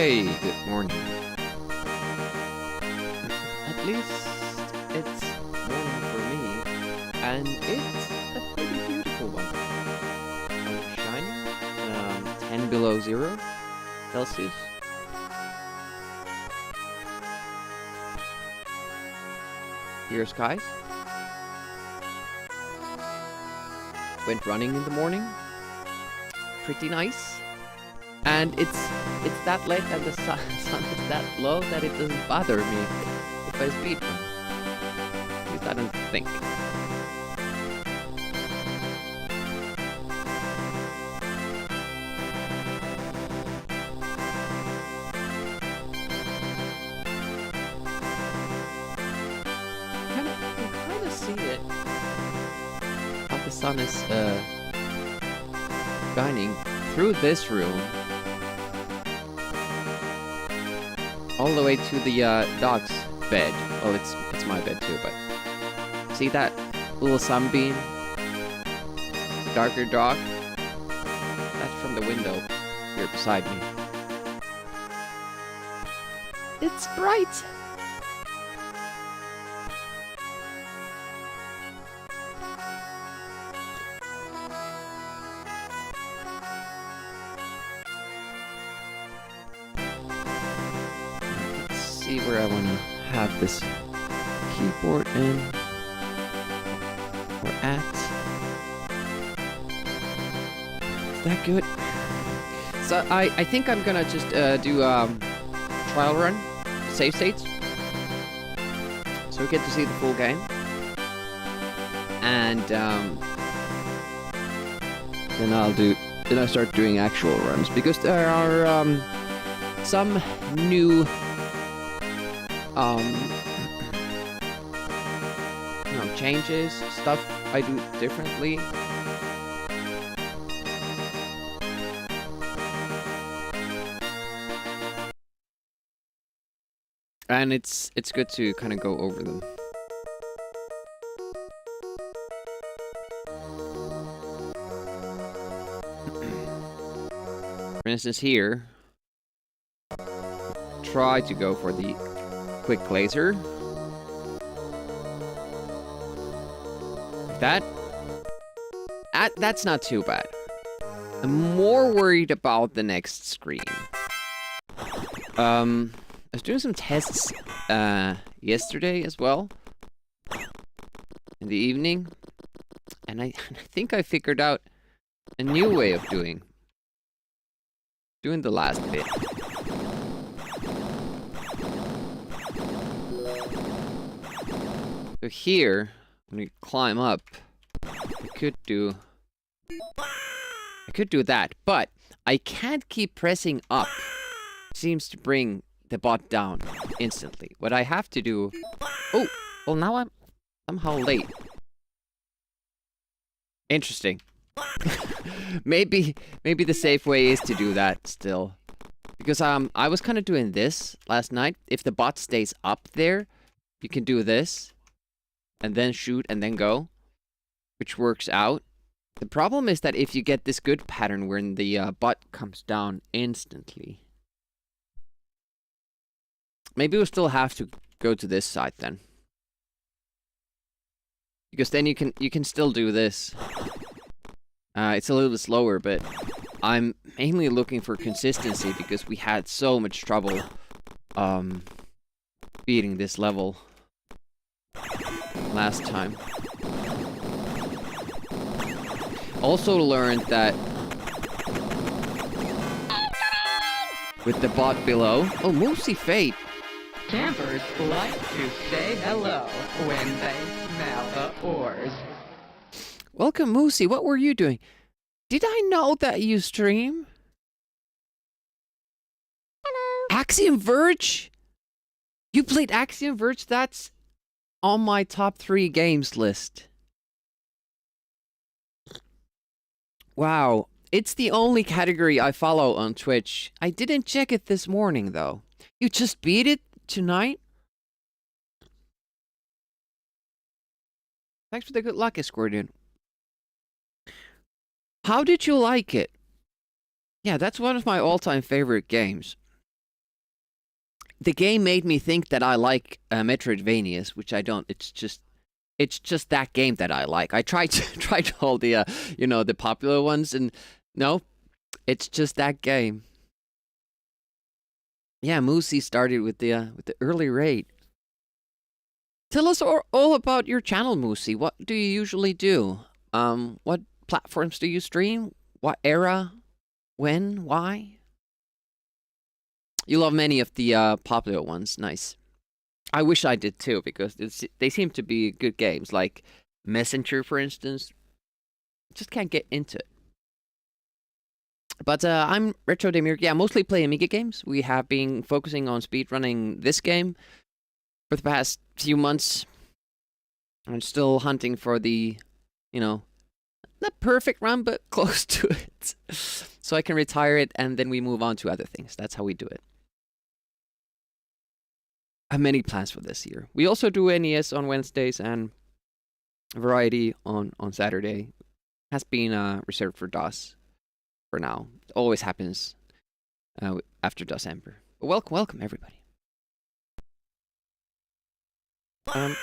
Hey, good morning. At least it's morning for me, and it's a pretty beautiful one. Sun shining, 10 below 0 Celsius. Clear skies. Went running in the morning. Pretty nice. And it's that late and the sun is that low that it doesn't bother me if I speed run. At least I don't think. You can kind of see it. How the sun is shining through this room. All the way to the dog's bed. Well, it's my bed too, but see that little sunbeam? The darker dog? That's from the window here beside me. It's bright! See where I want to have this keyboard in or at. Is that good? So I think I'm gonna just do trial run, save states, so we get to see the full game, and then I start doing actual runs because there are some new. Changes, stuff I do differently. And it's good to kind of go over them. For instance here, try to go for the quick laser. That's not too bad. I'm more worried about the next screen. I was doing some tests yesterday as well in the evening, and I think I figured out a new way of doing the last bit. So here, when we climb up, I could do that, but I can't keep pressing up. Seems to bring the bot down instantly. What I have to do... Oh, well now I'm somehow late. Interesting. maybe the safe way is to do that still. Because I was kind of doing this last night. If the bot stays up there, you can do this. And then shoot and then go. Which works out. The problem is that if you get this good pattern when the bot comes down instantly. Maybe we'll still have to go to this side then. Because then you can still do this. It's a little bit slower, but I'm mainly looking for consistency because we had so much trouble beating this level last time. Also learned that with the bot below... Oh, Moosey Fate! Campers like to say hello when they smell the ores. Welcome, Moosey. What were you doing? Did I know that you stream? Hello. Axiom Verge? You played Axiom Verge? That's on my top 3 games list. Wow. It's the only category I follow on Twitch. I didn't check it this morning, though. You just beat it tonight? Thanks for the good luck, Escorted. How did you like it? Yeah, that's one of my all-time favorite games. the game made me think that I like Metroidvanias, which I don't. It's just that game that I like. I tried tried all the the popular ones, and no, it's just that game. Yeah, Moosey started with the early raid. Tell us all about your channel, Moosey. What do you usually do? What platforms do you stream? What era? When? Why? You love many of the popular ones. Nice. I wish I did too, because they seem to be good games. Like Messenger, for instance. Just can't get into it. But I'm Retro Demir. Yeah, mostly play Amiga games. We have been focusing on speedrunning this game for the past few months. I'm still hunting for the, not perfect run, but close to it. So I can retire it, and then we move on to other things. That's how we do it. I have many plans for this year. We also do NES on Wednesdays and Variety on Saturday. Has been reserved for DOS for now. It always happens after December. But welcome everybody. Okay.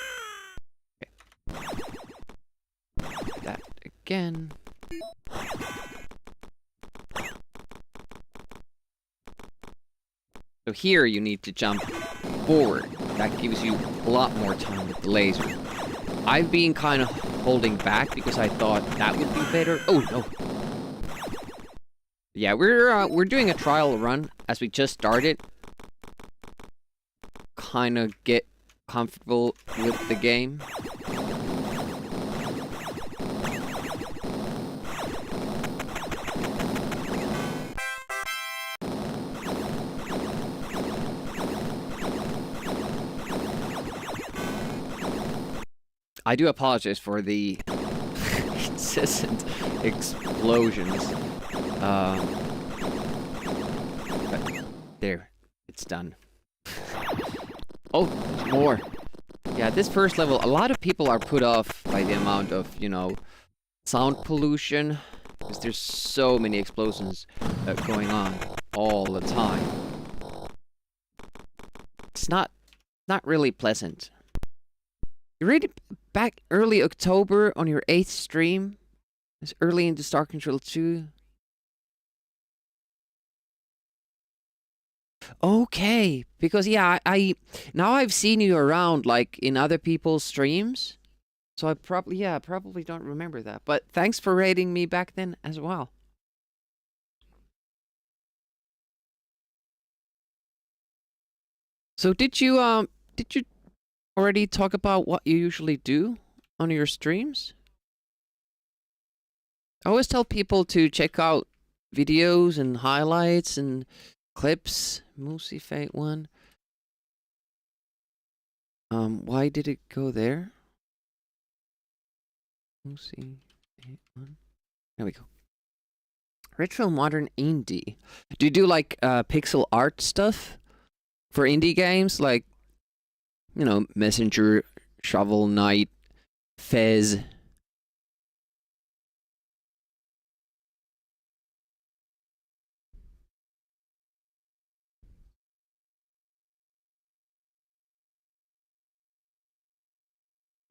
That again. So here you need to jump forward. That gives you a lot more time with the laser. I've been kind of holding back because I thought that would be better. Oh no. Yeah, we're doing a trial run as we just started. Kind of get comfortable with the game. I do apologize for the incessant explosions. But there, it's done. Oh, there's more. Yeah, this first level, a lot of people are put off by the amount of, sound pollution. Because there's so many explosions going on all the time. It's not really pleasant. You read back early October on your 8th stream. It's early into Star Control 2. Okay, because yeah, I now I've seen you around like in other people's streams. So I probably don't remember that. But thanks for rating me back then as well. So did you already talk about what you usually do on your streams? I always tell people to check out videos and highlights and clips. Moosey Fate 1. Why did it go there? Moosey Fate 1. There we go. Retro modern indie. Do you do like pixel art stuff for indie games? Like, Messenger, Shovel Knight, Fez.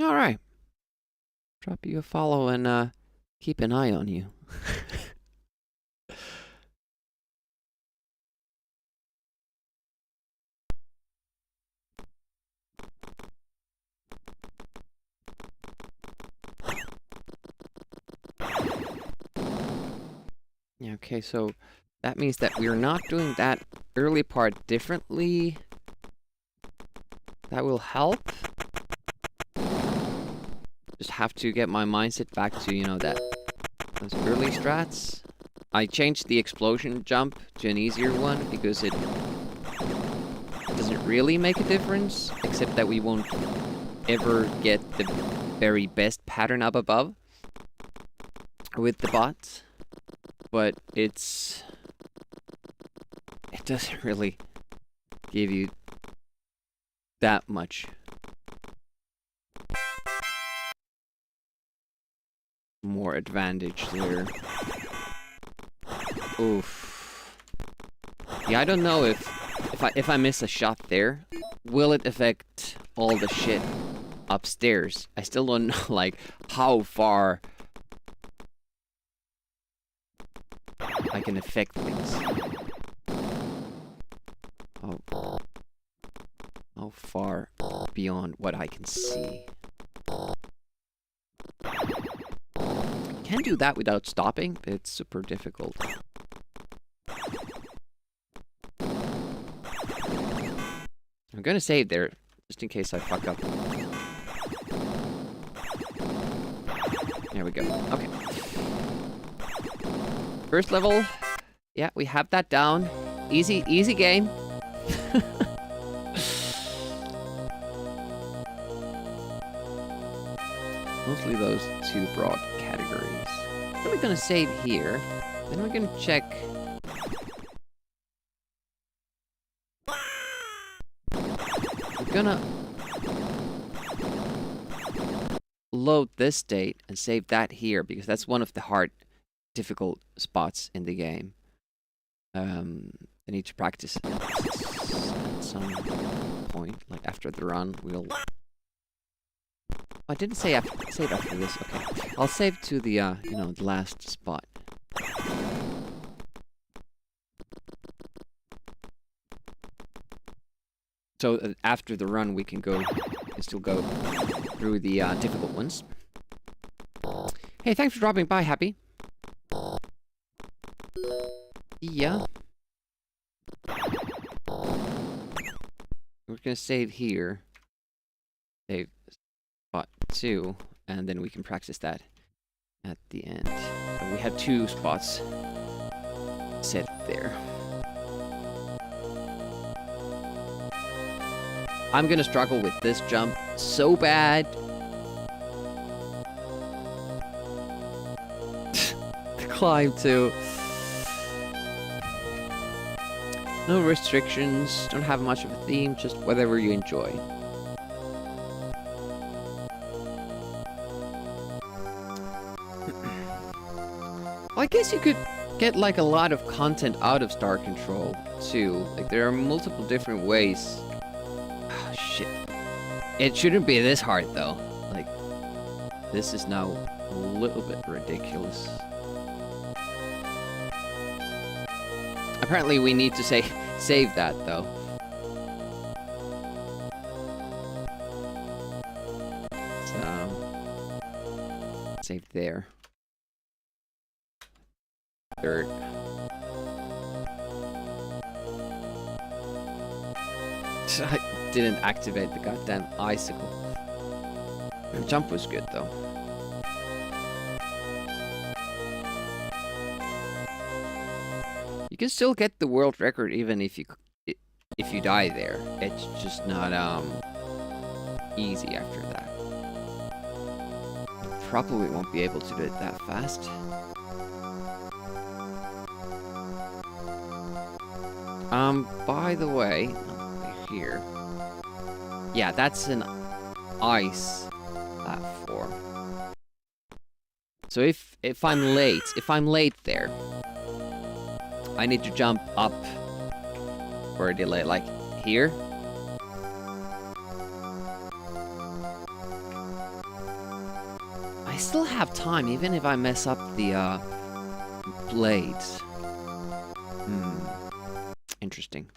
All right. Drop you a follow and keep an eye on you. Yeah, okay, so that means that we're not doing that early part differently. That will help. Just have to get my mindset back to, those early strats. I changed the explosion jump to an easier one because it doesn't really make a difference, except that we won't ever get the very best pattern up above with the bots. But it doesn't really give you that much more advantage there. Oof. Yeah, I don't know if if I miss a shot there, will it affect all the shit upstairs? I still don't know, like, how far I can affect things. How far beyond what I can see. Can do that without stopping, but it's super difficult. I'm gonna save there, just in case I fuck up. There we go. Okay. First level. Yeah, we have that down. Easy game. Mostly those two broad categories. So we're gonna save here. Then we're gonna check. We're gonna load this state and save that here because that's one of the hard, difficult spots in the game. I need to practice at some point, like after the run. We'll. I didn't say save after this. Okay, I'll save to the you know, the last spot. So after the run, we can still go through the difficult ones. Hey, thanks for dropping by, Happy. Yeah. We're gonna save here. Save spot 2, and then we can practice that at the end. So we have 2 spots set there. I'm gonna struggle with this jump so bad. The climb too. No restrictions, don't have much of a theme, just whatever you enjoy. Well, I guess you could get like a lot of content out of Star Control too. Like there are multiple different ways. Oh, shit. It shouldn't be this hard though. Like this is now a little bit ridiculous. Apparently we need to save that though. So save there. Third. I didn't activate the goddamn icicle. The jump was good though. You can still get the world record even if you die there. It's just not easy after that. Probably won't be able to do it that fast. By the way, here. Yeah, that's an ice platform. So if I'm late there, I need to jump up for a delay, like here. I still have time, even if I mess up the blades. Interesting.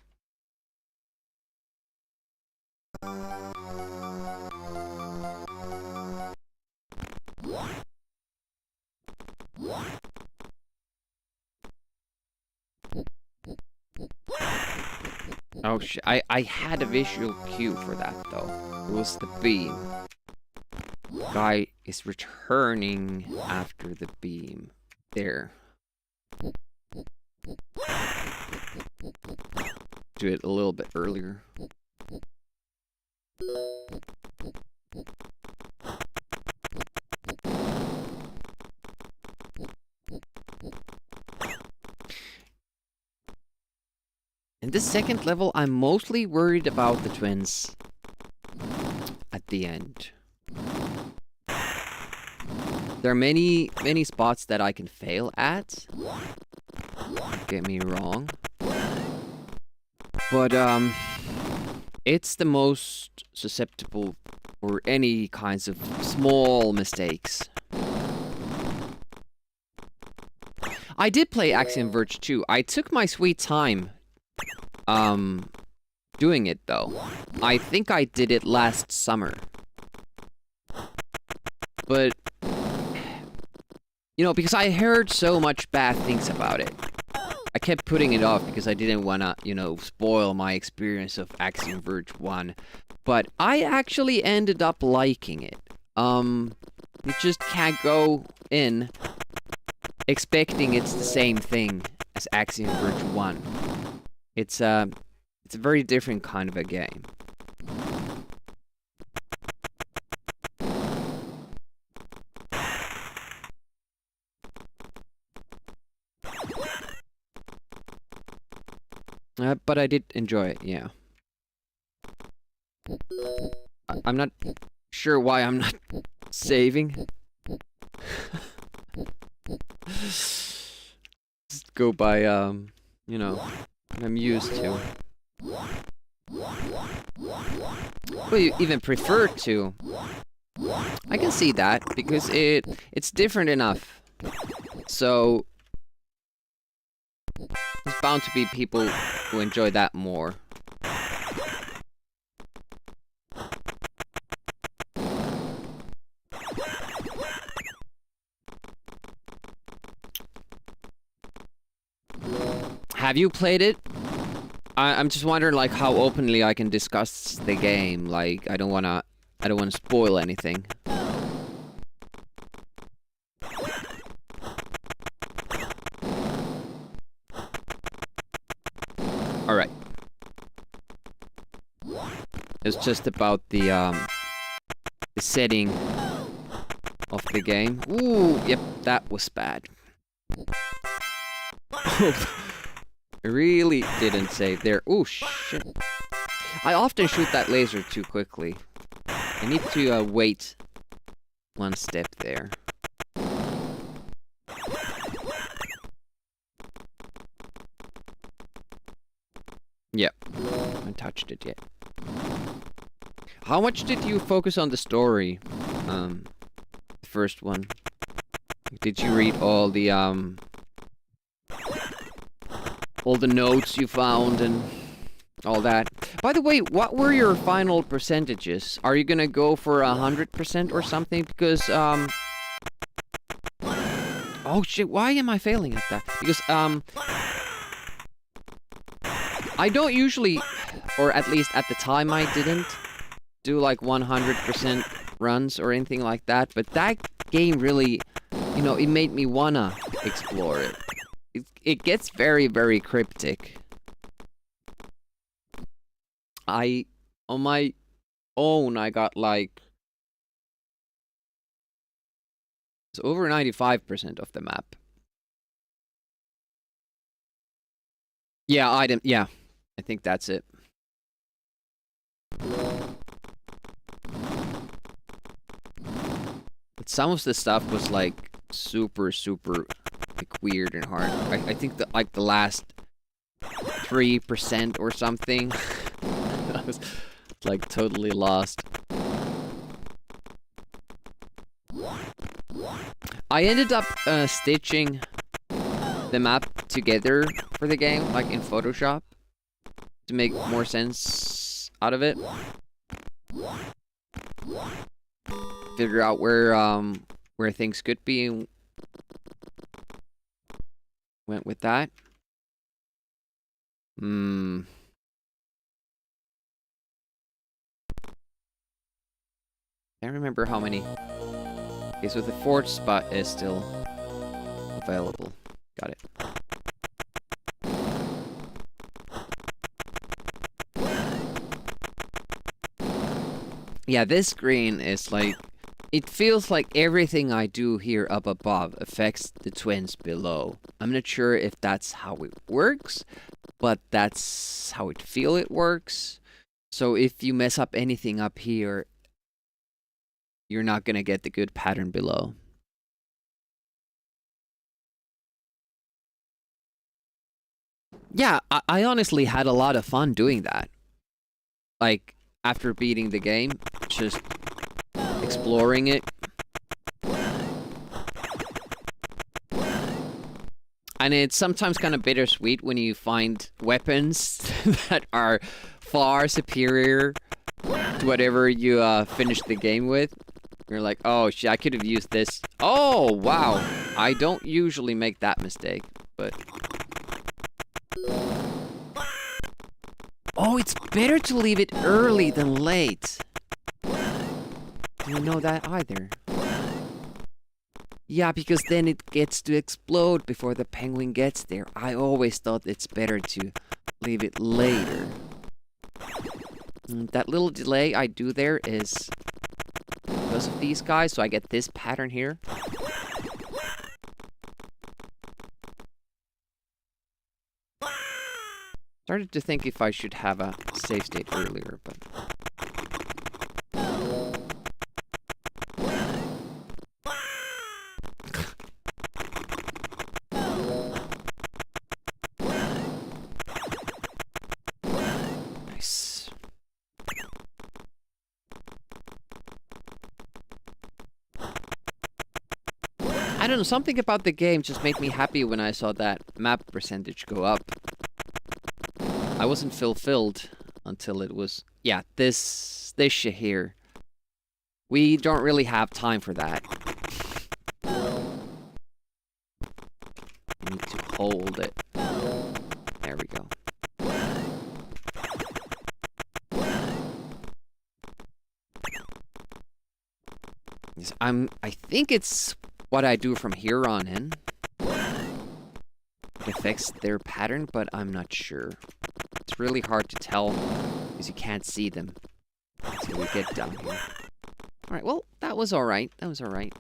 Oh shit, I had a visual cue for that though. It was the beam. Guy is returning after the beam. There. Do it a little bit earlier. In this second level, I'm mostly worried about the twins at the end. There are many spots that I can fail at. Don't get me wrong. But it's the most susceptible for any kinds of small mistakes. I did play Axiom Verge 2. I took my sweet time doing it though. I think I did it last summer. But you know, because I heard so much bad things about it, I kept putting it off because I didn't wanna, you know, spoil my experience of Axiom Verge 1. But I actually ended up liking it. You just can't go in expecting it's the same thing as Axiom Verge 1. It's a very different kind of a game. But I did enjoy it, yeah. I'm not sure why I'm not saving. Just go by, you know, I'm used to. Well, you even prefer to. I can see that, because it's different enough. So, there's bound to be people who enjoy that more. Have you played it? I'm just wondering, like, how openly I can discuss the game. Like, I don't wanna spoil anything. All right. It's just about the setting of the game. Ooh, yep, that was bad. I really didn't save there. Oh shit. I often shoot that laser too quickly. I need to wait one step there. Yep, I haven't touched it yet. How much did you focus on the story? The first one. Did you read all the notes you found and all that? By the way, what were your final percentages? Are you gonna go for 100% or something? Because oh shit, why am I failing at that? Because I don't usually, or at least at the time I didn't, do like 100% runs or anything like that, but that game really, you know, it made me wanna explore it. It gets very, very cryptic. On my own, I got like, it's over 95% of the map. Yeah, yeah, I think that's it. But some of the stuff was like super, super like weird and hard. I think that like the last 3% or something, I was like totally lost. I ended up stitching the map together for the game, like in Photoshop, to make more sense out of it. Figure out where things could be, and went with that. Can't remember how many. Okay, so the fourth spot is still available. Got it. Yeah, this screen is like, it feels like everything I do here up above affects the twins below. I'm not sure if that's how it works, but that's how it feel it works. So if you mess up anything up here, you're not gonna get the good pattern below. Yeah, I honestly had a lot of fun doing that. Like, after beating the game, just exploring it. And it's sometimes kind of bittersweet when you find weapons that are far superior to whatever you finished the game with. You're like, oh shit, I could have used this. Oh, wow. I don't usually make that mistake, but... Oh, it's better to leave it early than late. Didn't know that either. Yeah, because then it gets to explode before the penguin gets there. I always thought it's better to leave it later. That little delay I do there is because of these guys, so I get this pattern here. Started to think if I should have a save state earlier, but... Nice. I don't know, something about the game just made me happy when I saw that map percentage go up. I wasn't fulfilled until it was... Yeah, this shit here. We don't really have time for that. Need to hold it. There we go. Yes, I think it's what I do from here on in. It affects their pattern, but I'm not sure. It's really hard to tell because you can't see them until we get down here. Alright, well, that was alright. That was alright.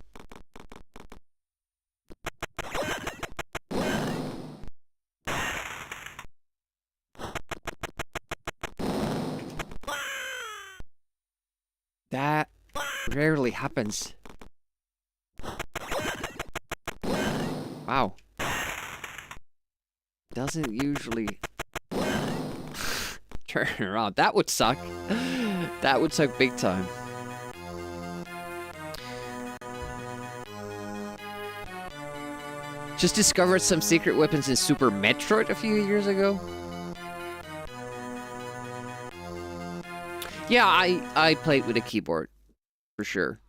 That rarely happens. Wow. Doesn't usually turn around. That would suck. That would suck big time. Just discovered some secret weapons in Super Metroid a few years ago. Yeah, I played with a keyboard, for sure.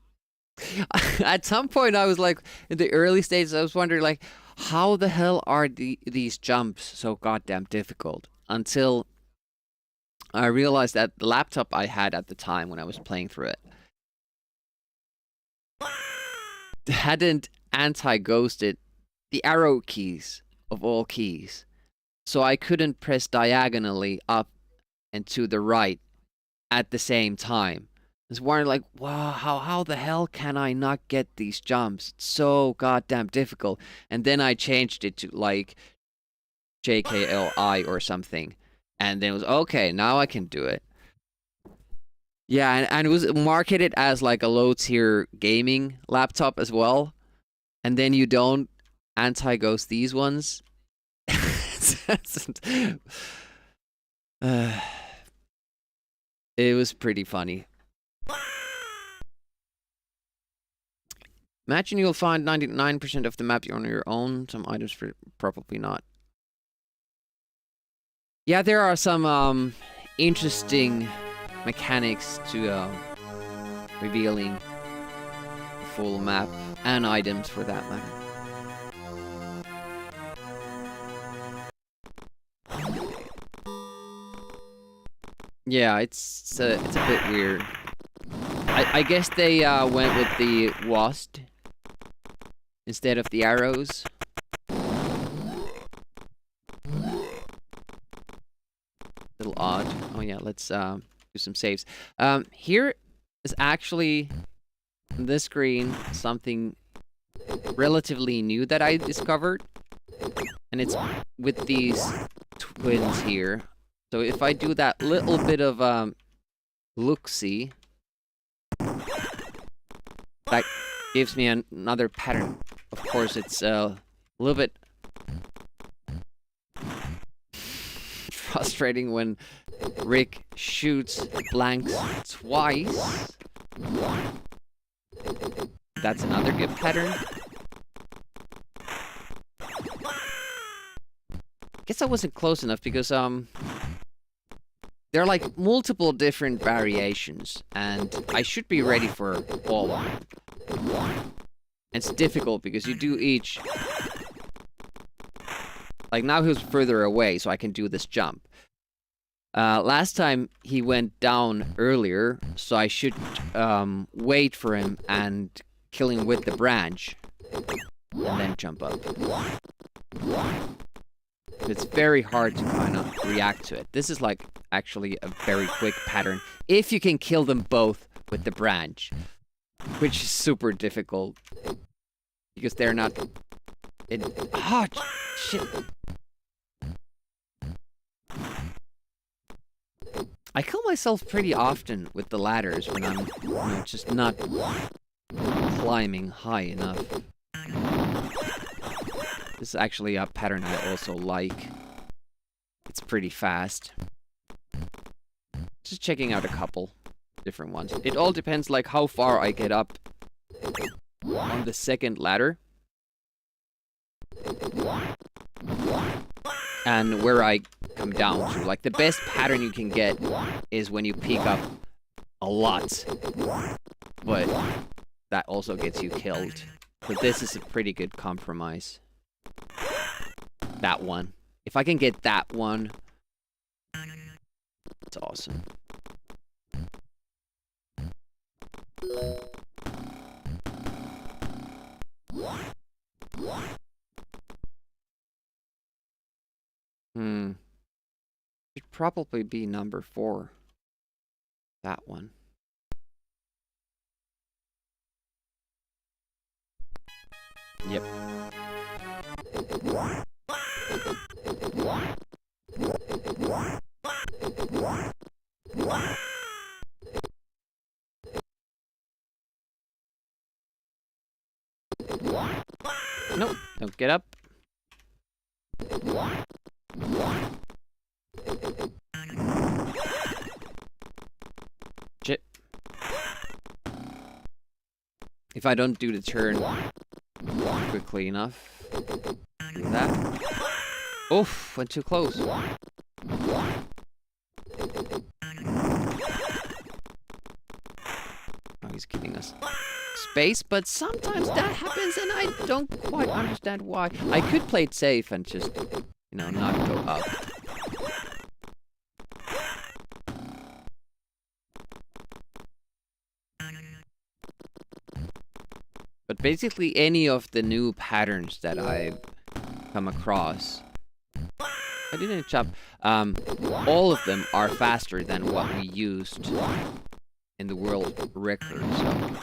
At some point, I was like, in the early stages, I was wondering, like, how the hell are these jumps so goddamn difficult? Until I realized that the laptop I had at the time when I was playing through it hadn't anti-ghosted the arrow keys of all keys. So I couldn't press diagonally up and to the right at the same time. I was wondering, like, wow, how the hell can I not get these jumps? It's so goddamn difficult. And then I changed it to, like, JKLI or something. And then it was, okay, now I can do it. Yeah, and it was marketed as, like, a low-tier gaming laptop as well. And then you don't anti-ghost these ones. It was pretty funny. Imagine you'll find 99% of the map on your own. Some items probably not. Yeah, there are some interesting mechanics to revealing the full map and items for that matter. Yeah, it's a bit weird. I guess they went with the wasp instead of the arrows. Little odd. Oh yeah, let's do some saves. Here is actually on this screen something relatively new that I discovered, and it's with these twins here. So if I do that little bit of look-see, that gives me another pattern. Of course, it's a little bit frustrating when Rick shoots blanks twice. That's another good pattern. Guess I wasn't close enough because there are like multiple different variations and I should be ready for all of them. It's difficult because you do each. Like now he was further away so I can do this jump. Last time he went down earlier, so I should wait for him and kill him with the branch and then jump up. It's very hard to kind of react to it. This is like actually a very quick pattern if you can kill them both with the branch, which is super difficult because they're not. Oh shit! I kill myself pretty often with the ladders when I'm just not climbing high enough. This is actually a pattern I also like. It's pretty fast. Just checking out a couple different ones. It all depends like how far I get up on the second ladder. And where I come down to. Like the best pattern you can get is when you peek up a lot. But that also gets you killed. So this is a pretty good compromise. That one. If I can get that one, it's awesome. Should probably be number 4. That one. Yep. Nope, don't get up. Shit. If I don't do the turn quickly enough. Do that. Oof, went too close. Oh, he's giving us space, but sometimes that happens and I don't quite understand why. I could play it safe and just, not go up. But basically any of the new patterns that I've come across, I didn't jump, all of them are faster than what we used in the world record, so.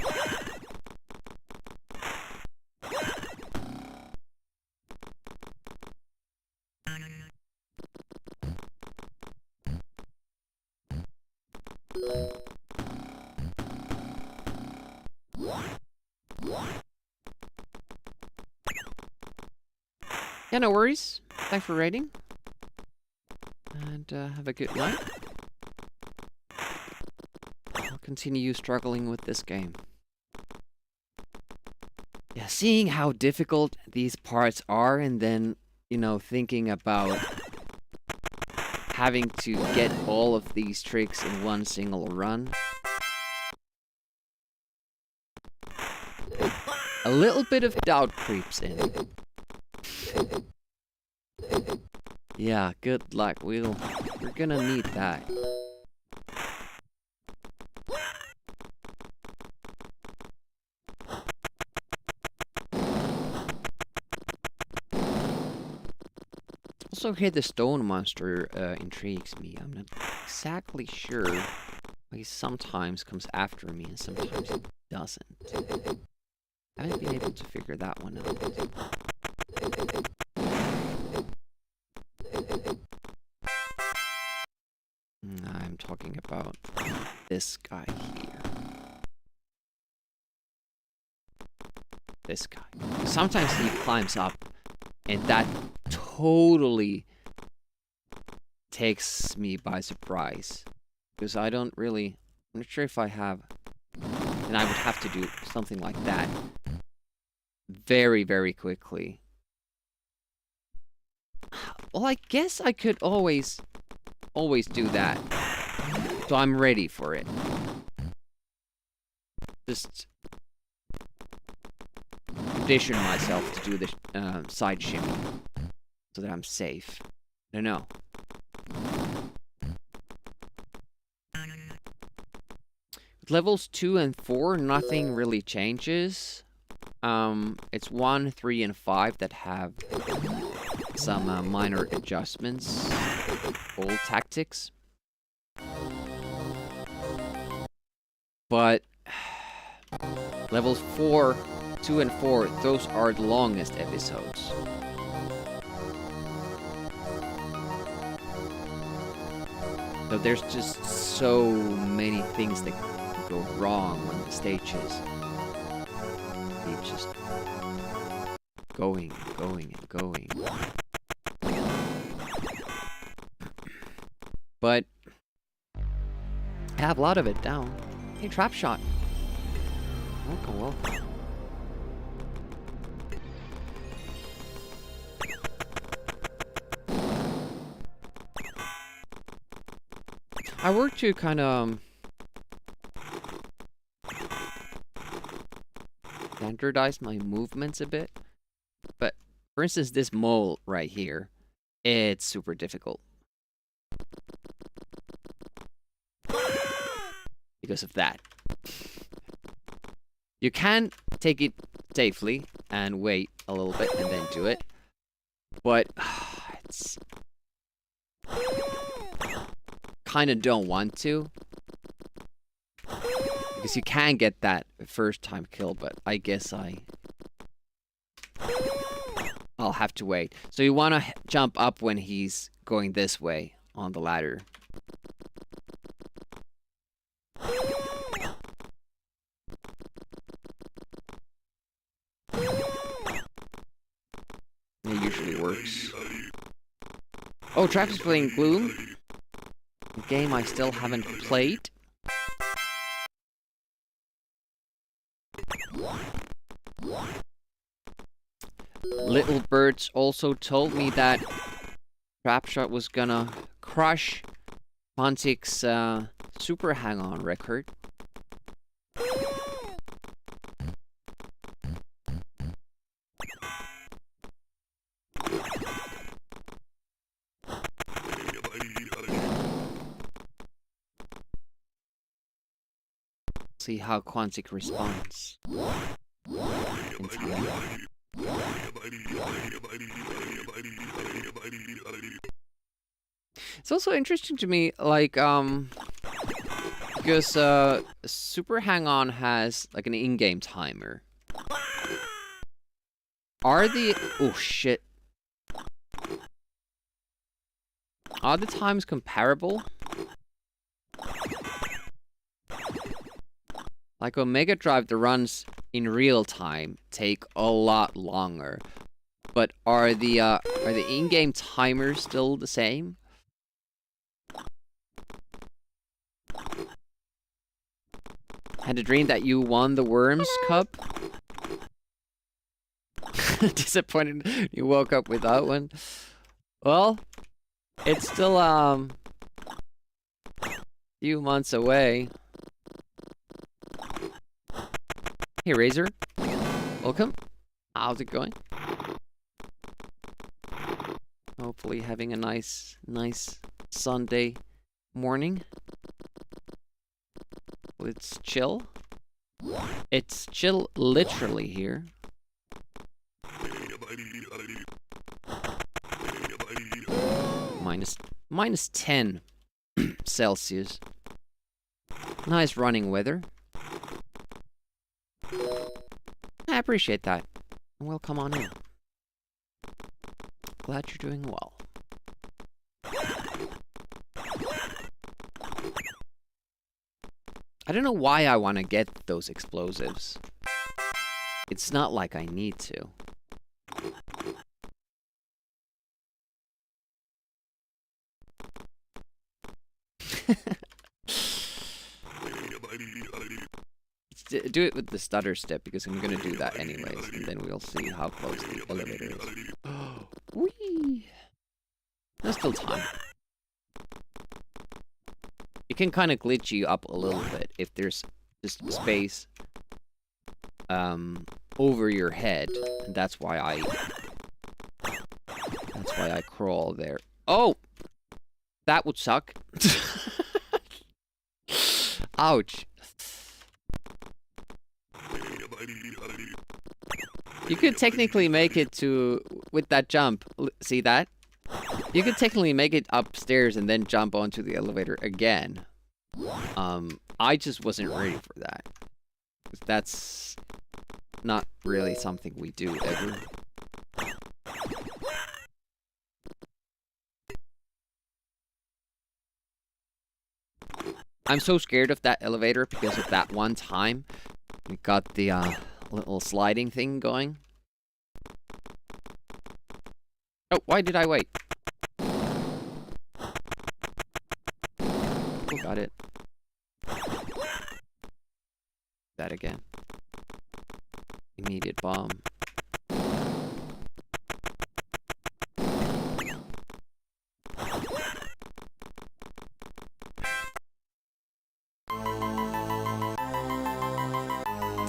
Yeah, no worries. Thanks for raiding. And have a good night. I'll continue struggling with this game. Yeah, seeing how difficult these parts are and then, thinking about having to get all of these tricks in one single run. A little bit of doubt creeps in. Yeah, good luck. We're gonna need that. Also, here the stone monster intrigues me. I'm not exactly sure why he sometimes comes after me and sometimes he doesn't. I haven't been able to figure that one out. I'm talking about this guy here. This guy. Sometimes he climbs up, and that totally takes me by surprise. Because I don't really... I'm not sure if I have... And I would have to do something like that. Very, very quickly. Well, I guess I could always do that. So I'm ready for it. Just condition myself to do the side shimmy. So that I'm safe. I don't know. With levels 2 and 4, nothing really changes. It's 1, 3, and 5 that have some minor adjustments. Old tactics. But levels 4, 2, and 4, those are the longest episodes. So there's just so many things that can go wrong when the stages keep just going and going and going. But I have a lot of it down. Hey, trap shot. Welcome, welcome. I work to kind of standardize my movements a bit. But for instance, this mole right here, it's super difficult. Because of that. You can take it safely and wait a little bit and then do it. But it's kind of don't want to. Because you can get that first time kill, but I guess I'll have to wait. So you want to jump up when he's going this way on the ladder. It usually works. Oh, Travis is playing Gloom. A game I still haven't played. Little Birds also told me that Trapshot was gonna crush Quantic's Super Hang-On record. See how Quantic responds in time. It's also interesting to me, like, because Super Hang-On has like an in-game timer. Are the oh shit? Are the times comparable? Like on Mega Drive, the runs in real time take a lot longer. But are the in-game timers still the same? Had a dream that you won the Worms Cup. Disappointed you woke up without one. Well, it's still a few months away. Hey Razor, welcome. How's it going? Hopefully having a nice Sunday morning. It's chill. It's chill literally here. Minus 10 Celsius. Nice running weather. I appreciate that. Well, come on in. Glad you're doing well. I don't know why I want to get those explosives. It's not like I need to. Do it with the stutter step because I'm gonna do that anyways, and then we'll see how close the elevator is. Whee! There's still time. It can kind of glitch you up a little bit if there's just space over your head, and that's why I crawl there. Oh, that would suck. Ouch. You could technically make it to with that jump. See that? You could technically make it upstairs and then jump onto the elevator again. I just wasn't ready for that. That's not really something we do ever. I'm so scared of that elevator because of that one time. We got the little sliding thing going. Oh, why did I wait? Oh, got it. That again. Immediate bomb.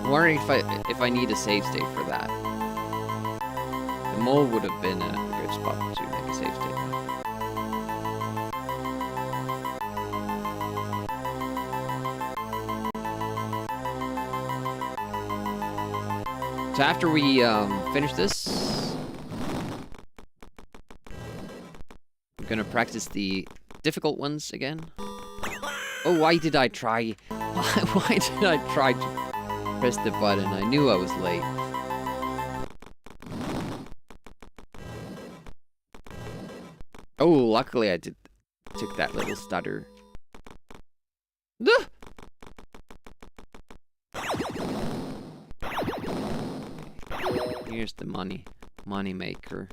I'm wondering if I need a save state for that. The mole would have been a good spot to make a save state. So after we finish this, I'm gonna practice the difficult ones again. Oh, why did I try? Why did I try to press the button? I knew I was late. Oh, luckily I took that little stutter. Here's the money maker.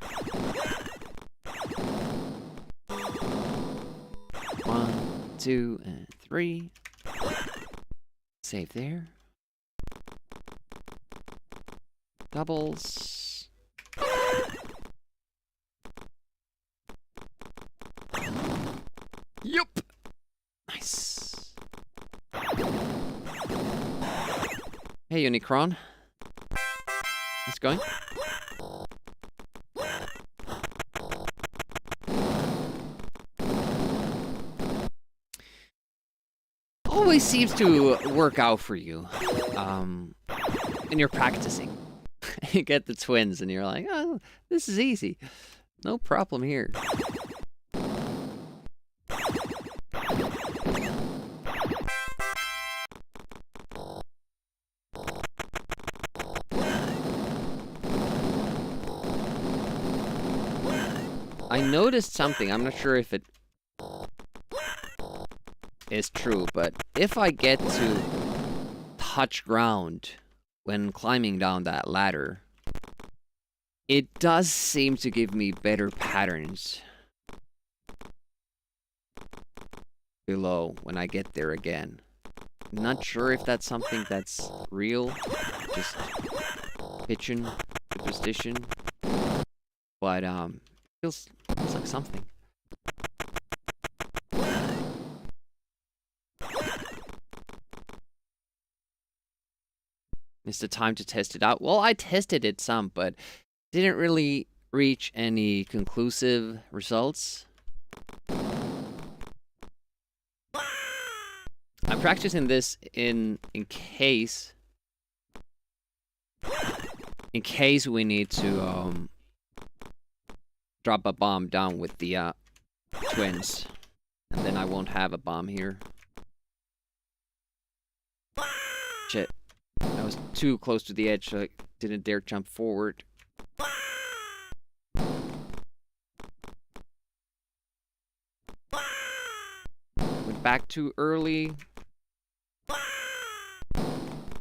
1, 2, and 3. Save there. Doubles. Yup. Nice. Hey, Unicron. How's it going? Always seems to work out for you. And you're practicing. You get the twins and you're like, oh, this is easy. No problem here. I noticed something. I'm not sure if it is true, but if I get to touch ground when climbing down that ladder, it does seem to give me better patterns below when I get there again. Not sure if that's something that's real, just pitching superstition, but feels like something. It's the time to test it out. Well, I tested it some, but didn't really reach any conclusive results. I'm practicing this in case we need to drop a bomb down with the twins, and then I won't have a bomb here. Shit. I was too close to the edge, so I didn't dare jump forward. Went back too early.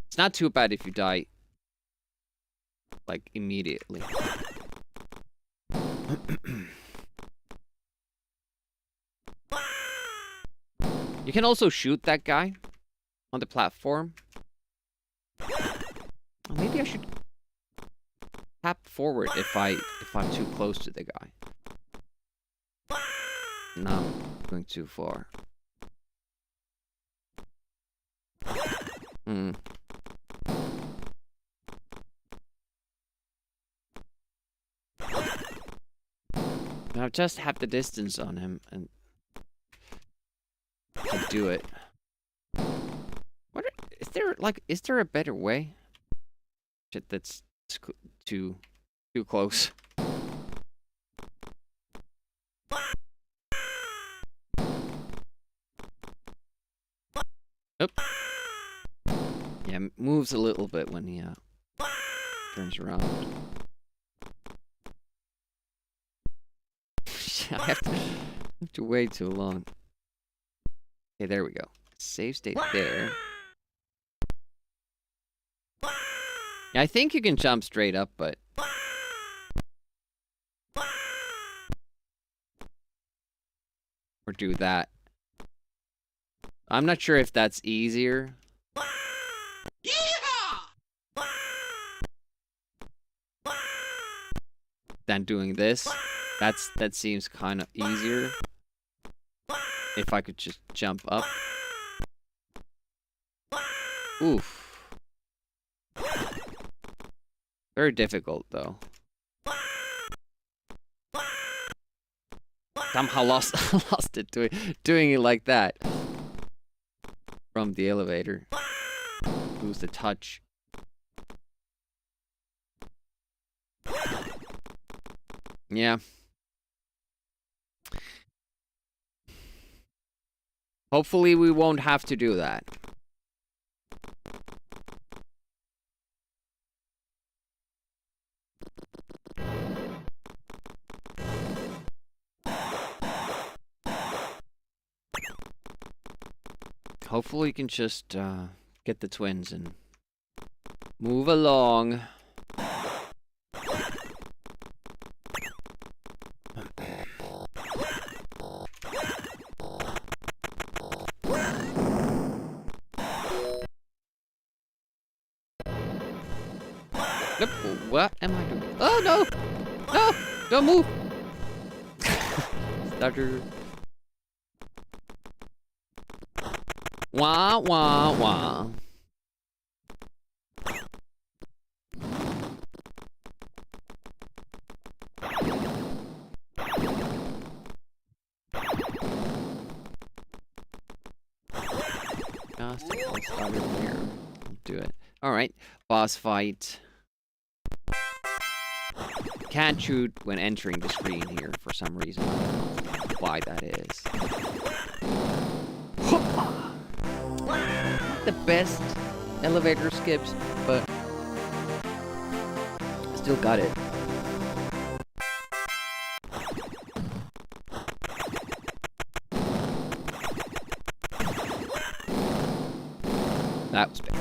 It's not too bad if you die, like, immediately. You can also shoot that guy on the platform. Oh, maybe I should tap forward if I'm too close to the guy. Now I'm going too far. Hmm. Now just have the distance on him and I can do it. Is there a better way? Shit, that's too close. Oop. Yeah, moves a little bit when he turns around. I have to wait too long. Okay, there we go. Save state there. Yeah, I think you can jump straight up, but... Or do that. I'm not sure if that's easier. Than doing this. That seems kind of easier. If I could just jump up. Oof. Very difficult, though. Somehow lost it doing it like that. From the elevator. Lose the touch. Yeah. Hopefully we won't have to do that. Hopefully we can just get the twins and move along. What am I doing? Oh no! No! Don't move! Starter. Wah wah wah. Just starter here. I'll do it. Alright. Boss fight. Can't shoot when entering the screen here for some reason. I don't know why that is. Not the best elevator skips, but I still got it. That was bad.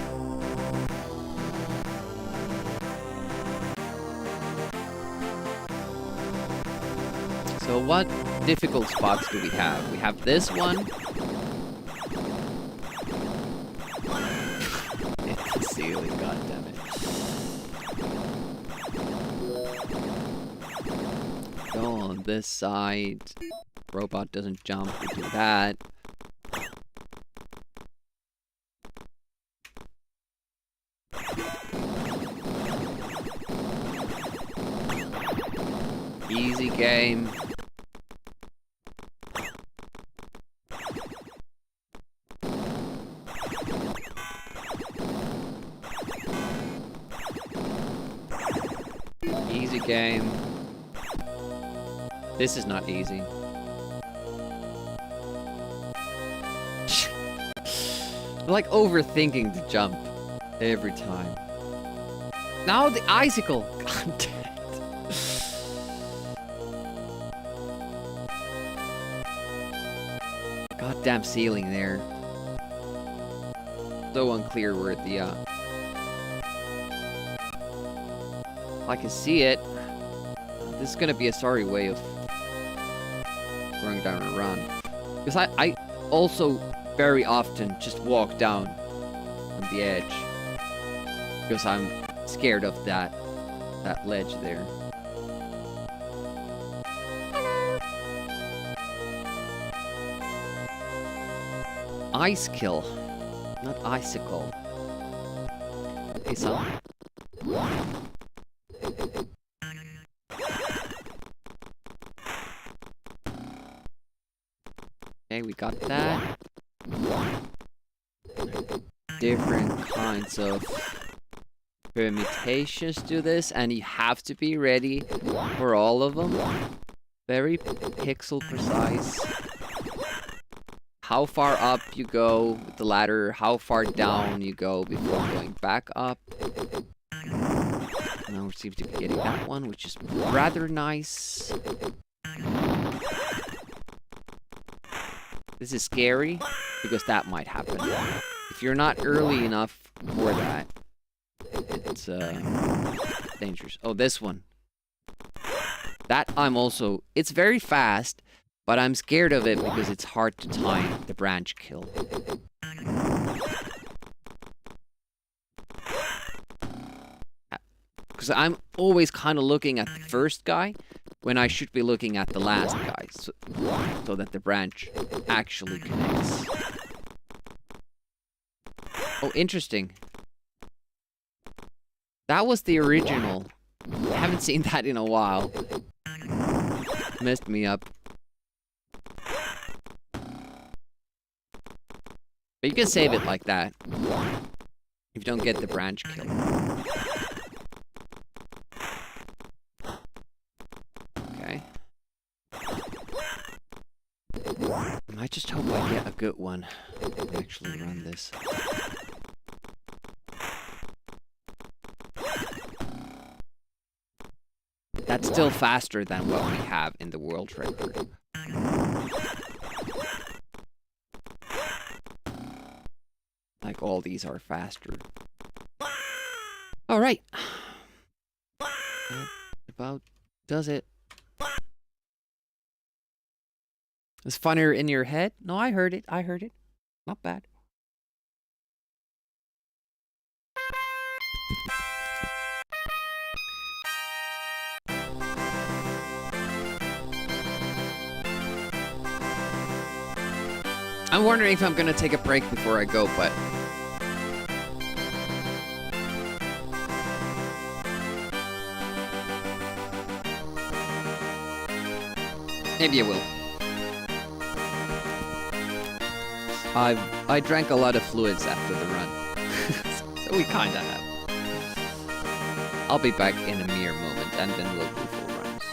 So what difficult spots do we have? We have this one. It's the ceiling, goddammit. Go on this side. Robot doesn't jump, we do that. Easy game. Easy game. This is not easy. I'm like overthinking the jump every time. Now the icicle. God damn it. Goddamn ceiling there. So unclear where the I can see it. This is gonna be a sorry way of going down a run. Because I also very often just walk down on the edge because I'm scared of that ledge there. Ice kill, not icicle. Hey, son. Okay, we got that. Different kinds of permutations to this, and you have to be ready for all of them. Very pixel precise. How far up you go with the ladder, how far down you go before going back up. Now we seem to be getting that one, which is rather nice. This is scary, because that might happen. If you're not early enough for that, it's dangerous. Oh, this one. That I'm also... It's very fast, but I'm scared of it because it's hard to time the branch kill. Because I'm always kind of looking at the first guy when I should be looking at the last guy, so that the branch actually connects. Oh, interesting. That was the original. I haven't seen that in a while. Messed me up. But you can save it like that if you don't get the branch kill. Okay. I just hope I get a good one and actually run this. That's still faster than what we have in the world record. Like, all these are faster. Alright. That about does it. It's funnier in your head? No, I heard it. I heard it. Not bad. I'm wondering if I'm gonna take a break before I go, but... maybe I will. I drank a lot of fluids after the run. So we kinda have. I'll be back in a mere moment, and then we'll do full runs.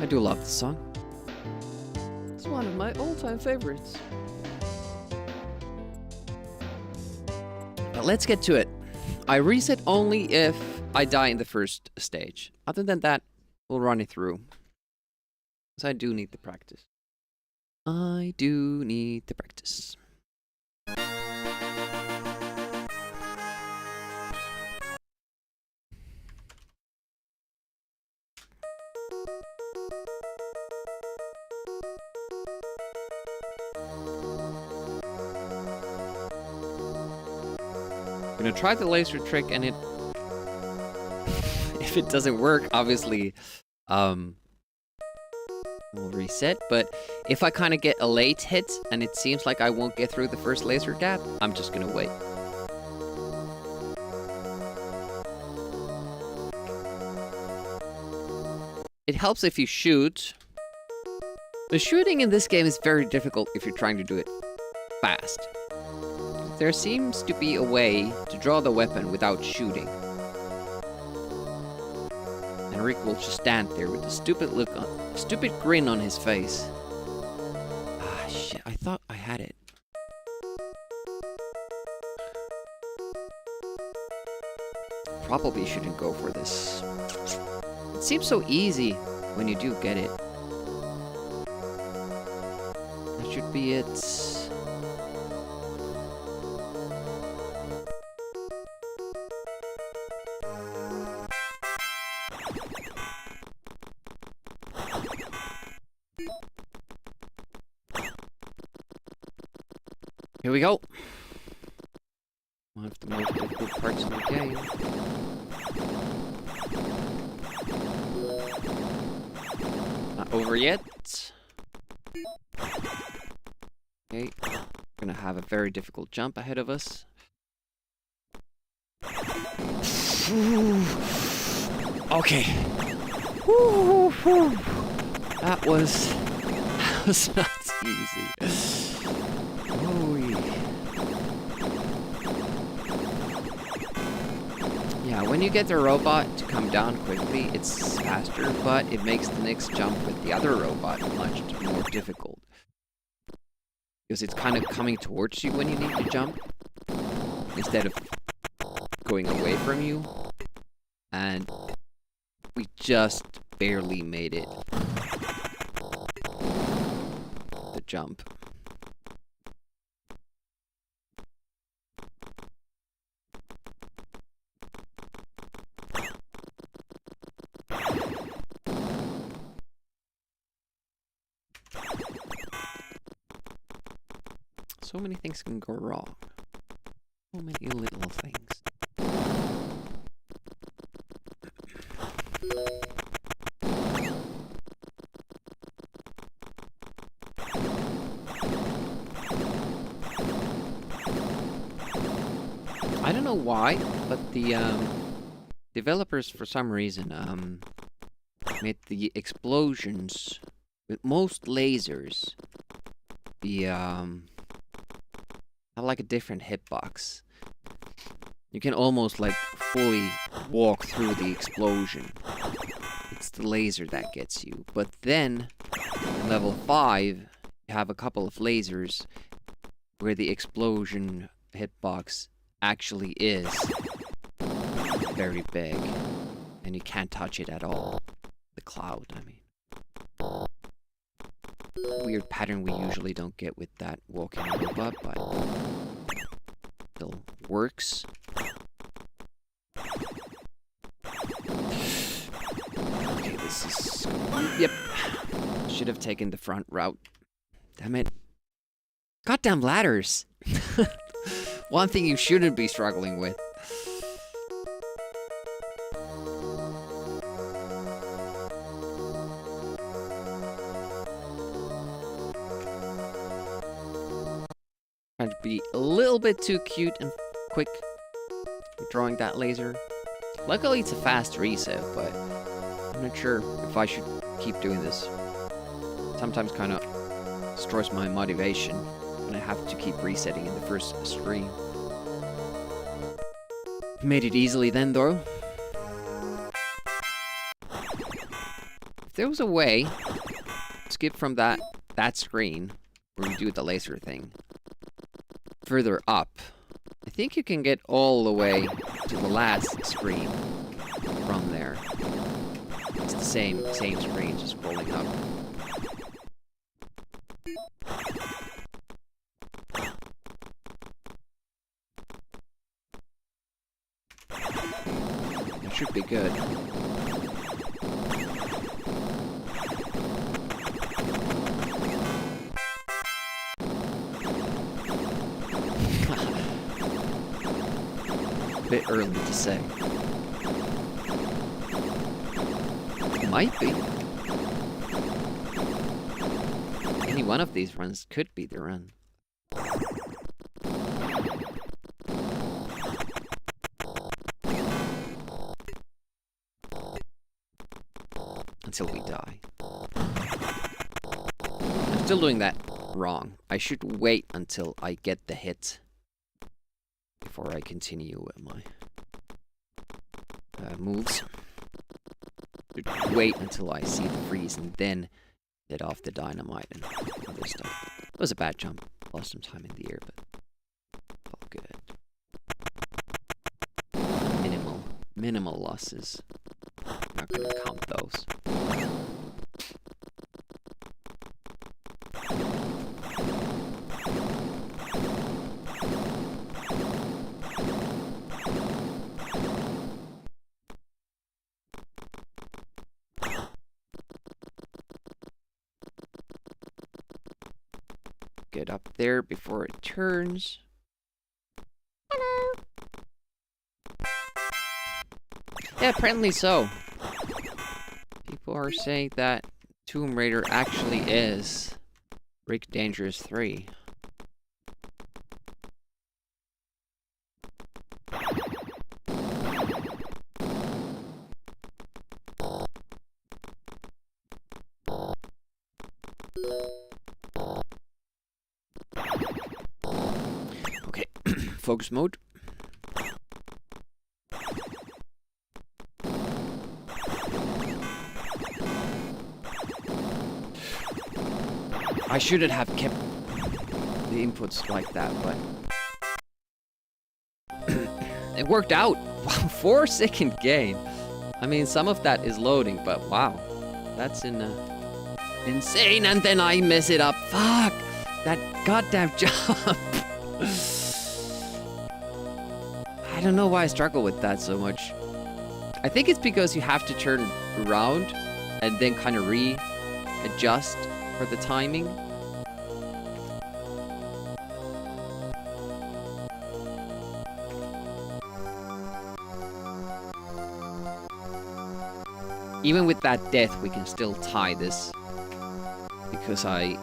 I do love this song. It's one of my all-time favorites. But let's get to it. I reset only if I die in the first stage. Other than that, we'll run it through. Because I do need the practice. I do need the practice. I'm gonna try the laser trick, and it if it doesn't work, obviously we'll reset. But if I kind of get a late hit and it seems like I won't get through the first laser gap, I'm just gonna wait. It helps if you shoot. The shooting in this game is very difficult if you're trying to do it fast. There seems to be a way to draw the weapon without shooting. And Rick will just stand there with a stupid grin on his face. Ah, shit, I thought I had it. Probably shouldn't go for this. It seems so easy when you do get it. That should be it. Here we go. One of the most difficult parts of the game. Not over yet. Okay, we're gonna have a very difficult jump ahead of us. Okay. That was not easy. Yeah, when you get the robot to come down quickly, it's faster, but it makes the next jump with the other robot much more difficult. Because it's kind of coming towards you when you need to jump, instead of going away from you. And we just barely made it. The jump. So many things can go wrong. So many little things. I don't know why, but the developers, for some reason, made the explosions with most lasers be have like a different hitbox. You can almost like fully walk through the explosion. It's the laser that gets you. But then, level 5, you have a couple of lasers where the explosion hitbox actually is very big. And you can't touch it at all. The cloud, I mean. Weird pattern we usually don't get with that walking robot, but still works. Okay, this is... Yep. Should have taken the front route. Damn it. Goddamn ladders! One thing you shouldn't be struggling with. Trying to be a little bit too cute and quick with drawing that laser. Luckily it's a fast reset, but I'm not sure if I should keep doing this. Sometimes kind of destroys my motivation when I have to keep resetting in the first stream. Made it easily then though. If there was a way to skip from that screen where you do the laser thing further up, I think you can get all the way to the last screen from there. It's the same screen, just scrolling up. It should be good. Bit early to say. It might be. Any one of these runs could be the run. Until we die. I'm still doing that wrong. I should wait until I get the hit before I continue with my moves. Wait until I see the freeze and then get off the dynamite and other stuff. It was a bad jump. Lost some time in the air, but all good. Minimal losses. Not gonna count those. Get up there before it turns. Hello. Yeah, apparently so. People are saying that Tomb Raider actually is Rick Dangerous 3. Okay, focus mode. I shouldn't have kept the inputs like that, but it worked out. 4-second gain. I mean, some of that is loading, but wow, that's insane. And then I mess it up. Fuck that goddamn jump. I don't know why I struggle with that so much. I think it's because you have to turn around and then kind of readjust for the timing. Even with that death, we can still tie this because I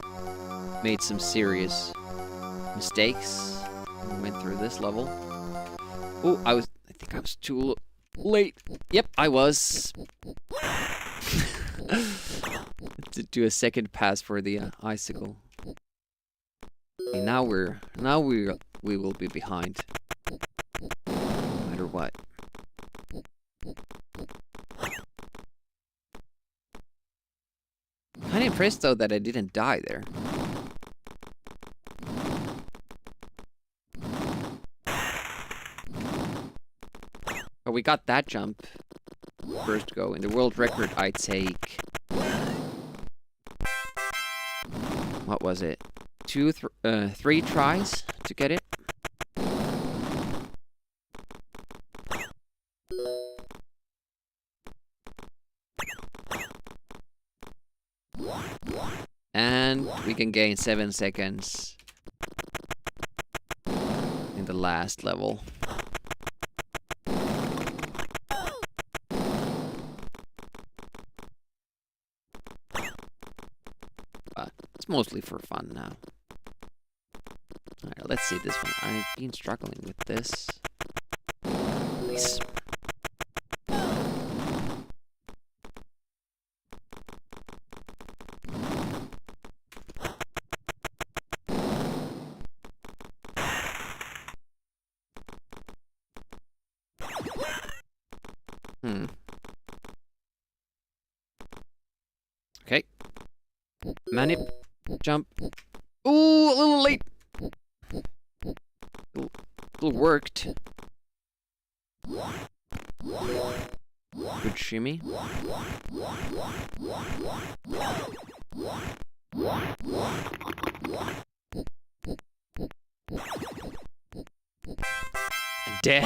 made some serious mistakes when we went through this level. Oh, I think I was too late. Yep, I was. To do a second pass for the icicle. Okay, now we will be behind. No matter what. Kinda impressed though that I didn't die there. But we got that jump first go. In the world record, I take... What was it? 3 tries to get it? And we can gain 7 seconds in the last level. But it's mostly for fun now. Alright, let's see this one. I've been struggling with this. Please. Manip. Jump. Ooh, a little late. A little worked. Good shimmy. And dead.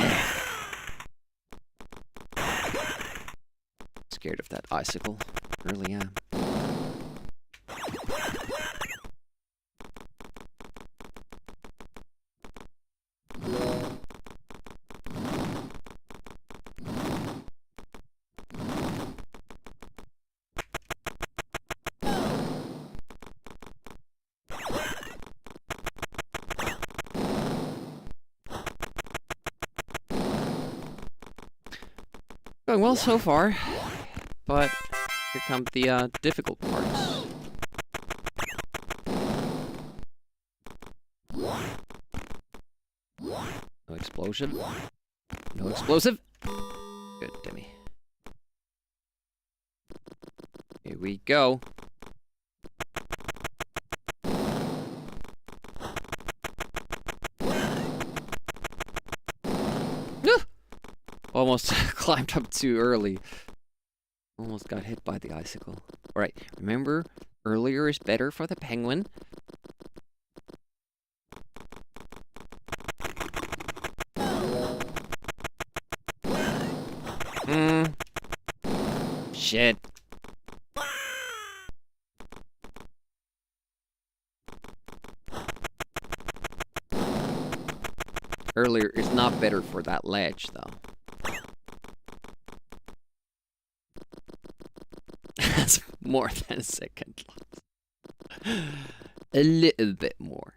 Scared of that icicle. Really am. Going well so far, but here come the difficult parts. No explosion. No explosive. Good, Demi. Here we go. Almost climbed up too early. Almost got hit by the icicle. Alright, remember, earlier is better for the penguin. Shit. Earlier is not better for that ledge, though. That's more than a second loss. A little bit more.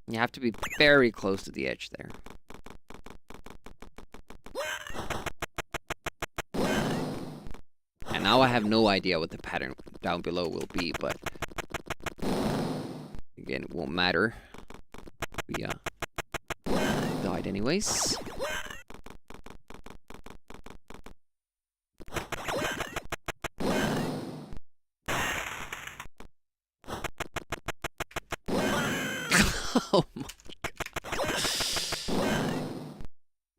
You have to be very close to the edge there. And now I have no idea what the pattern down below will be, but again, it won't matter. We died anyways. Oh my god.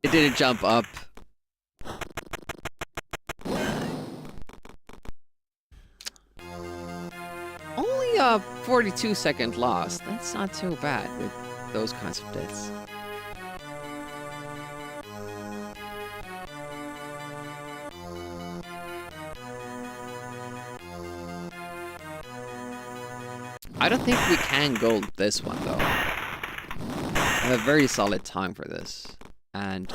It didn't jump up. Only a 42-second loss. That's not too bad with those kinds of deaths. I don't think we can gold this one though. I have a very solid time for this. And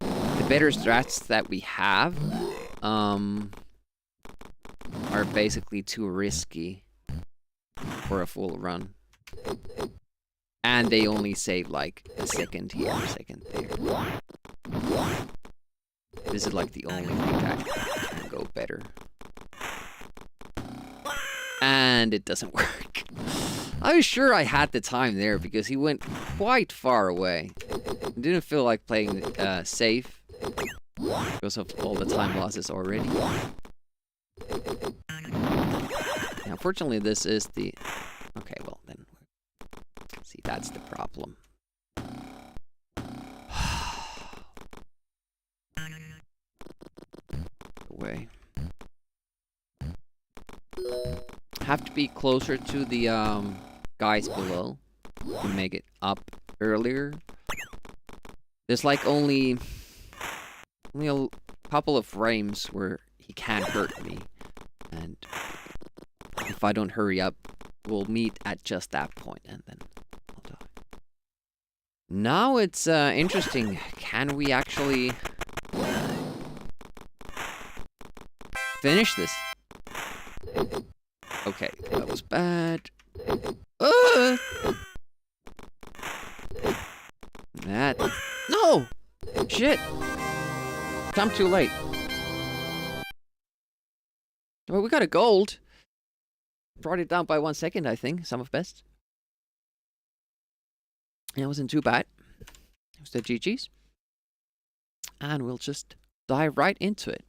the better strats that we have are basically too risky for a full run. And they only save like a second here, a second there. This is like the only thing that can go better. And it doesn't work. I was sure I had the time there because he went quite far away. I didn't feel like playing safe because of all the time losses already. Unfortunately, this is the... Okay, well then... See, that's the problem. Away. Have to be closer to the guys below to make it up earlier. There's like only a couple of frames where he can't hurt me, and if I don't hurry up, we'll meet at just that point, and then I'll die. Now it's interesting. Can we actually finish this? Okay, that was bad. That... No! Shit! I'm too late. Well, we got a gold. Brought it down by 1 second, I think. Some of best. Yeah, it wasn't too bad. Here's the GGs. And we'll just dive right into it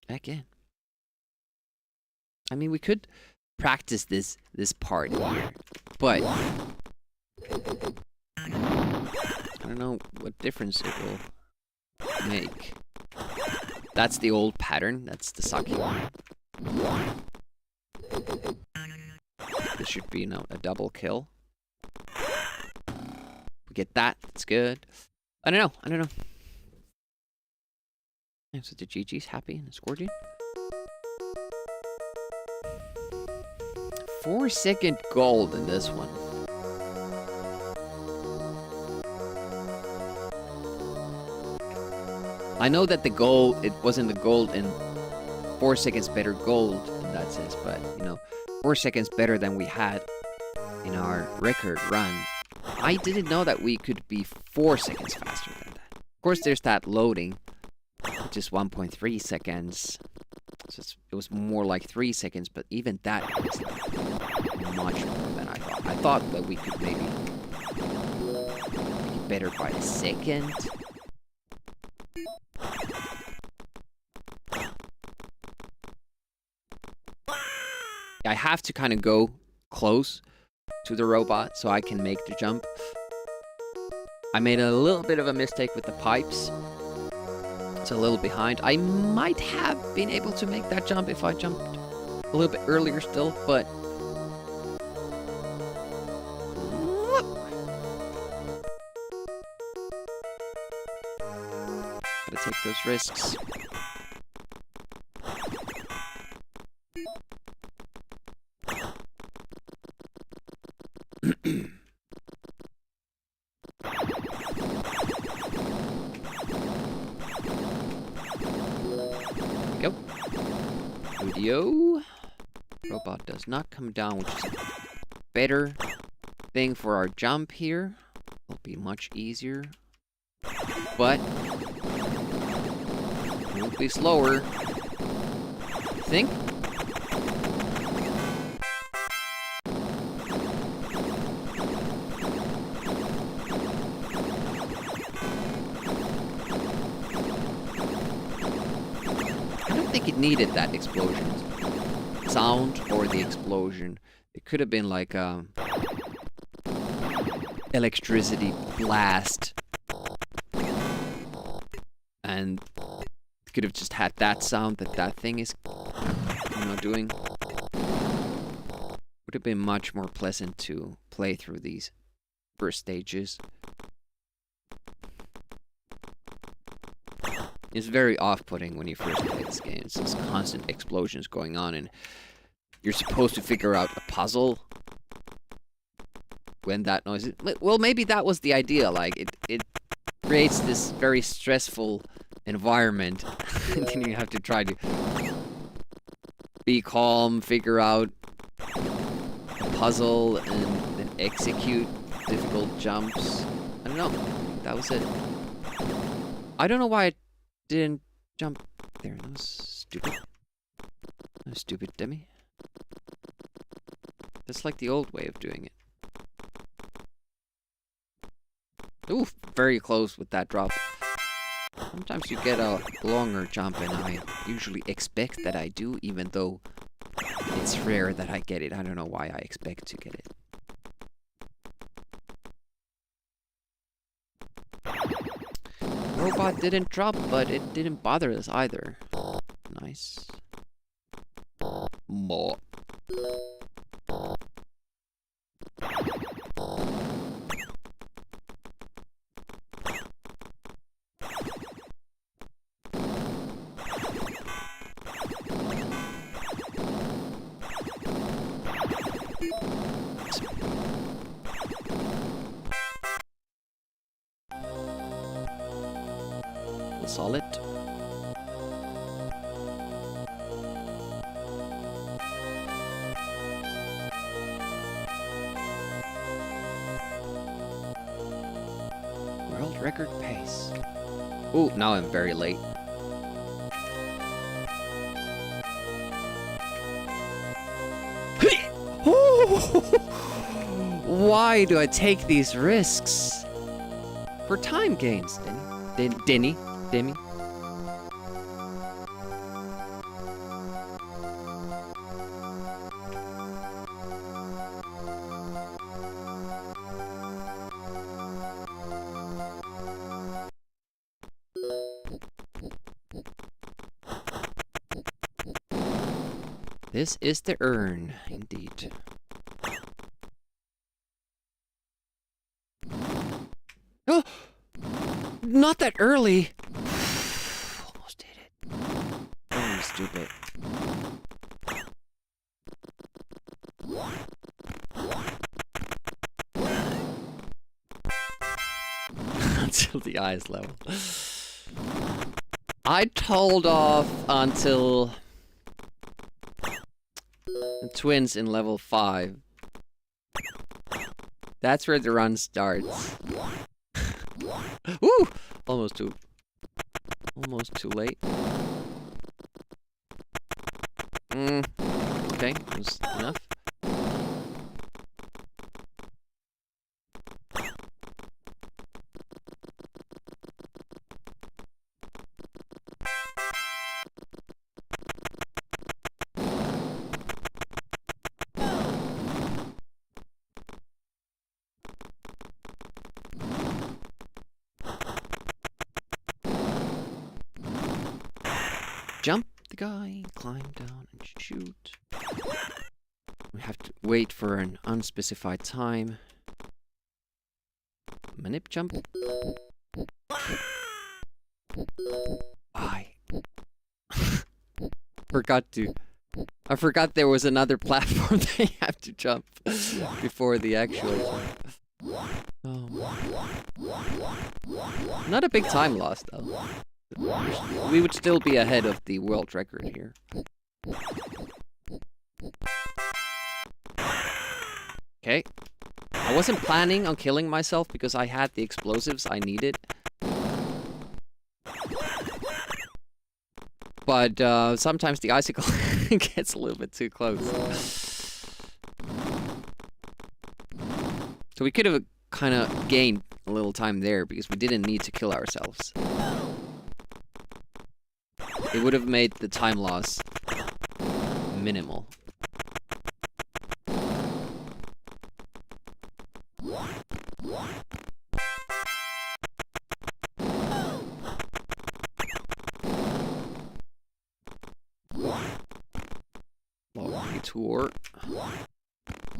again. I mean, we could practice this part here, but I don't know what difference it will make. That's the old pattern. That's the sucky one. This should be a double kill. We get that. That's good. I don't know. And so the GG's happy and it's Gordian. 4-second gold in this one. I know that the gold, it wasn't the gold in 4 seconds better gold in that sense, but 4 seconds better than we had in our record run. I didn't know that we could be 4 seconds faster than that. Of course, there's that loading, which is 1.3 seconds. So it was more like 3 seconds, but even that was much more than I thought. I thought that we could maybe be better by a second. I have to kind of go close to the robot so I can make the jump. I made a little bit of a mistake with the pipes. It's a little behind. I might have been able to make that jump if I jumped a little bit earlier still, but gotta take those risks. Go. Video. Robot does not come down, which is a better thing for our jump here. Will be much easier. But it will be slower. I think. It needed that explosion sound or the explosion. It could have been like a electricity blast, and it could have just had that sound that thing is doing. Would have been much more pleasant to play through these first stages. It's very off-putting when you first play this game. It's just constant explosions going on, and you're supposed to figure out a puzzle when that noise is... Well, maybe that was the idea. Like, it creates this very stressful environment, and then you have to try to be calm, figure out a puzzle, and then execute difficult jumps. I don't know. That was it. I don't know why I didn't jump there. That was stupid. That was stupid, Demi. That's like the old way of doing it. Ooh, very close with that drop. Sometimes you get a longer jump, and I usually expect that I do, even though it's rare that I get it. I don't know why I expect to get it. Robot didn't drop, but it didn't bother us either. Nice. More. Solid. World record pace. Ooh, now I'm very late. Why do I take these risks? For time gains, Denny. Demi. This is the urn, indeed. Oh! Not that early! Almost did it. Oh, you stupid. Until the eyes level. I told off until the twins in level 5. That's where the run starts. Woo! Almost too late. Okay, that was enough. Jump the guy, climb down and shoot. We have to wait for an unspecified time. Manip jump. Why? I forgot there was another platform that you have to jump before the actual jump. Oh. Not a big time loss though. We would still be ahead of the world record here. Okay. I wasn't planning on killing myself because I had the explosives I needed. But sometimes the icicle gets a little bit too close. So we could have kind of gained a little time there because we didn't need to kill ourselves. It would have made the time loss minimal. Lobby tour.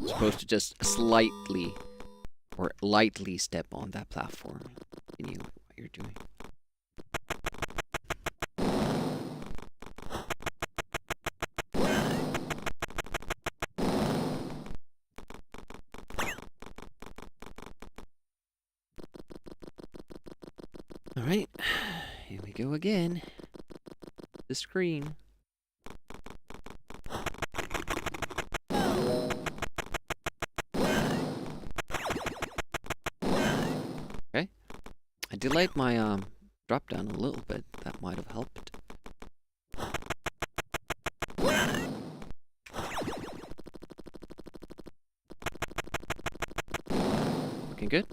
Supposed to just slightly or lightly step on that platform. Continue what you're doing. Alright, here we go again. The screen. Okay. I delayed my drop down a little bit. That might have helped. Looking good.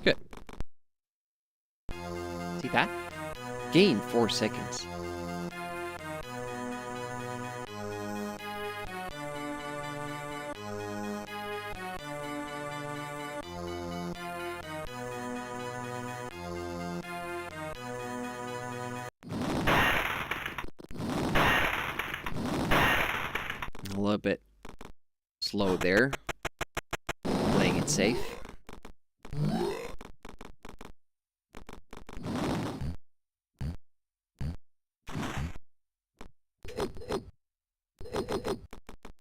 Good. See that? Gain 4 seconds. A little bit slow there. Playing it safe.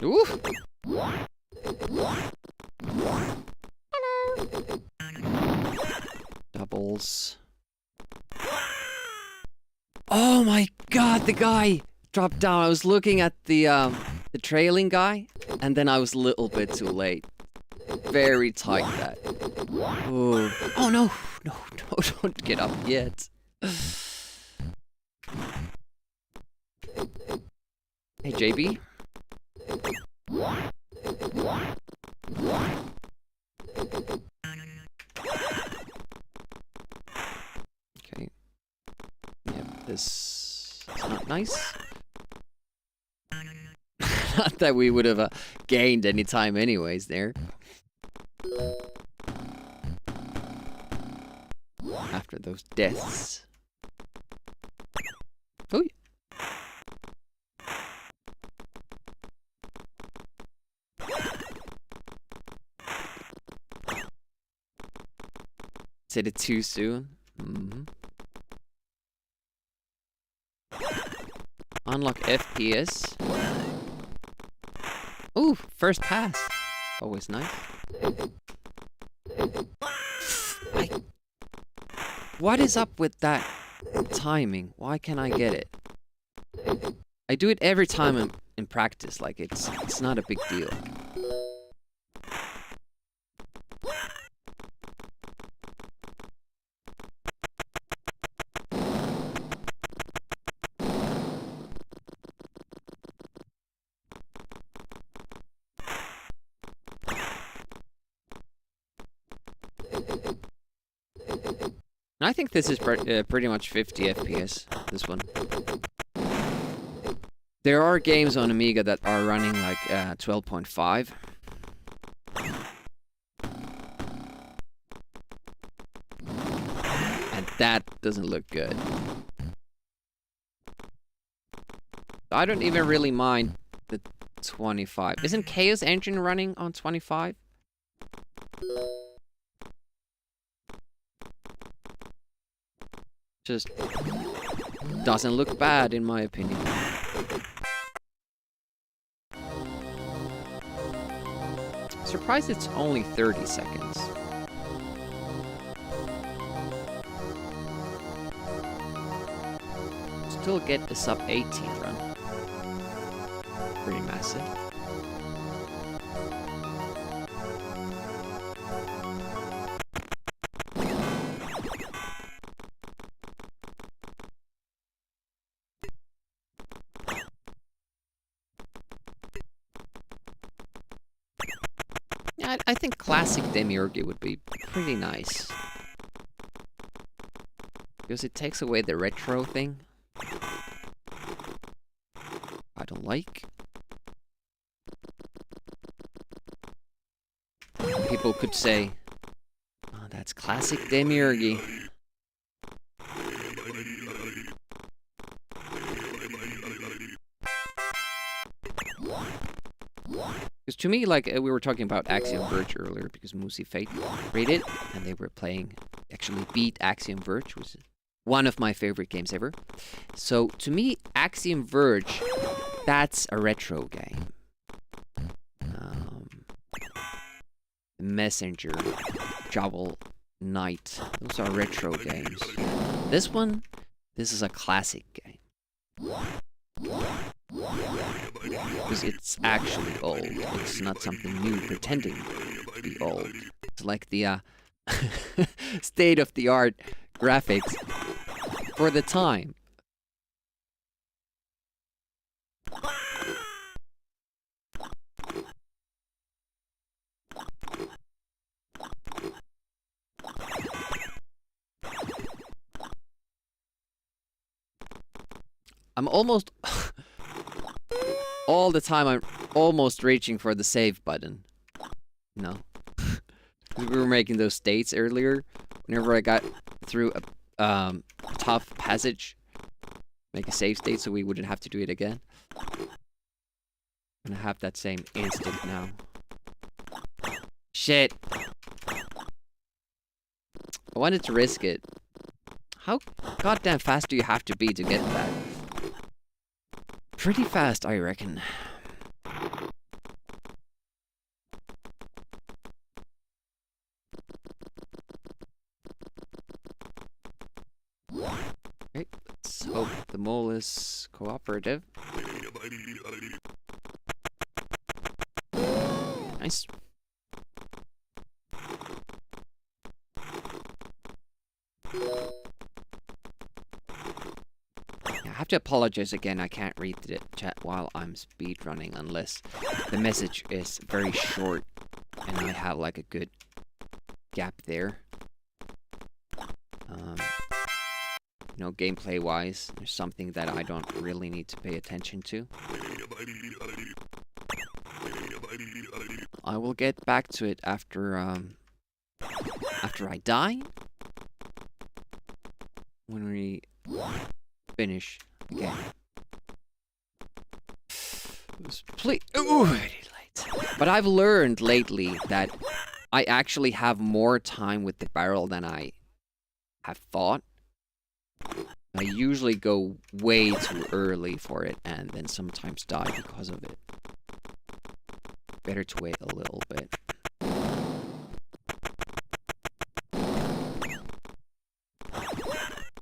Ooh. Doubles. Oh my god, the guy dropped down. I was looking at the trailing guy, and then I was a little bit too late. Very tight that. Ooh. Oh no, no, no, don't get up yet. Hey, JB. Okay. Yep, this is not nice. Not that we would have gained any time anyways there. After those deaths. Oh. Said it too soon. Unlock FPS. Ooh, first pass. Always nice. What is up with that timing? Why can't I get it? I do it every time in practice, like it's not a big deal. I think this is pretty much 50 FPS, this one. There are games on Amiga that are running like 12.5. And that doesn't look good. I don't even really mind the 25. Isn't Chaos Engine running on 25? Just doesn't look bad in my opinion. Surprised it's only 30 seconds. Still get the sub 18 run. Pretty massive. Yeah, I think classic Demiurge would be pretty nice. Because it takes away the retro thing. I don't like. People could say, oh, that's classic Demiurge. Because to me, like, we were talking about Axiom Verge earlier, because Moosey Fate rated, and they were playing, actually beat Axiom Verge, which is one of my favorite games ever. So, to me, Axiom Verge, that's a retro game. Messenger, Shovel Knight, those are retro games. This one, this is a classic game. Because it's actually old. It's not something new pretending to be old. It's like the state-of-the-art graphics for the time. I'm almost... all the time I'm almost reaching for the save button. No. We were making those states earlier. Whenever I got through a tough passage, make a save state so we wouldn't have to do it again. I'm gonna have that same instinct now. Shit. I wanted to risk it. How goddamn fast do you have to be to get that? Pretty fast, I reckon. Okay, let's hope the mole is cooperative. Nice. I have to apologize again. I can't read the chat while I'm speedrunning unless the message is very short and I have like a good gap there. You know, gameplay-wise, there's something that I don't really need to pay attention to. I will get back to it after I die. When we finish again. Please, ooh, but I've learned lately that I actually have more time with the barrel than I have thought. I usually go way too early for it and then sometimes die because of it. Better to wait a little bit.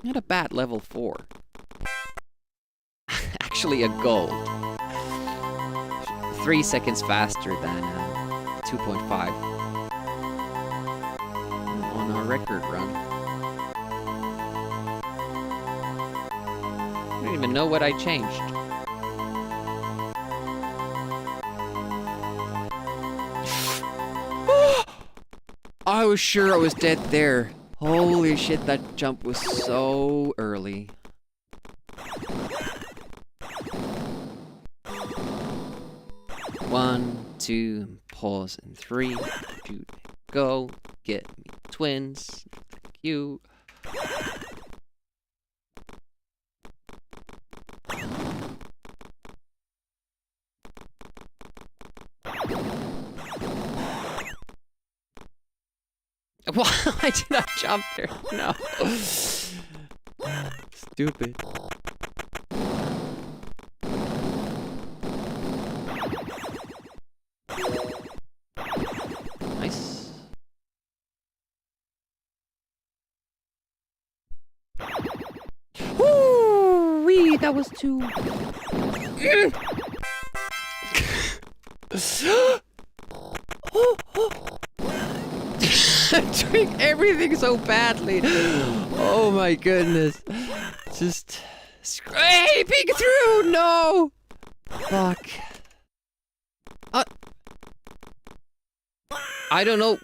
Not a bad level 4. Actually a gold. 3 seconds faster than 2.5 on our record run. I don't even know what I changed. I was sure I was dead there. Holy shit, that jump was so early. One, two, pause, and 3, 2, go. Get me twins. Thank you. Why did I jump there? No. Stupid. Nice. Woo-wee, that was too... I'm doing everything so badly. Oh my goodness. Just scraping through. No. Fuck. I don't know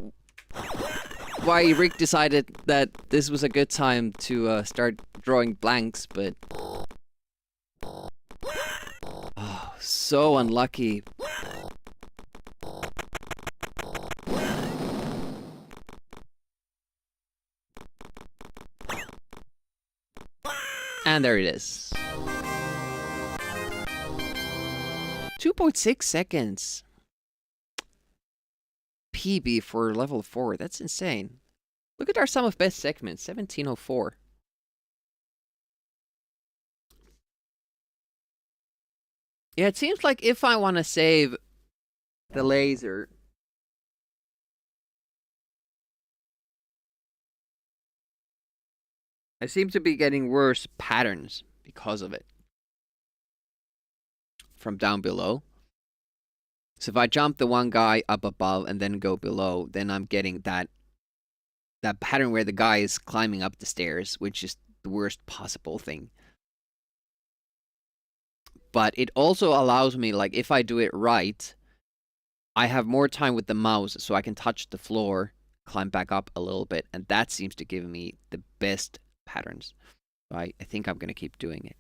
why Rick decided that this was a good time to start drawing blanks, but... Oh, so unlucky. And there it is. 2.6 seconds. PB for level 4. That's insane. Look at our sum of best segments. 1704. Yeah, it seems like if I want to save the laser... I seem to be getting worse patterns because of it. From down below. So if I jump the one guy up above and then go below, then I'm getting that pattern where the guy is climbing up the stairs, which is the worst possible thing. But it also allows me, like, if I do it right, I have more time with the mouse, so I can touch the floor, climb back up a little bit, and that seems to give me the best patterns. So I think I'm going to keep doing it.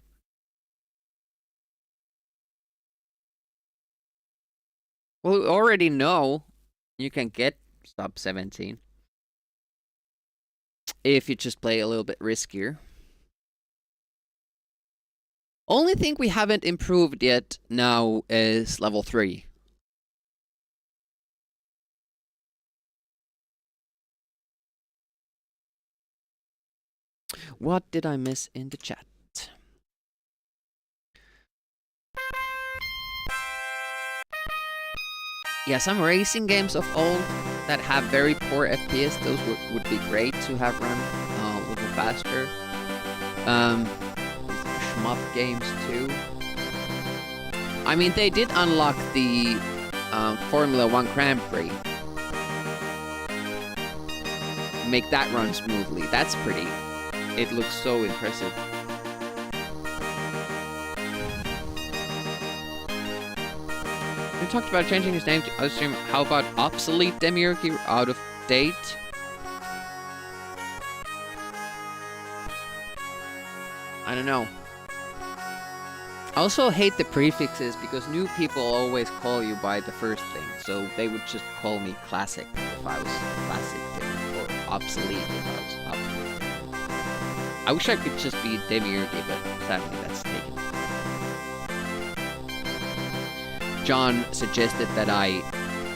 Well, we already know you can get sub 17 if you just play a little bit riskier. Only thing we haven't improved yet now is level 3. What did I miss in the chat? Yeah, some racing games of old that have very poor FPS, those would be great to have run a little faster. Shmup games too. I mean, they did unlock the Formula 1 Grand Prix. Make that run smoothly. That's pretty. It looks so impressive. talked about changing his name to other stream. How about obsolete Demiurge? Out of date? I don't know. I also hate the prefixes because new people always call you by the first thing. So they would just call me classic if I was classic, or obsolete if I was obsolete. I wish I could just be Demiurge, but sadly that's taken. John suggested that I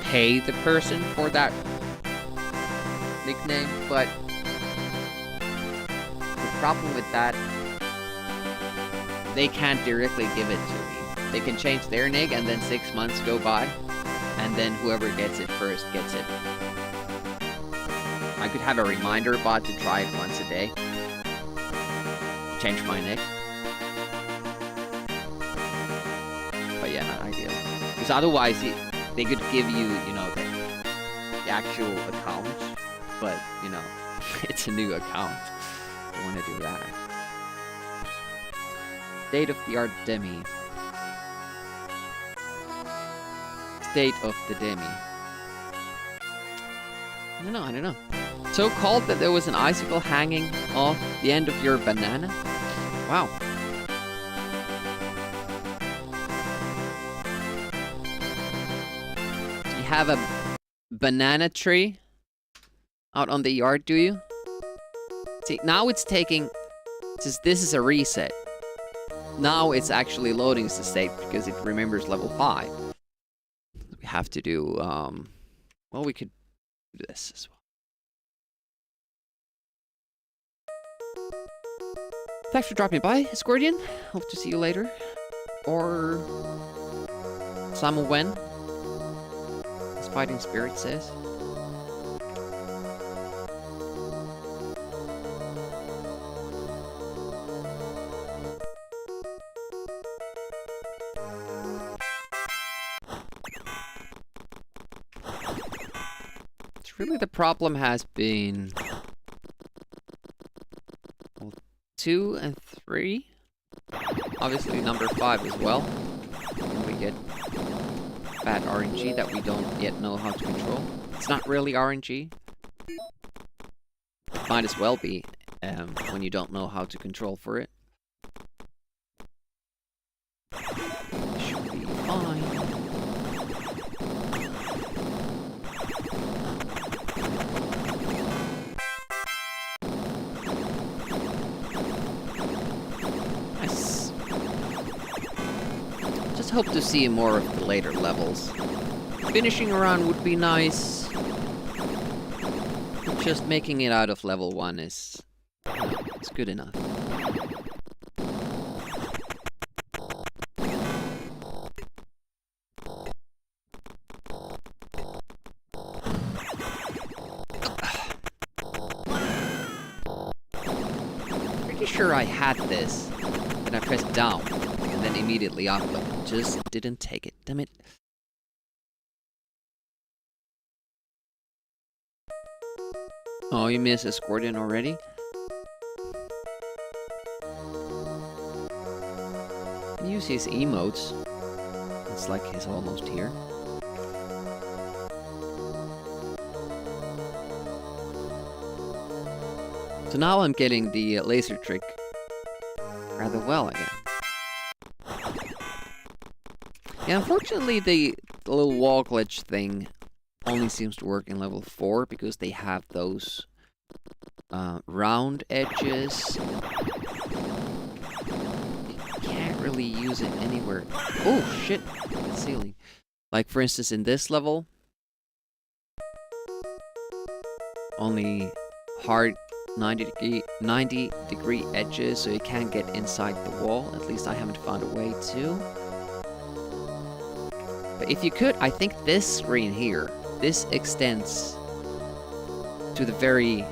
pay the person for that nickname, but the problem with that, they can't directly give it to me. They can change their nick and then 6 months go by, and then whoever gets it first gets it. I could have a reminder bot to try it once a day. Change my nick. But yeah, not ideal. Because otherwise, they could give you, you know, the actual account, but, you know, it's a new account. I want to do that. State-of-the-art Demi. State of the Demi. I don't know. So cold that there was an icicle hanging off the end of your banana? Wow. You have a banana tree out on the yard, do you? See, now it's taking... Since this is a reset, now it's actually loading the state because it remembers level 5. We have to do, well, we could do this as well. Thanks for dropping by, Scordian. Hope to see you later. Or... Samuel when? As Fighting Spirit says. Really, the problem has been 2 and 3. Obviously, number 5 as well. And we get bad RNG that we don't yet know how to control. It's not really RNG. Might as well be when you don't know how to control for it. Should be fine. Hope to see more of the later levels. Finishing around would be nice. Just making it out of level 1 is... it's good enough. Pretty sure I had this when I pressed down. Then immediately off, but just didn't take it. Damn it. Oh, you miss Escortian already? Use his emotes. It's like he's almost here. So now I'm getting the laser trick rather well again. Yeah, unfortunately the little wall glitch thing only seems to work in level 4 because they have those round edges. You can't really use it anywhere. Oh shit, ceiling. Like for instance in this level, only hard 90 degree edges, so you can't get inside the wall. At least I haven't found a way to. But if you could, I think this screen here, this extends to the very,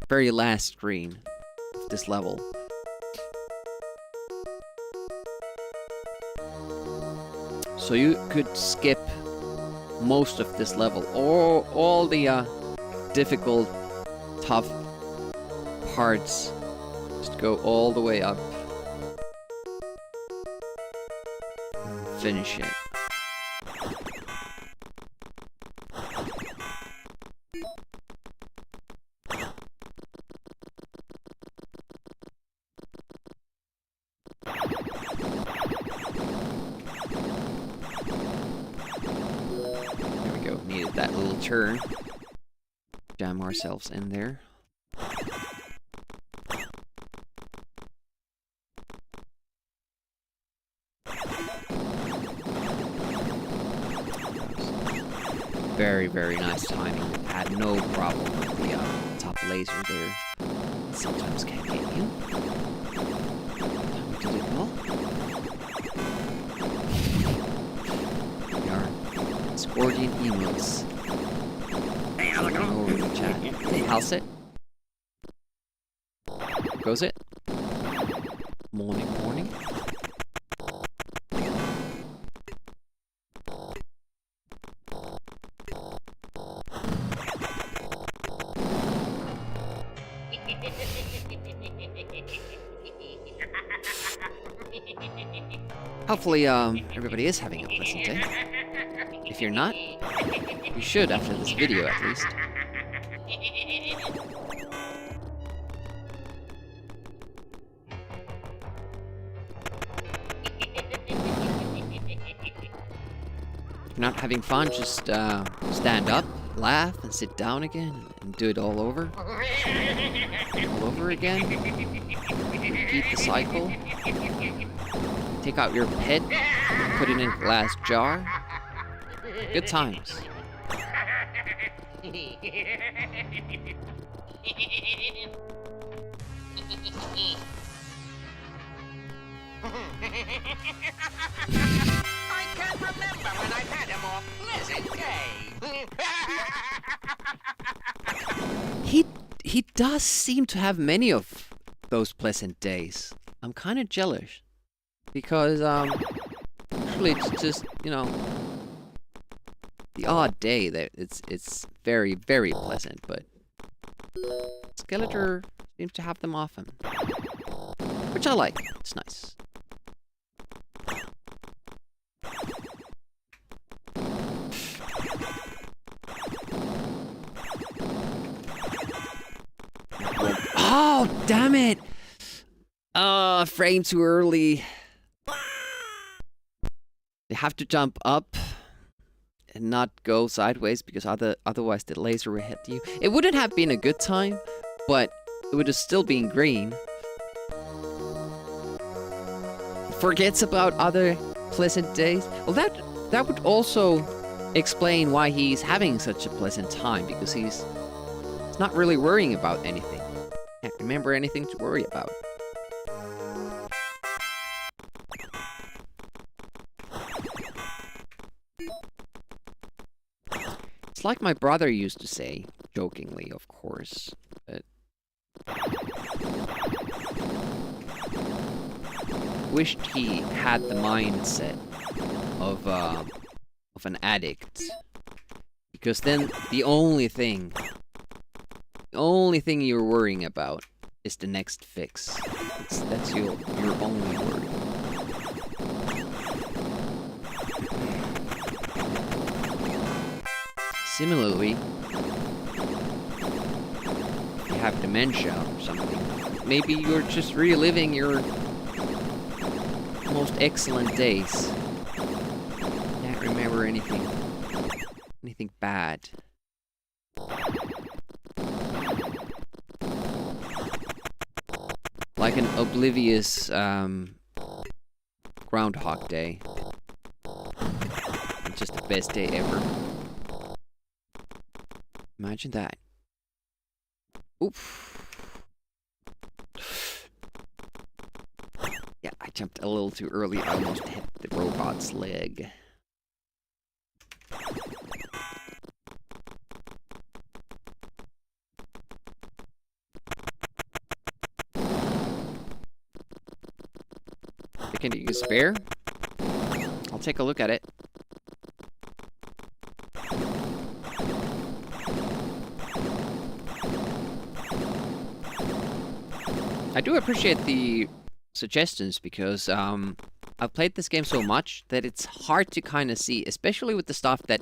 very last screen of this level. So you could skip most of this level, or all the difficult, tough parts. Just go all the way up. And finish it. There we go. Needed that little turn. Jam ourselves in there. Very, very nice timing. Had no problem with the top laser there. Sometimes can get you. Did it well. We are Scordian emotes. Hey, how's it going? Over the chat. Hey, how's it? Goes it? Morning, morning. Hopefully, everybody is having a pleasant day. If you're not, you should after this video, at least. If you're not having fun, just stand up, laugh, and sit down again, and do it all over. All over again. Repeat the cycle. Take out your pet, put it in a glass jar. Good times. I can't remember when I've had a more pleasant day. He does seem to have many of those pleasant days. I'm kind of jealous. Because, actually it's just, you know, the odd day that it's very, very pleasant, but Skeletor seems to have them often. Which I like. It's nice. Oh, damn it! Frame too early. You have to jump up and not go sideways because otherwise the laser will hit you. It wouldn't have been a good time, but it would have still been green. Forgets about other pleasant days. Well, that would also explain why he's having such a pleasant time, because he's not really worrying about anything. Can't remember anything to worry about. It's like my brother used to say, jokingly, of course, but wished he had the mindset of an addict, because then the only thing you're worrying about is the next fix. That's your only worry. Similarly, if you have dementia or something, maybe you're just reliving your most excellent days. Can't remember anything bad. Like an oblivious Groundhog Day. Just the best day ever. Imagine that. Oof. Yeah, I jumped a little too early. I almost hit the robot's leg. Can you spare? I'll take a look at it. I do appreciate the suggestions because I've played this game so much that it's hard to kind of see, especially with the stuff that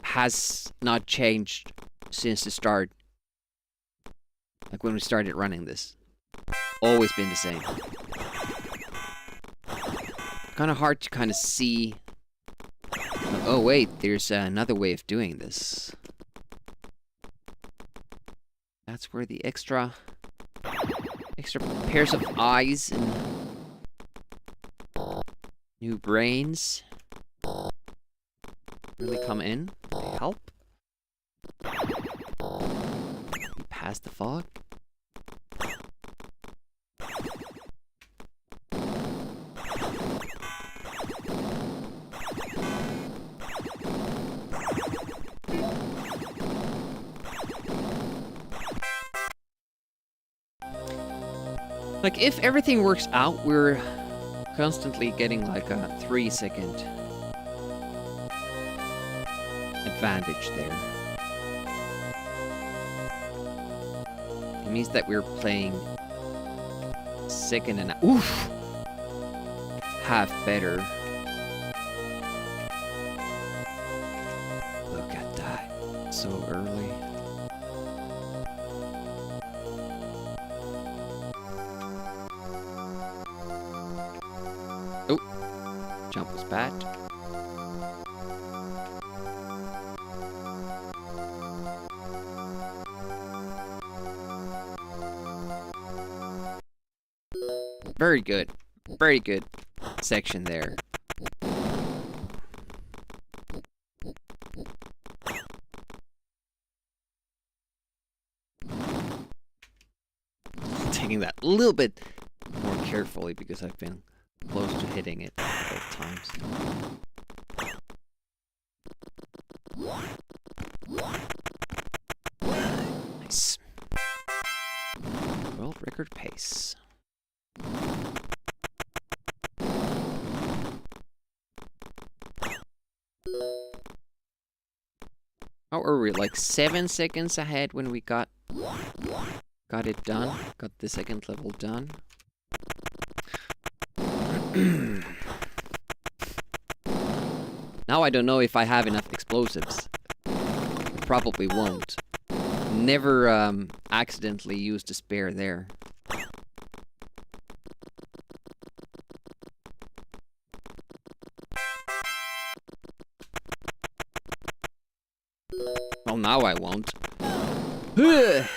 has not changed since the start. Like when we started running this. Always been the same. Kind of hard to kind of see. Oh wait, there's another way of doing this. That's where the extra pairs of eyes and new brains really come in. They help. We pass the fog. Like, if everything works out, we're constantly getting like a 3-second advantage there. It means that we're playing second and half better. Look at that. So early. Jump was bad. Very good. Very good section there. Taking that a little bit more carefully because I've been close to hitting it both times. Nice. World record pace. How are we? Like 7 seconds ahead when we got it done. Got the second level done. Now I don't know if I have enough explosives. Probably won't. Never accidentally used a spare there. Well, now I won't. Oh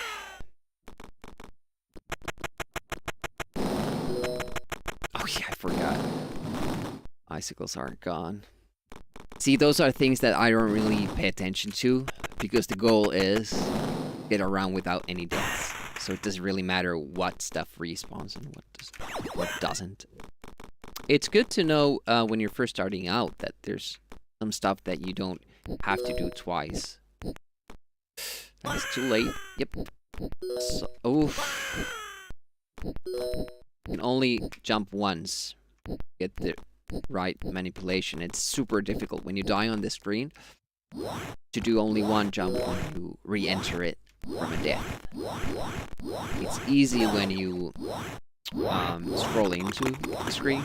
yeah, I forgot. Icicles aren't gone. See, those are things that I don't really pay attention to, because the goal is get around without any deaths. So it doesn't really matter what stuff respawns and what doesn't. It's good to know when you're first starting out that there's some stuff that you don't have to do twice. That is too late. Yep. So, you can only jump once. Get the right manipulation. It's super difficult when you die on the screen to do only one jump when you re-enter it from a death. It's easy when you scroll into the screen.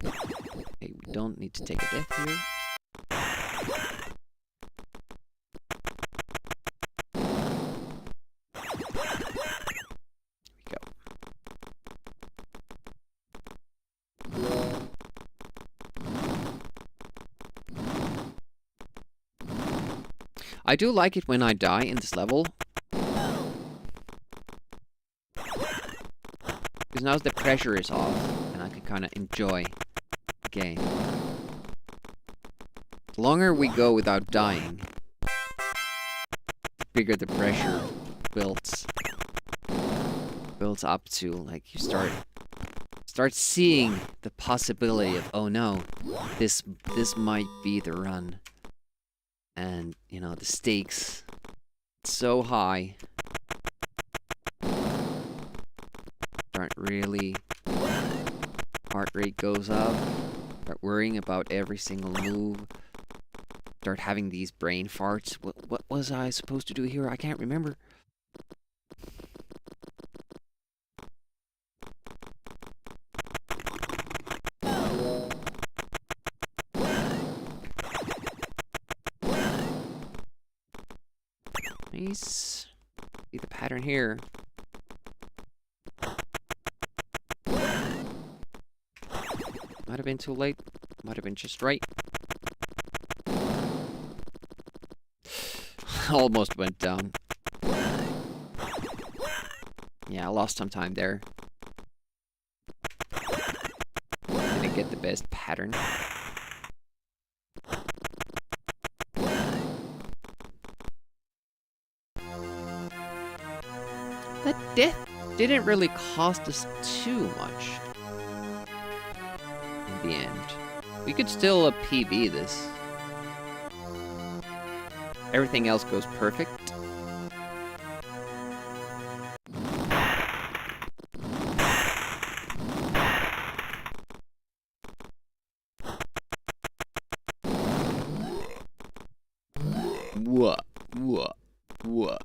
Okay, we don't need to take a death here. I do like it when I die in this level. Because now the pressure is off and I can kind of enjoy the game. The longer we go without dying, the bigger the pressure builds up to. Like, you start seeing the possibility of, oh no, this might be the run. And, you know, the stakes so high. Start really, heart rate goes up. Start worrying about every single move. Start having these brain farts. What was I supposed to do here? I can't remember. Nice. See the pattern here. Might have been too late. Might have been just right. Almost went down. Yeah, I lost some time there. Didn't get the best pattern. That death didn't really cost us too much. In the end. We could still PB this. Everything else goes perfect. What?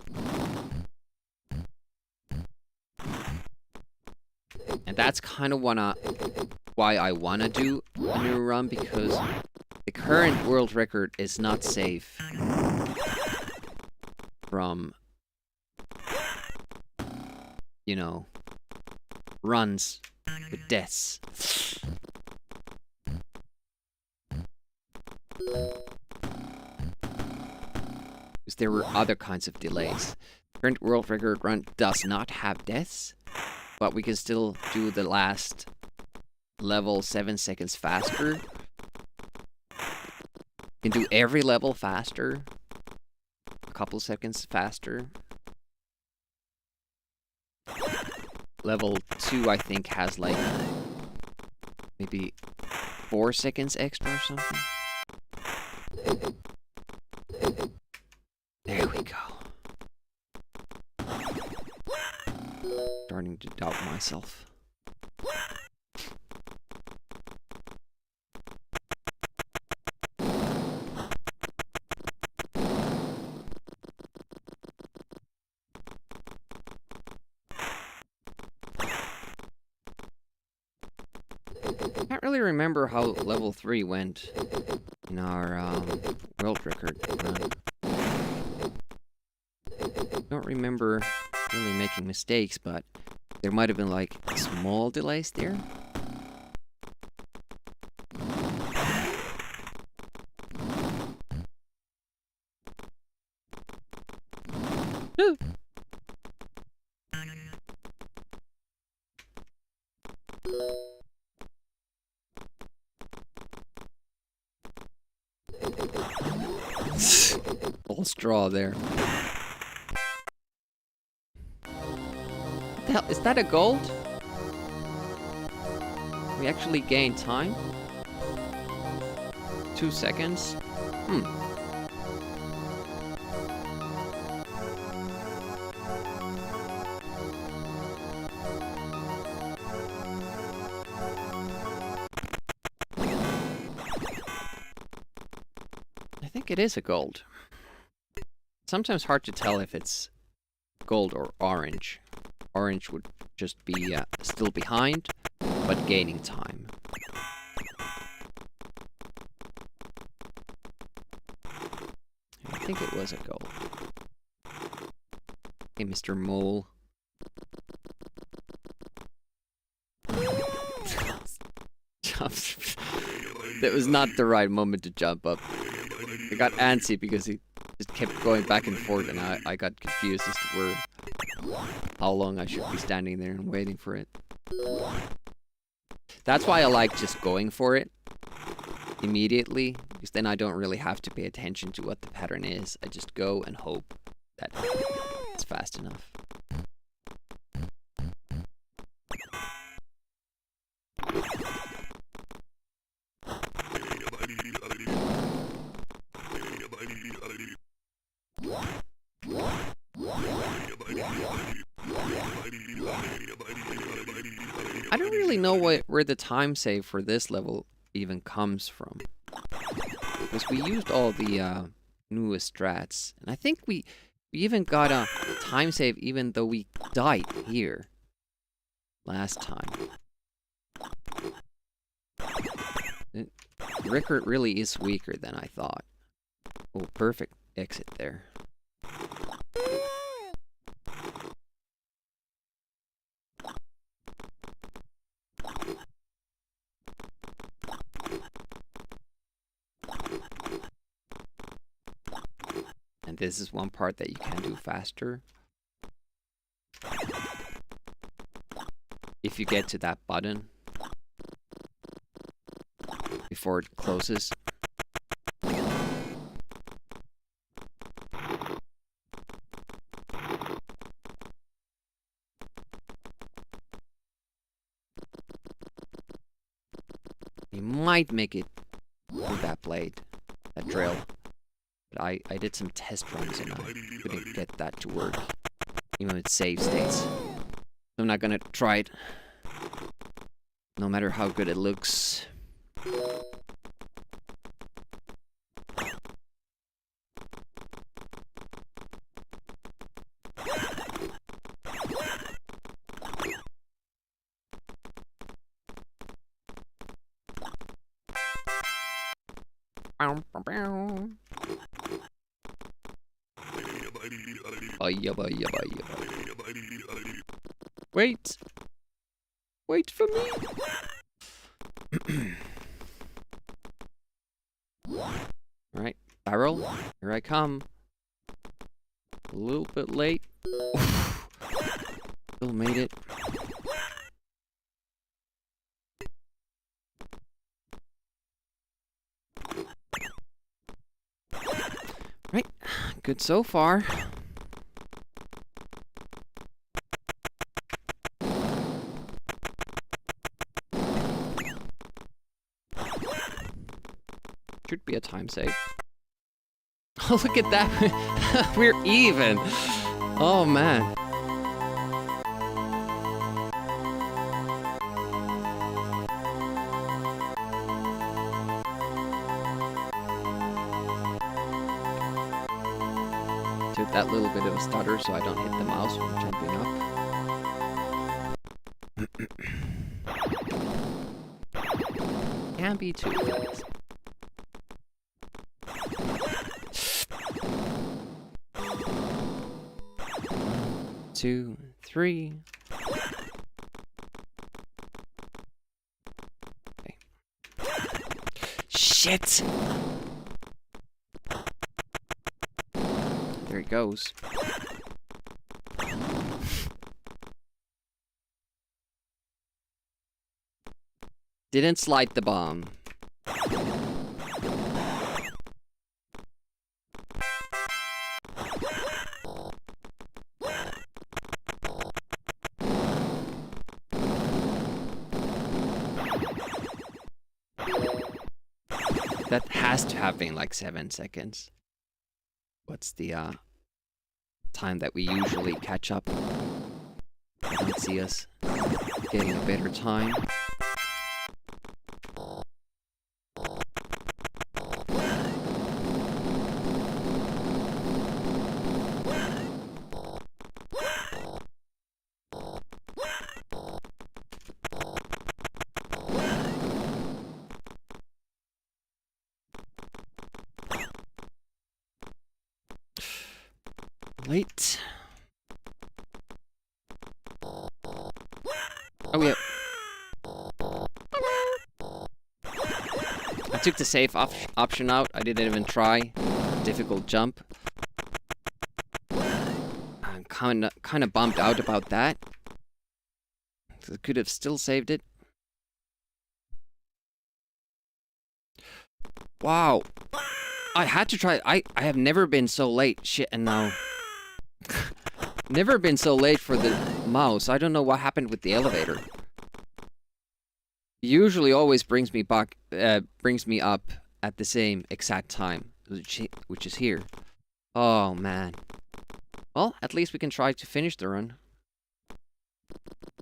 And that's kind of why I want to do a new run, because the current world record is not safe from, you know, runs with deaths. Because there were other kinds of delays. Current world record run does not have deaths, but we can still do the last level 7 seconds faster. We can do every level faster. A couple seconds faster. Level 2, I think, has like maybe 4 seconds extra or something. There we go. Starting to doubt myself. Can't really remember how level 3 went in our world record run. Don't remember really making mistakes, but there might have been like small delays there. No. All straw there. What the hell? Is that a gold? We actually gained time? 2 seconds? I think it is a gold. Sometimes hard to tell if it's gold or orange. Orange would just be still behind, but gaining time. I think it was a gold. Hey, Mr. Mole. That was not the right moment to jump up. I got antsy because he just kept going back and forth, and I got confused as to how long I should be standing there and waiting for it. That's why I like just going for it immediately, because then I don't really have to pay attention to what the pattern is. I just go and hope that it's fast enough. I don't really know where the time save for this level even comes from, because we used all the newest strats, and I think we even got a time save even though we died here last time. The record really is weaker than I thought. Oh, perfect exit there. And this is one part that you can do faster. If you get to that button before it closes. You might make it with that blade, that drill. But I did some test runs and I couldn't get that to work. Even with save states. So I'm not gonna try it. No matter how good it looks. Wait! Wait for me! Alright, barrel, here I come. A little bit late. Still made it. Right, good so far. Should be a time save. Oh, look at that! We're even! Oh, man. Took that little bit of a stutter so I don't hit the mouse when jumping up. Can't be too fast. 2, 3. Okay. Shit! There it goes. Didn't slide the bomb. That has to have been like 7 seconds. What's the time that we usually catch up? I don't see us getting a better time. Late. Oh, yeah. I took the safe option out. I didn't even try. Difficult jump. I'm kind of bummed out about that. I could have still saved it. Wow. I had to try. I have never been so late. Shit, and now. Never been so late for the mouse. I don't know what happened with the elevator. Usually always brings me back, brings me up at the same exact time, which is here. Oh man. Well, at least we can try to finish the run.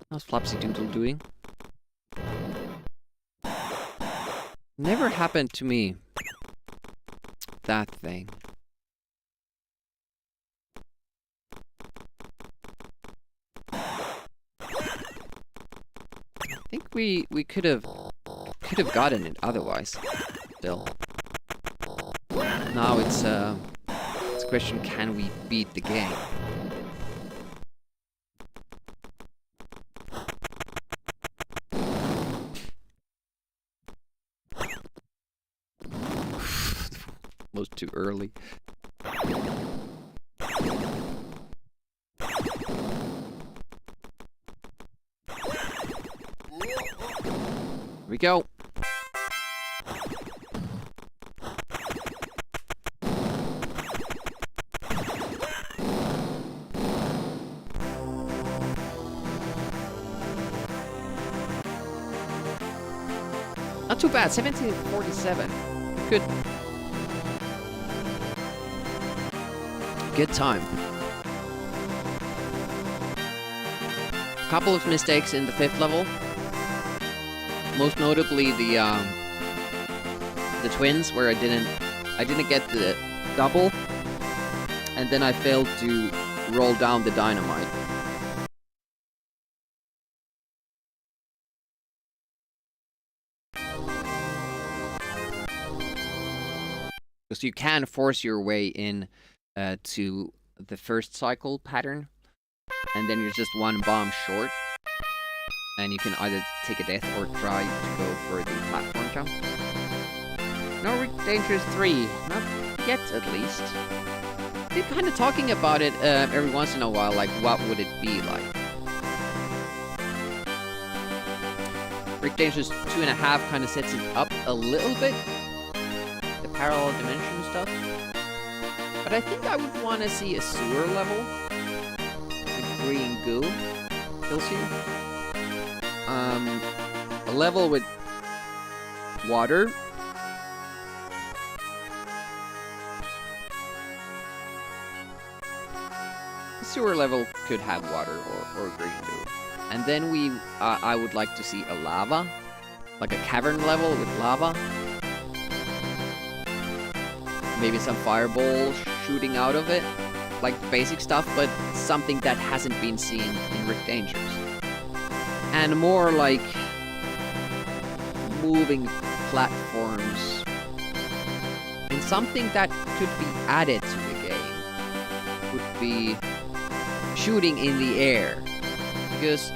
How's Flopsy Doodle doing? Never happened to me. That thing. I think we could have gotten it otherwise. Still. Now it's a question: can we beat the game? Was too early. Here we go. Not too bad, 1747. Good. Good time. A couple of mistakes in the 5th level. Most notably the twins, where I didn't get the double, and then I failed to roll down the dynamite. Because you can force your way in to the first cycle pattern, and then you're just one bomb short, and you can either take a death or try to go for the platform jump. No Rick Dangerous 3, not yet at least. They're kind of talking about it every once in a while, like what would it be like. Rick Dangerous 2.5 kind of sets it up a little bit, the parallel dimension stuff. But I think I would want to see a sewer level with green goo kills you. A level with water. A sewer level could have water or green goo. And then I would like to see a lava, like a cavern level with lava. Maybe some fireballs shooting out of it, like basic stuff, but something that hasn't been seen in Rick Dangerous. And more like moving platforms, and something that could be added to the game would be shooting in the air. Because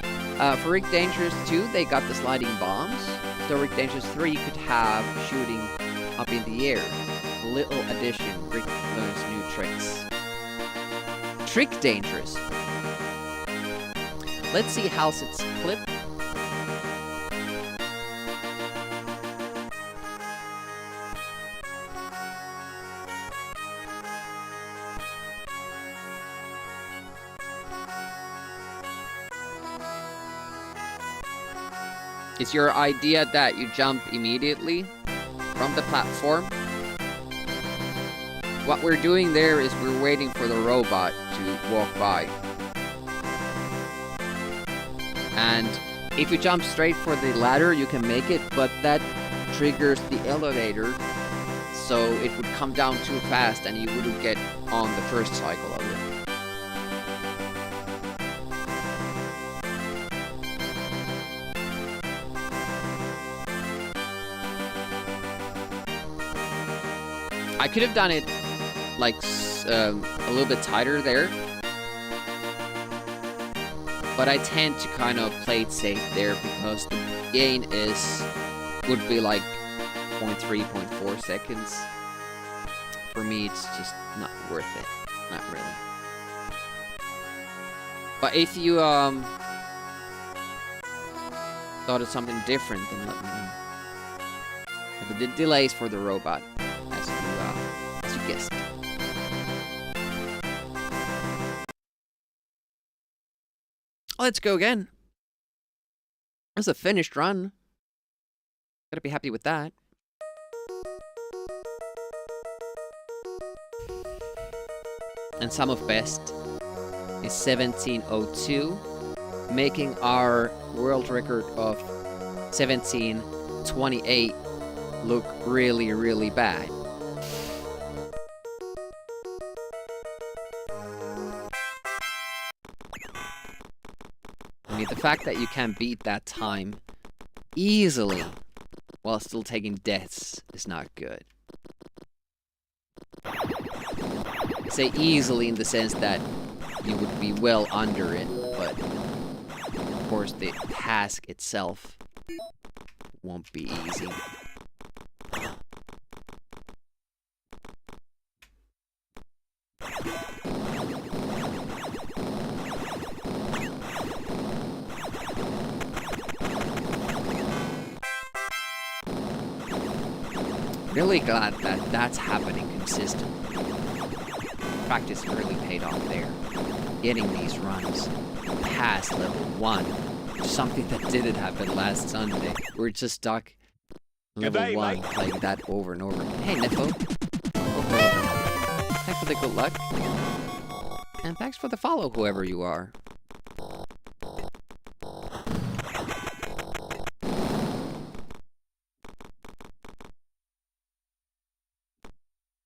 for Rick Dangerous 2, they got the sliding bombs, so Rick Dangerous 3 could have shooting up in the air. A little addition, Rick learns new tricks. Trick Dangerous. Let's see how's its clip. Is your idea that you jump immediately from the platform? What we're doing there is we're waiting for the robot to walk by. And if you jump straight for the ladder, you can make it, but that triggers the elevator, so it would come down too fast and you wouldn't get on the first cycle of it. I could have done it like a little bit tighter there, but I tend to kind of play it safe there because the gain would be like 0.3, 0.4 seconds. For me, it's just not worth it. Not really. But if you thought of something different, then let me know. But the delays for the robot, as you guessed. Let's go again. That's a finished run. Gotta be happy with that. And sum of best is 1702, making our world record of 1728 look really, really bad. I mean, the fact that you can beat that time easily while still taking deaths is not good. I say easily in the sense that you would be well under it, but of course the task itself won't be easy. Really glad that that's happening consistently. Practice really paid off there. Getting these runs past level 1. Something that didn't happen last Sunday. We're just stuck level G'day, 1 mate. playing that over and over again. Hey, Nifo. Thanks for the good luck. And thanks for the follow, whoever you are.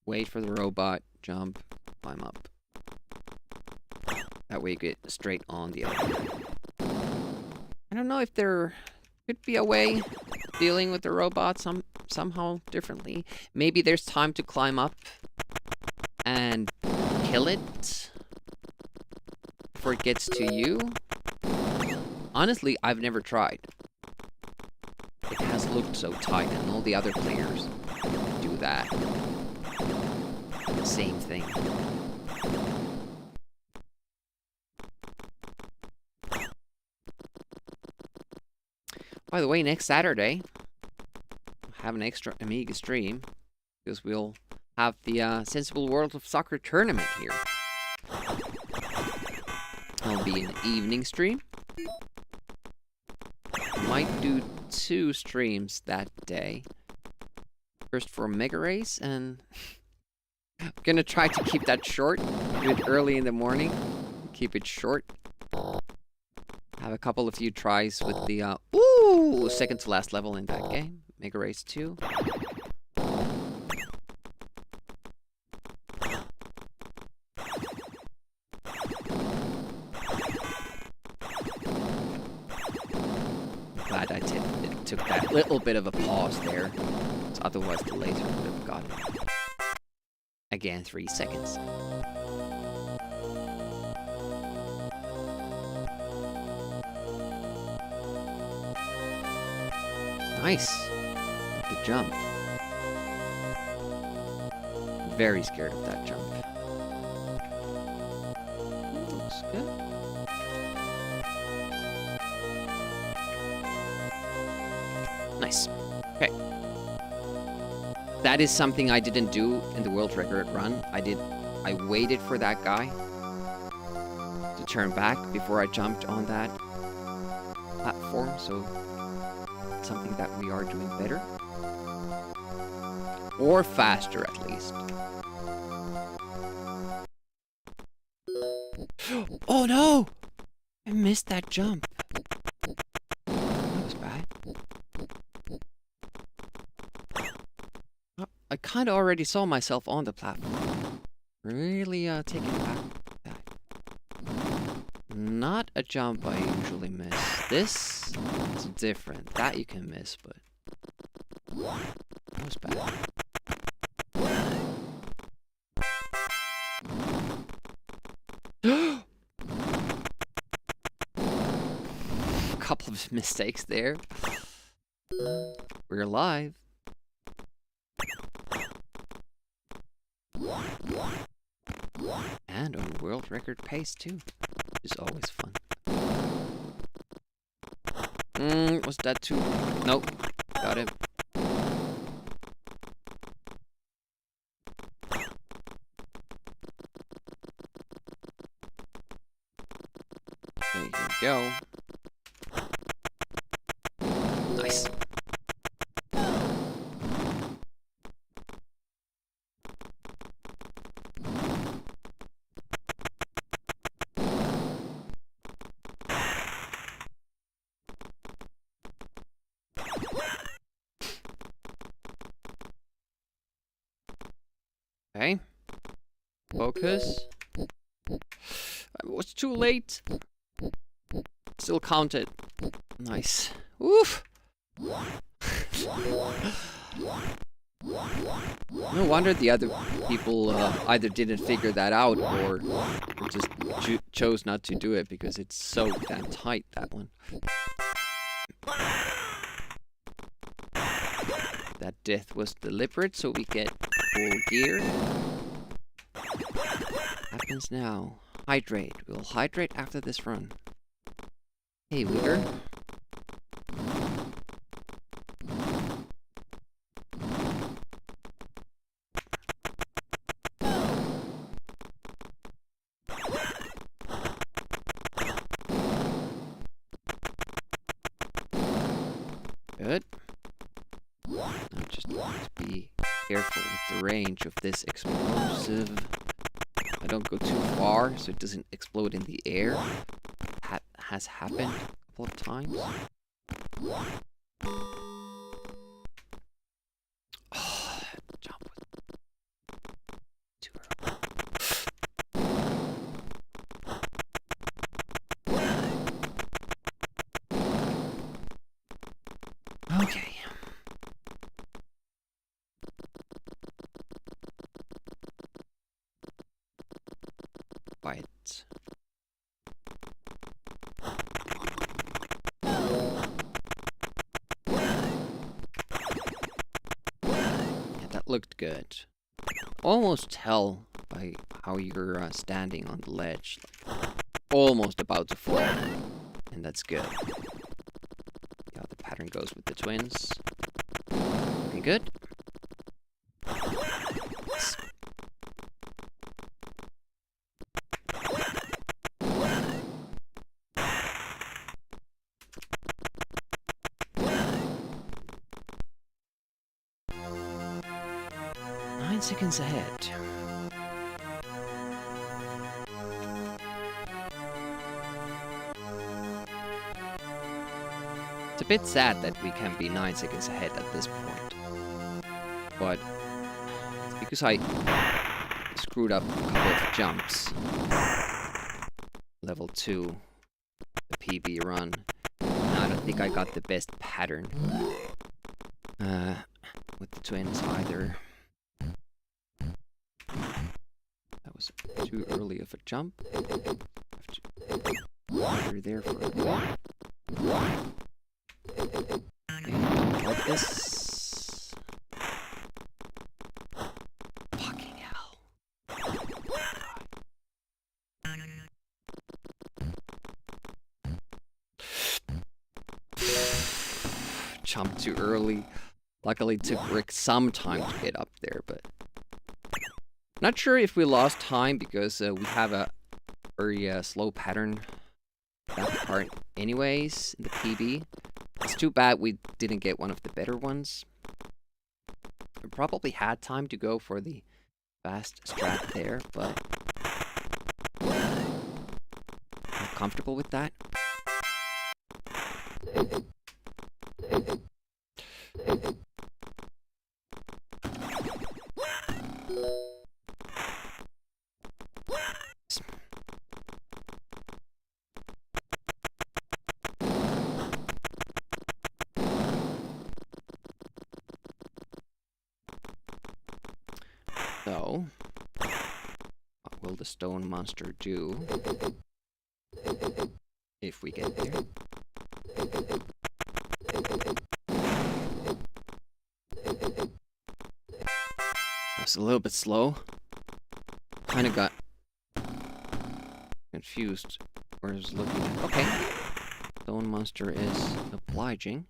Wait for the robot, jump, climb up. That way you get straight on the elevator. I don't know if there could be a way dealing with the robot somehow differently. Maybe there's time to climb up and kill it before it gets to you. Honestly, I've never tried. It has looked so tight, and all the other players do that. Same thing. By the way, next Saturday, I'll have an extra Amiga stream because we'll have the Sensible World of Soccer tournament here. It'll be an evening stream. Might do 2 streams that day. First for Mega Race, and I'm gonna try to keep that short. Do it early in the morning. Keep it short. Have a couple of few tries with the second to last level in that game. Mega Race 2. Glad it took that little bit of a pause there. Otherwise the laser would have gotten it. Again, 3 seconds. Nice. The jump. Very scared of that jump. Looks good. Nice. Okay. That is something I didn't do in the world record run. I waited for that guy to turn back before I jumped on that platform, so it's something that we are doing better. Or faster, at least. Oh no! I missed that jump. That was bad. I kind of already saw myself on the platform. Really taking back that. Not a jump I usually miss. This is different. That you can miss, but that was bad. A couple of mistakes there. We're live. And on world record pace too, which is always fun. Was that too? Nope. Got it. Okay, here we go. Nice. Okay. Focus. I was too late. Still counted. Nice. Oof. No wonder the other people either didn't figure that out or just chose not to do it because it's so damn tight, that one. That death was deliberate, so we get full gear. happens now? Hydrate. We'll hydrate after this run. Hey, Weaver. Good. Now just have to be careful with the range of this explosive. I don't go too far so it doesn't explode in the air. Has happened a couple of times. Oh, jump was too early. Okay. Quiet. That looked good. Almost tell by how you're standing on the ledge. Like, almost about to fall. And that's good. See how the pattern goes with the twins. Looking good. Yes. 9 seconds ahead. It's a bit sad that we can be 9 seconds ahead at this point. But it's because I screwed up a couple of jumps. Level 2, the PB run. I don't think I got the best pattern with the twins either. That was too early of a jump. Have to water there for a bit. Okay, don't like this. Fucking hell. Jumped too early. Luckily it took Rick some time to get up there, but not sure if we lost time because we have a very slow pattern that part anyways in the PB. It's too bad we didn't get one of the better ones. We probably had time to go for the fast strat there, but I'm comfortable with that. So, what will the stone monster do if we get there? I was a little bit slow. Kind of got confused where I was looking at. Okay. Stone monster is obliging.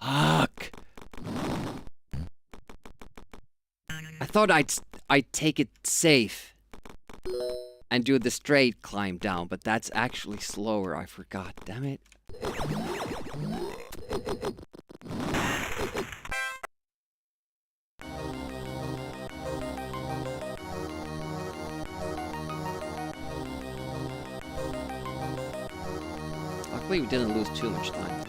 Fuck! I thought I'd take it safe and do the straight climb down, but that's actually slower. I forgot. Damn it. Luckily, we didn't lose too much time.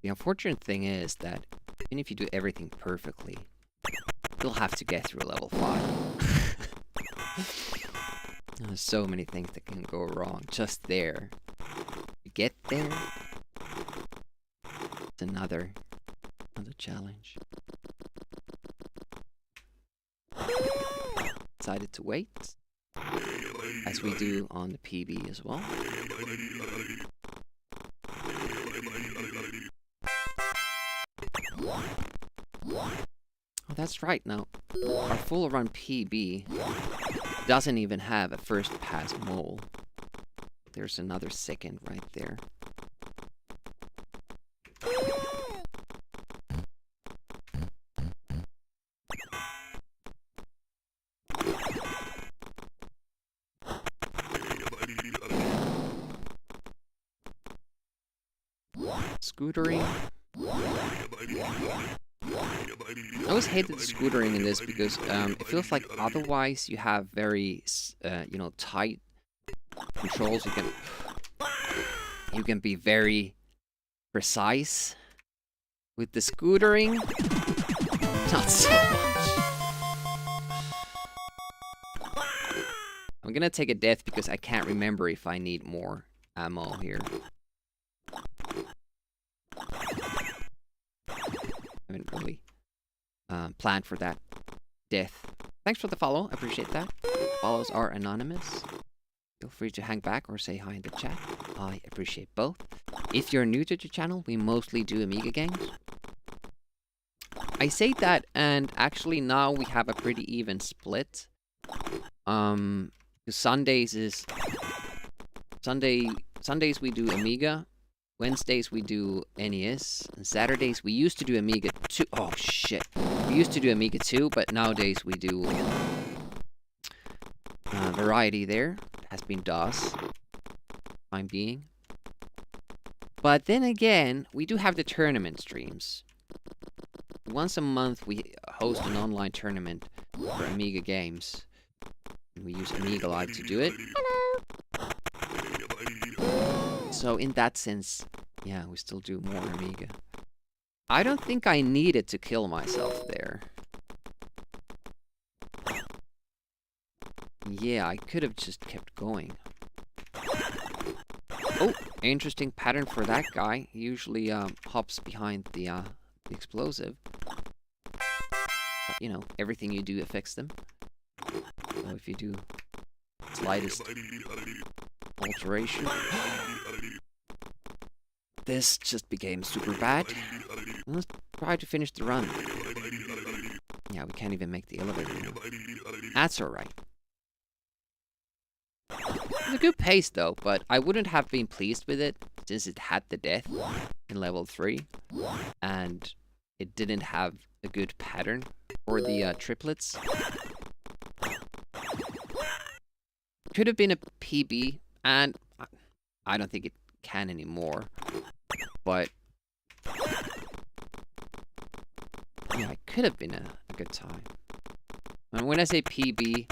The unfortunate thing is that even if you do everything perfectly, you'll have to get through level 5. There's so many things that can go wrong just there. To get there, it's another challenge. decided to wait, as we do on the PB as well. Oh, that's right. Now, our full run PB doesn't even have a first pass mole. There's another second right there. Scootering. I always hated the scootering in this because it feels like otherwise you have very, you know, tight controls. You can be very precise. With the scootering, not so much. I'm gonna take a death because I can't remember if I need more ammo here. I haven't really planned for that death. Thanks for the follow, I appreciate that. Follows are anonymous. Feel free to hang back or say hi in the chat. I appreciate both. If you're new to the channel, we mostly do Amiga games. I say that, and actually now we have a pretty even split. Sundays we do Amiga. Wednesdays we do NES, and Saturdays we used to do Amiga 2. Oh shit. We used to do Amiga 2, but nowadays we do variety there. It has been DOS. Time being. But then again, we do have the tournament streams. Once a month we host an online tournament for Amiga games. And we use Amiga Live to do it. So in that sense, yeah, we still do more Amiga. I don't think I needed to kill myself there. Yeah, I could have just kept going. Oh, interesting pattern for that guy. He usually hops behind the explosive. But, you know, everything you do affects them. So if you do slightest alteration. This just became super bad. Let's try to finish the run. Yeah, we can't even make the elevator now. That's alright. It's a good pace though, but I wouldn't have been pleased with it since it had the death in level 3. And it didn't have a good pattern for the triplets. Could have been a PB, and I don't think it can anymore. But yeah, it could have been a good time. And when I say PB,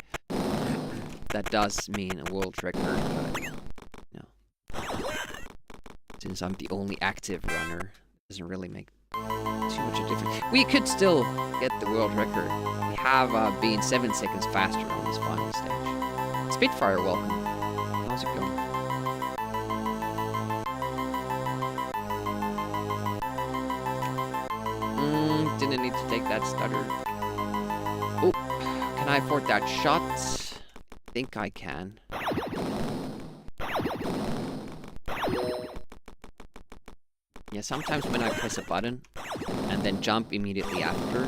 that does mean a world record, but you know, since I'm the only active runner, it doesn't really make too much of a difference. We could still get the world record. We have been 7 seconds faster on this final stage. Spitfire, welcome. How's it going? Didn't need to take that stutter. Oh, can I afford that shot? I think I can. Yeah, sometimes when I press a button and then jump immediately after,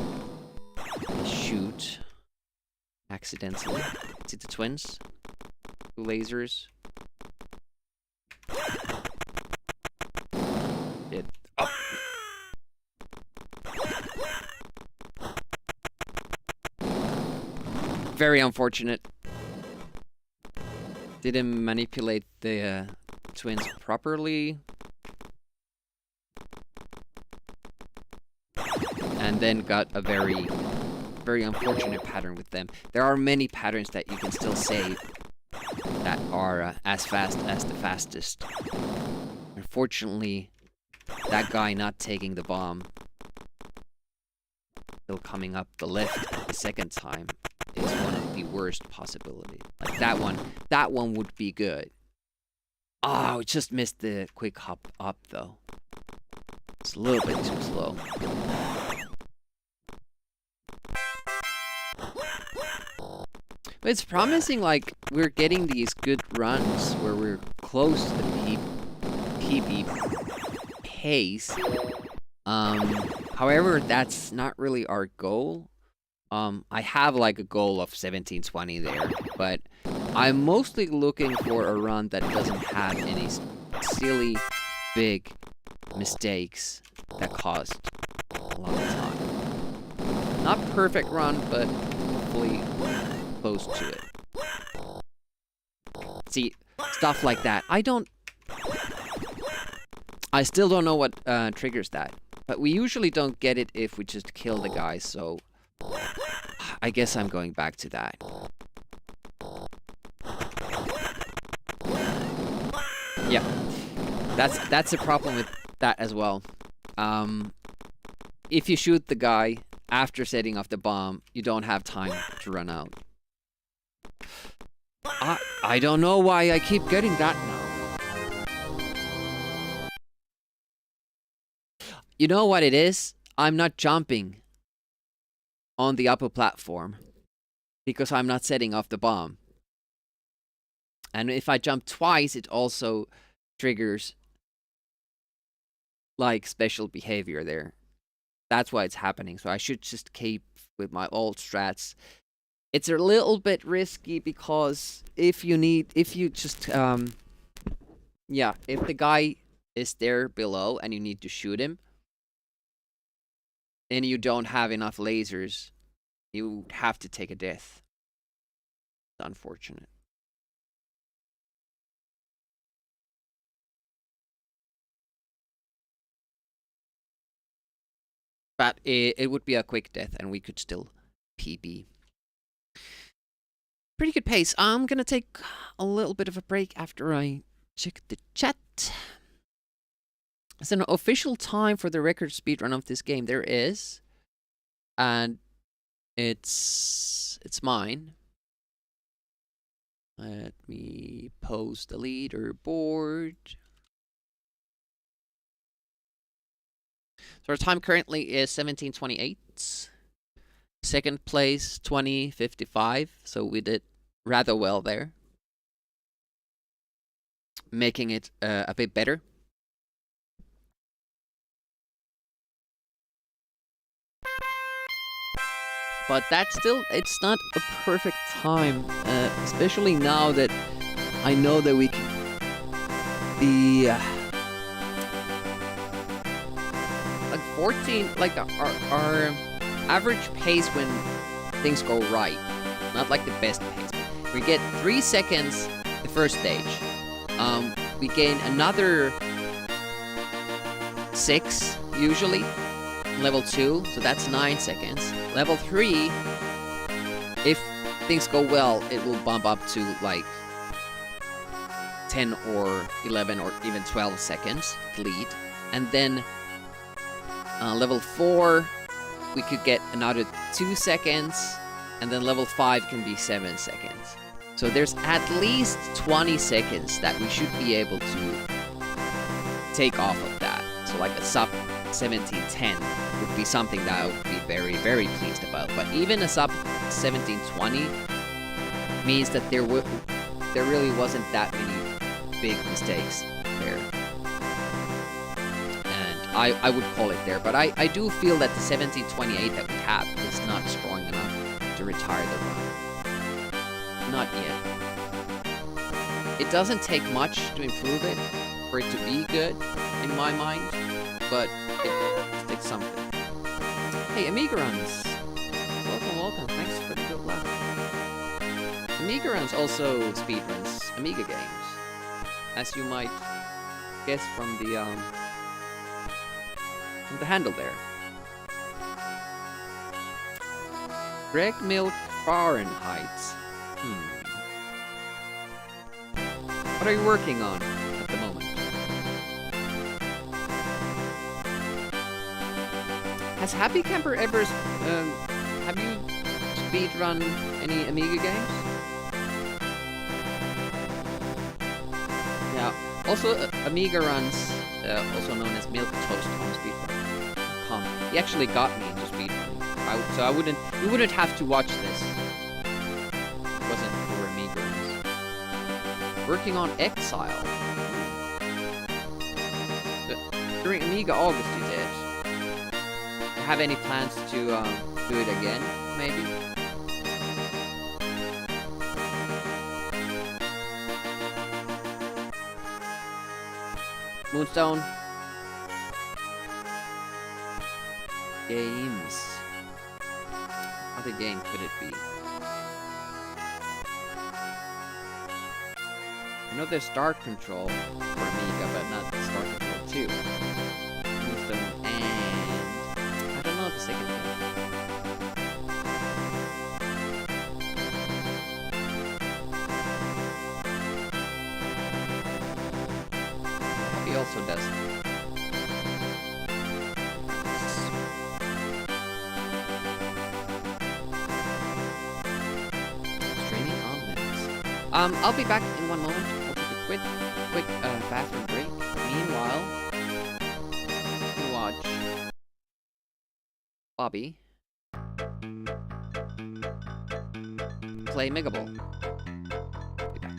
I shoot accidentally. Is it the twins? 2 lasers. It. Oh. Very unfortunate. Didn't manipulate the twins properly. And then got a very unfortunate pattern with them. There are many patterns that you can still save that are as fast as the fastest. Unfortunately, that guy not taking the bomb, still coming up the left the second time, is one of the worst possibilities. Like that one would be good. Oh, it just missed the quick hop up though. It's a little bit too slow. But it's promising, like, we're getting these good runs where we're close to the PB pace. However, that's not really our goal. I have like a goal of 1720 there, but I'm mostly looking for a run that doesn't have any silly big mistakes that cost a lot of time. Not perfect run, but hopefully close to it. See, stuff like that. I still don't know what triggers that. But we usually don't get it if we just kill the guy, so I guess I'm going back to that. Yeah, that's a problem with that as well. If you shoot the guy after setting off the bomb, you don't have time to run out. I don't know why I keep getting that now. You know what it is? I'm not jumping on the upper platform because I'm not setting off the bomb. And if I jump twice, it also triggers like special behavior there. That's why it's happening. So I should just keep with my old strats. It's a little bit risky because if the guy is there below and you need to shoot him, and you don't have enough lasers, you have to take a death. It's unfortunate. But it would be a quick death and we could still PB. Pretty good pace. I'm gonna take a little bit of a break after I check the chat. It's an official time for the record speedrun of this game. There is. And it's mine. Let me post the leaderboard. So our time currently is 17:28. Second place 20:55. So we did rather well there, making it a bit better. But that's still, it's not a perfect time, especially now that I know that we can be like 14, like our average pace when things go right, not like the best pace. We get 3 seconds the first stage. We gain another 6 usually. Level 2, so that's 9 seconds. Level 3, if things go well, it will bump up to like 10 or 11 or even 12 seconds lead. And then level 4, we could get another 2 seconds. And then level 5 can be 7 seconds. So there's at least 20 seconds that we should be able to take off of that. So like a sub 1710 would be something that I would be very, very pleased about. But even a sub 1720 means that there really wasn't that many big mistakes there. And I would call it there. But I do feel that the 1728 that we have is not strong enough to retire the run. Not yet. It doesn't take much to improve it for it to be good, in my mind. But it takes something. Hey, Amiga runs. Welcome. Thanks for the good luck. Amiga runs also speedruns Amiga games, as you might guess from the handle there. Greg Milk Fahrenheit. What are you working on at the moment? Has Happy Camper ever, have you speedrun any Amiga games? Yeah, also Amiga runs, also known as Milk Toast on speedrun.com. He actually got me into speedrunning, so you wouldn't have to watch this. It Working on Exile. During Amiga August you did. Have any plans to do it again, maybe? Moonstone. Games. What other game could it be? I know there's Start Control for Amiga, but not Start Control 2. Moonstone and... I don't know the second game. He also does. Streaming on Linux. I'll be back in one moment. I'll take a quick bathroom break. Meanwhile, we'll watch Bobby play Mega Ball. Be back.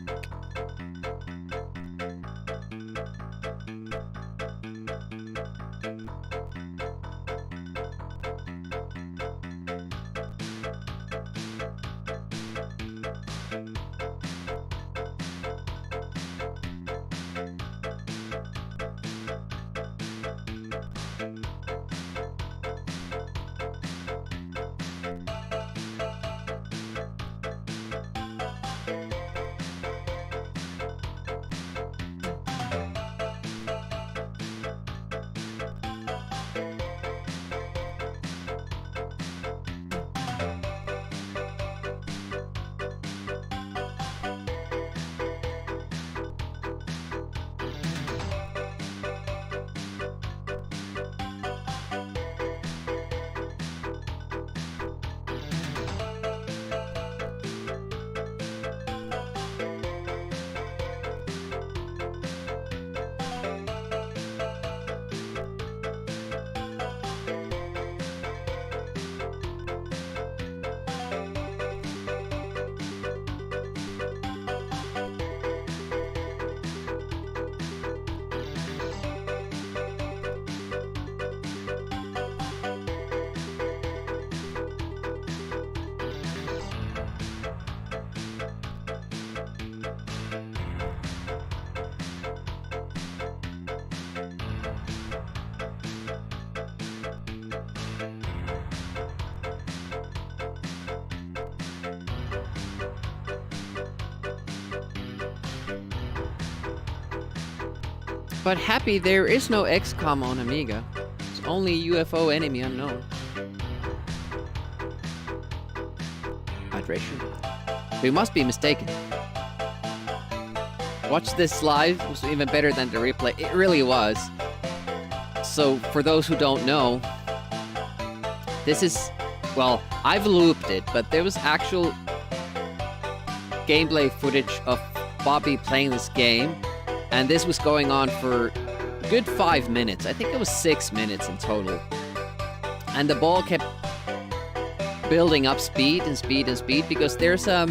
But happy there is no XCOM on Amiga. It's only UFO Enemy Unknown. Hydration. We must be mistaken. Watch this live. It was even better than the replay. It really was. So, for those who don't know, this is... Well, I've looped it, but there was actual gameplay footage of Bobby playing this game. And this was going on for a good 5 minutes. I think it was 6 minutes in total. And the ball kept building up speed and speed and speed because there's a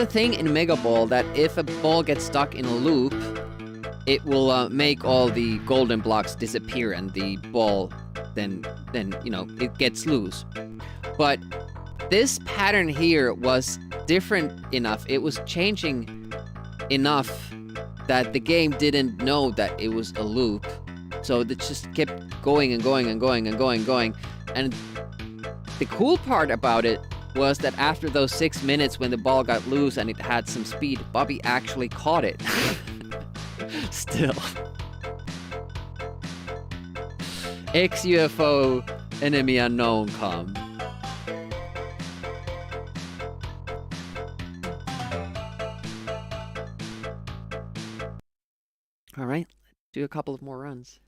thing in Mega Ball that if a ball gets stuck in a loop, it will make all the golden blocks disappear and the ball then you know, it gets loose. But this pattern here was different enough. It was changing enough that the game didn't know that it was a loop. So it just kept going and going and going and going and going. And the cool part about it was that after those 6 minutes when the ball got loose and it had some speed, Bobby actually caught it. Still. Ex-UFO Enemy Unknown come. Alright, let's do a couple of more runs.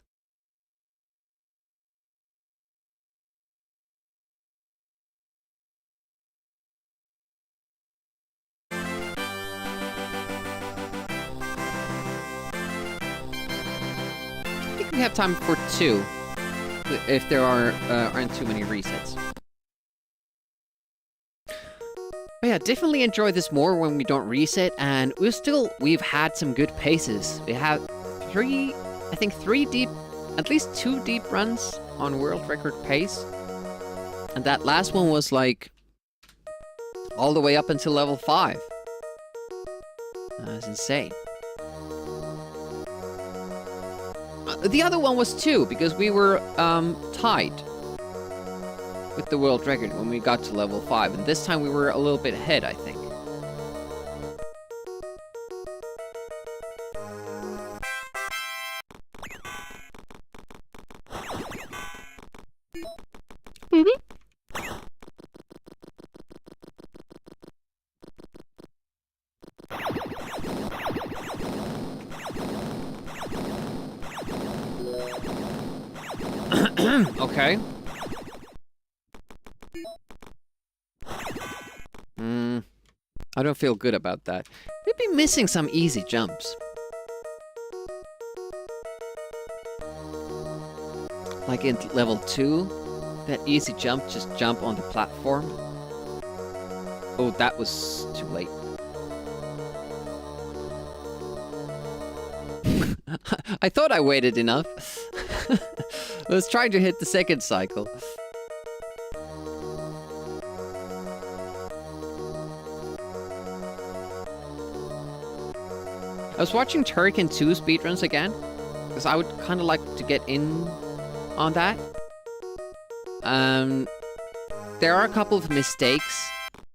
I think we have time for 2, if there aren't too many resets. But yeah, definitely enjoy this more when we don't reset, and we've had some good paces. We have I think three deep, at least 2 deep runs on world record pace. And that last one was like all the way up until level 5. That's insane. The other one was 2, because we were tied with the world record when we got to level 5. And this time we were a little bit ahead, I think. Okay. I don't feel good about that. We'd be missing some easy jumps. Like in level 2, that easy jump, just jump on the platform. Oh, that was too late. I thought I waited enough. I was trying to hit the second cycle. I was watching Turrican 2 speedruns again, because I would kind of like to get in on that. There are a couple of mistakes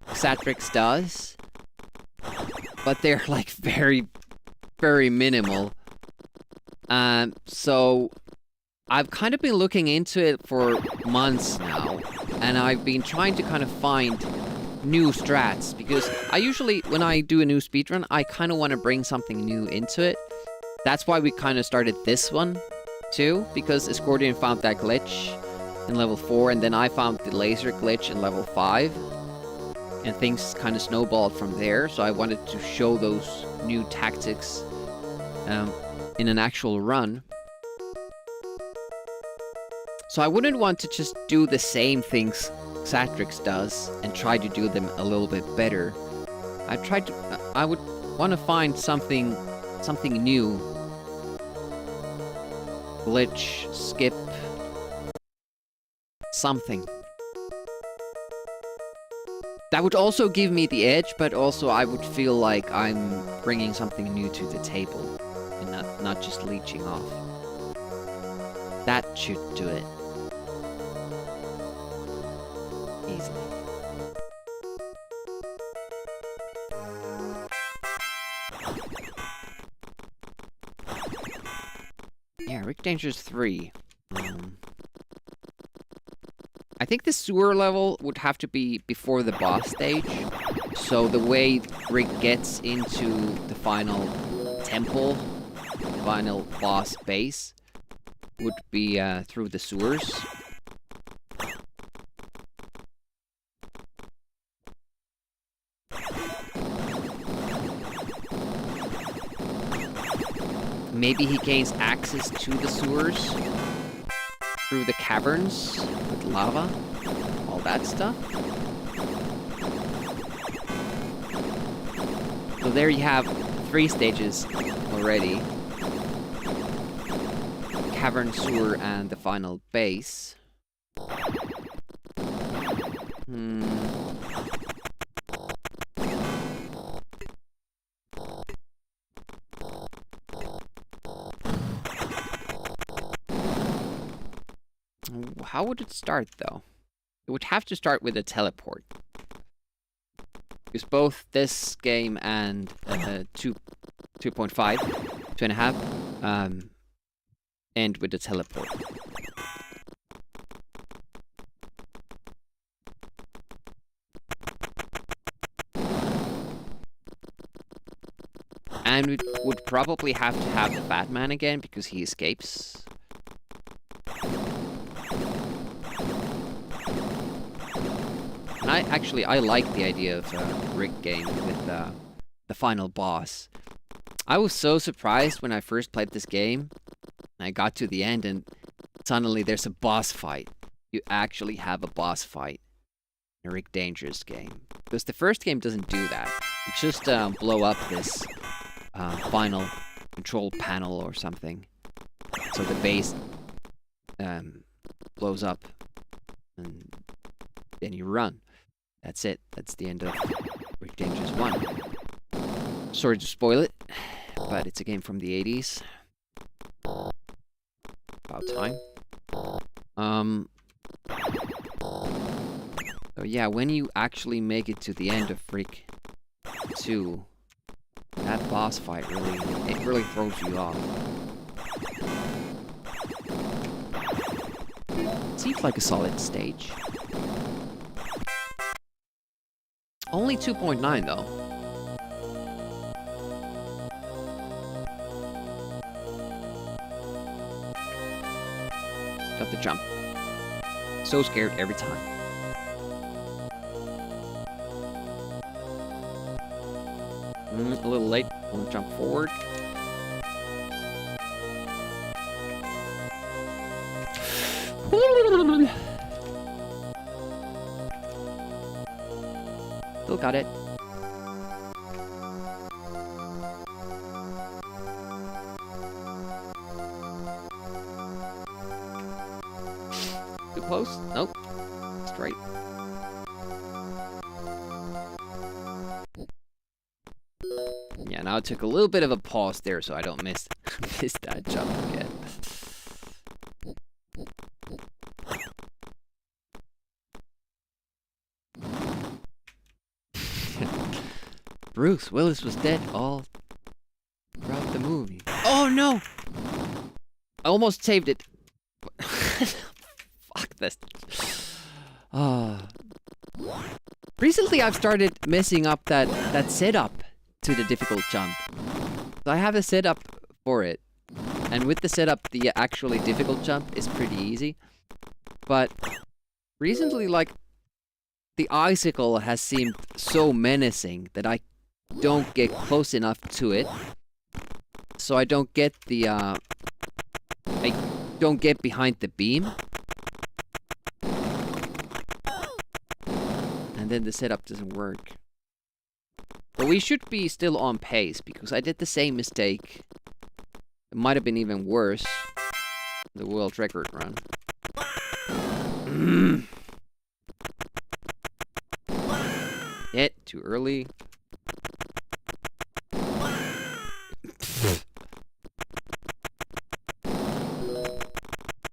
Xatrix does, but they're like very, very minimal. So I've kind of been looking into it for months now, and I've been trying to kind of find new strats, because I usually, when I do a new speedrun, I kind of want to bring something new into it. That's why we kind of started this one, too, because Escordian found that glitch in level 4, and then I found the laser glitch in level 5, and things kind of snowballed from there, so I wanted to show those new tactics in an actual run. So I wouldn't want to just do the same things Xatrix does and try to do them a little bit better. I would want to find something new. Glitch, skip, something. That would also give me the edge, but also I would feel like I'm bringing something new to the table and not just leeching off. That should do it. Easily. Yeah, Rick Danger's 3. I think the sewer level would have to be before the boss stage. So the way Rick gets into the final temple, final boss base, would be through the sewers. Maybe he gains access to the sewers through the caverns with lava, all that stuff. So there you have 3 stages already. Cavern, sewer, and the final base. How would it start, though? It would have to start with a teleport. Because both this game and 2.5, 2.5, end with a teleport. And we would probably have to have the Batman again, because he escapes. And I like the idea of a Rick game with the final boss. I was so surprised when I first played this game. I got to the end and suddenly there's a boss fight. You actually have a boss fight. a Rick Dangerous game. Because the first game doesn't do that. You just blow up this final control panel or something. So the base blows up. And then you run. That's it. That's the end of Rick Dangerous 1. Sorry to spoil it, but it's a game from the 80s. About time. So yeah, when you actually make it to the end of Freak 2, that boss fight really throws you off. Seems like a solid stage. Only 2.9 though. Got the jump. So scared every time. A little late. Won't jump forward. Still got it. Too close? Nope. Straight. Yeah, now I took a little bit of a pause there so I don't miss that jump again. Bruce Willis was dead all throughout the movie. Oh no! I almost saved it. Fuck this. Recently I've started messing up that setup to the difficult jump. So I have a setup for it. And with the setup, the actually difficult jump is pretty easy. But recently, like, the icicle has seemed so menacing that I don't get close enough to it. So I don't get the, I don't get behind the beam. And then the setup doesn't work. But we should be still on pace, because I did the same mistake. It might have been even worse. The world record run. Hit too early.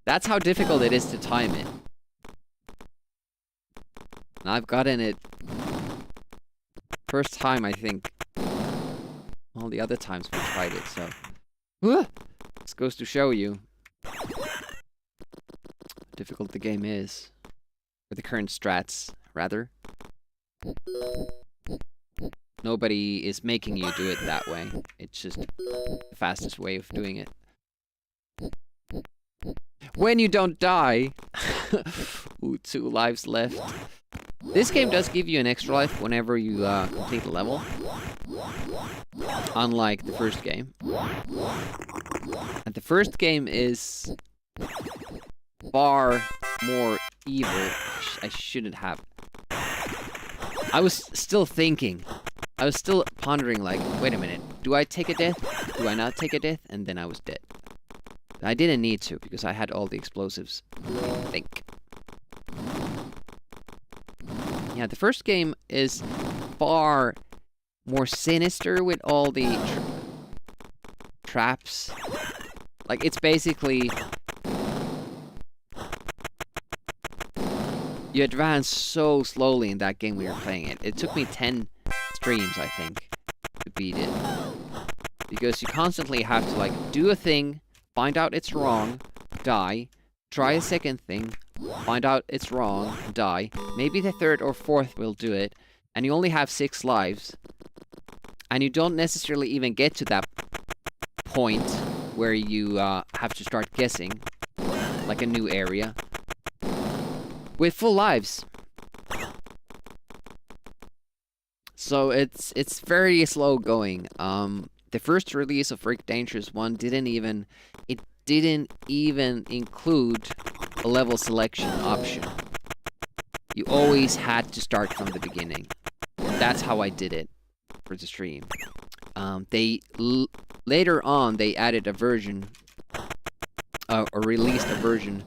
That's how difficult it is to time it. And I've gotten it first time, I think. All the other times we tried it, so. This goes to show you how difficult the game is. Or the current strats, rather. Nobody is making you do it that way. It's just the fastest way of doing it. When you don't die! Ooh, 2 lives left. This game does give you an extra life whenever you complete a level. Unlike the first game. And the first game is far more evil. I shouldn't have. I was still thinking. I was still pondering, like, wait a minute. Do I take a death? Do I not take a death? And then I was dead. I didn't need to, because I had all the explosives. I think. Yeah, the first game is far more sinister with all the traps. Like, it's basically... You advance so slowly in that game we were playing it. It took me 10 streams, I think, to beat it. Because you constantly have to, like, do a thing, find out it's wrong, die, try a second thing, find out it's wrong, die. Maybe the third or fourth will do it, and you only have 6 lives. And you don't necessarily even get to that point where you have to start guessing, like a new area, with full lives. So it's very slow going. The first release of Rick Dangerous 1 didn't even include a level selection option. You always had to start from the beginning. That's how I did it for the stream. Later on they added a version, or released a version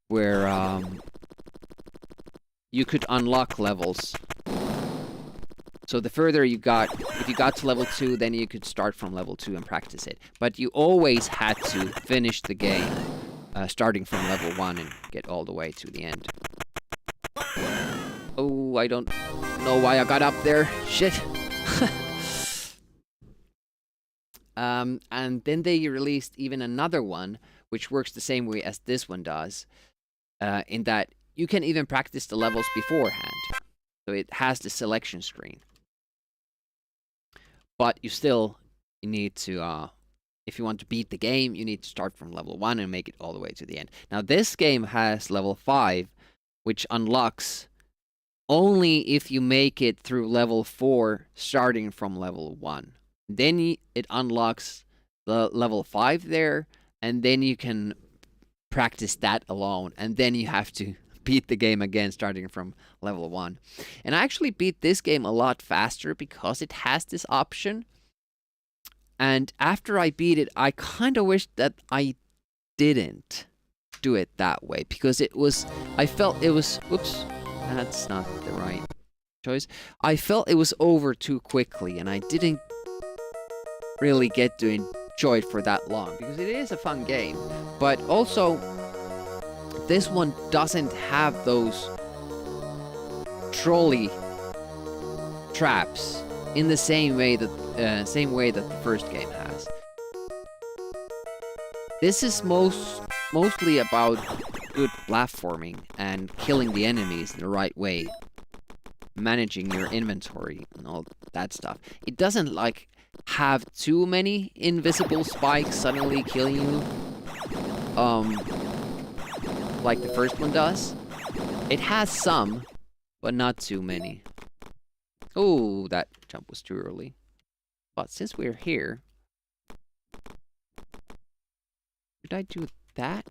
where you could unlock levels. So the further you got, if you got to level 2, then you could start from level 2 and practice it. But you always had to finish the game starting from level 1 and get all the way to the end. Oh, I don't know why I got up there. Shit. And then they released even another one, which works the same way as this one does, in that you can even practice the levels beforehand. So it has the selection screen. But you need to, if you want to beat the game, you need to start from level 1 and make it all the way to the end. Now this game has level 5, which unlocks only if you make it through level 4 starting from level 1. Then it unlocks the level 5 there, and then you can practice that alone, and then you have to beat the game again starting from level 1. And I actually beat this game a lot faster because it has this option. And after I beat it, I kind of wish that I didn't do it that way, because I felt it was, oops, that's not the right choice. I felt it was over too quickly, and I didn't really get to enjoy it for that long, because it is a fun game. But also, this one doesn't have those trolley traps in the same way that the first game has. This is mostly about good platforming and killing the enemies in the right way, managing your inventory and all that stuff. It doesn't like have too many invisible spikes suddenly killing you, like the first one does. It has some, but not too many. Oh, that jump was too early. But since we're here, did I do that?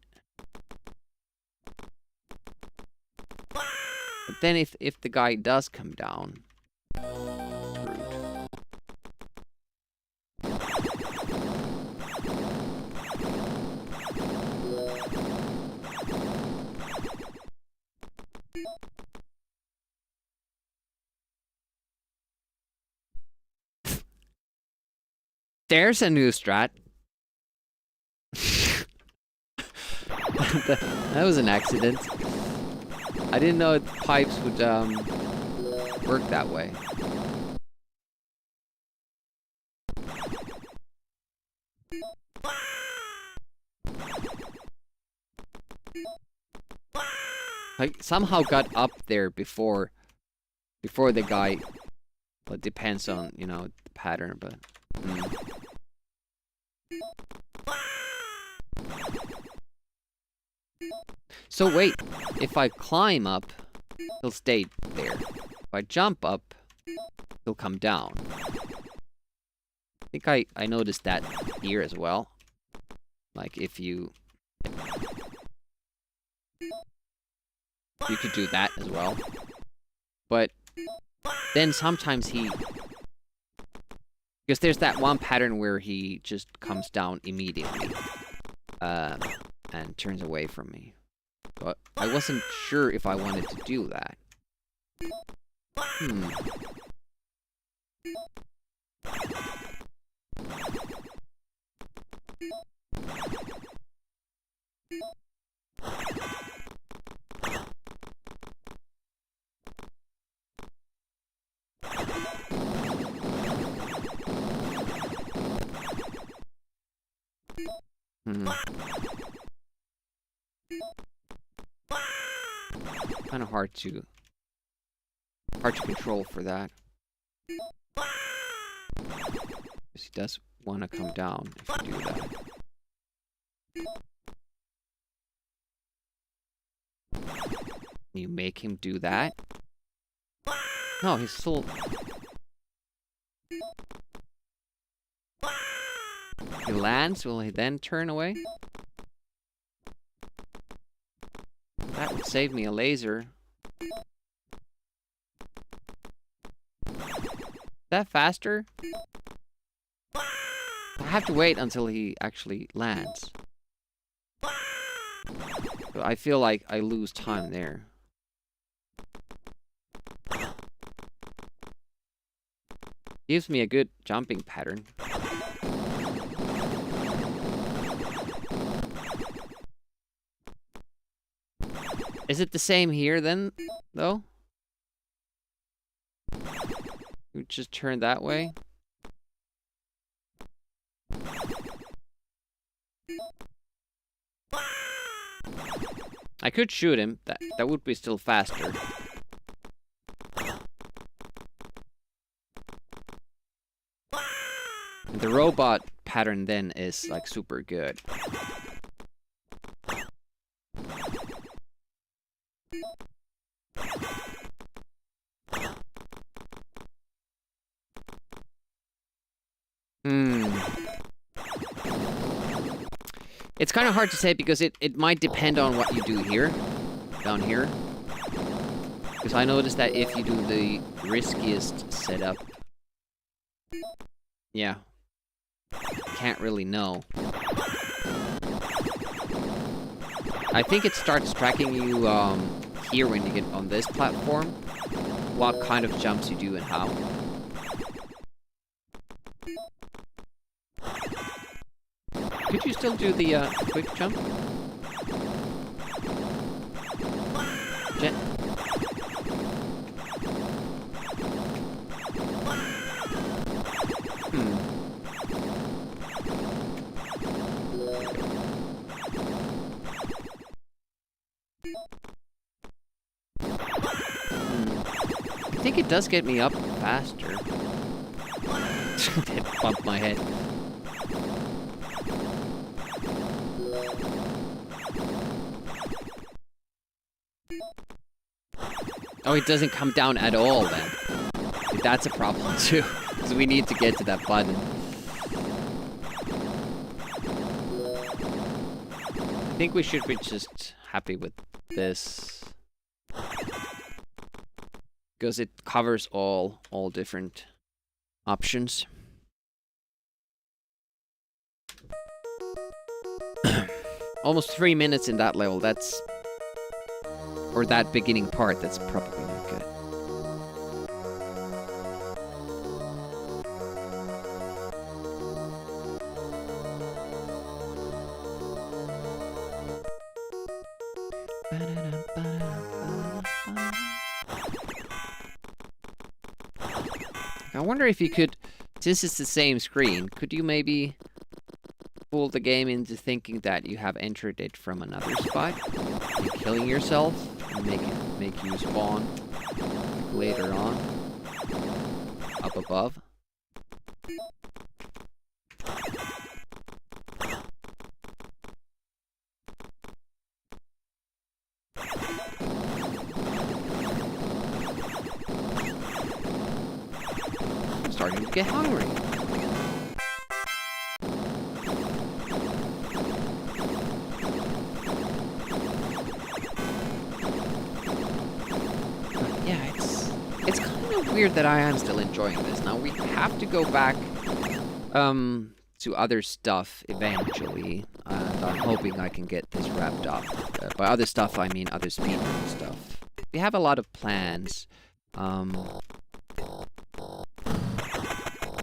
But then if the guy does come down, rude. There's a new strat. That was an accident. I didn't know the pipes would work that way. I somehow got up there before the guy. Well, it depends on, you know, the pattern, but So wait, if I climb up, he'll stay there. If I jump up, he'll come down. I think I noticed that here as well. Like if you could do that as well. But then sometimes because there's that one pattern where he just comes down immediately and turns away from me. But I wasn't sure if I wanted to do that. Kind of hard to control for that. Because he does want to come down if you do that. You make him do that? No, he's still... He lands, will he then turn away? That would save me a laser. that faster? I have to wait until he actually lands. But I feel like I lose time there. Gives me a good jumping pattern. Is it the same here then, though? You just turn that way? I could shoot him. That would be still faster. The robot pattern then is like super good. It's kind of hard to say because it might depend on what you do here, down here. Because I noticed that if you do the riskiest setup, yeah, can't really know. I think it starts tracking you here when you get on this platform, what kind of jumps you do and how. Could you still do the quick jump? Jet? I think it does get me up faster. It bumped my head. Oh, it doesn't come down at all then. That's a problem too, because we need to get to that button. I think we should be just happy with this. Because it covers all different options. Almost 3 minutes in that level, that's... Or that beginning part, that's probably not good. I wonder if you could, since it's the same screen, could you maybe fool the game into thinking that you have entered it from another spot? You're killing yourself and make you spawn like later on up above. I'm starting to get hungry. It's kind of weird that I am still enjoying this. Now we have to go back to other stuff eventually, and I'm hoping I can get this wrapped up. By other stuff, I mean other speedrun stuff. We have a lot of plans.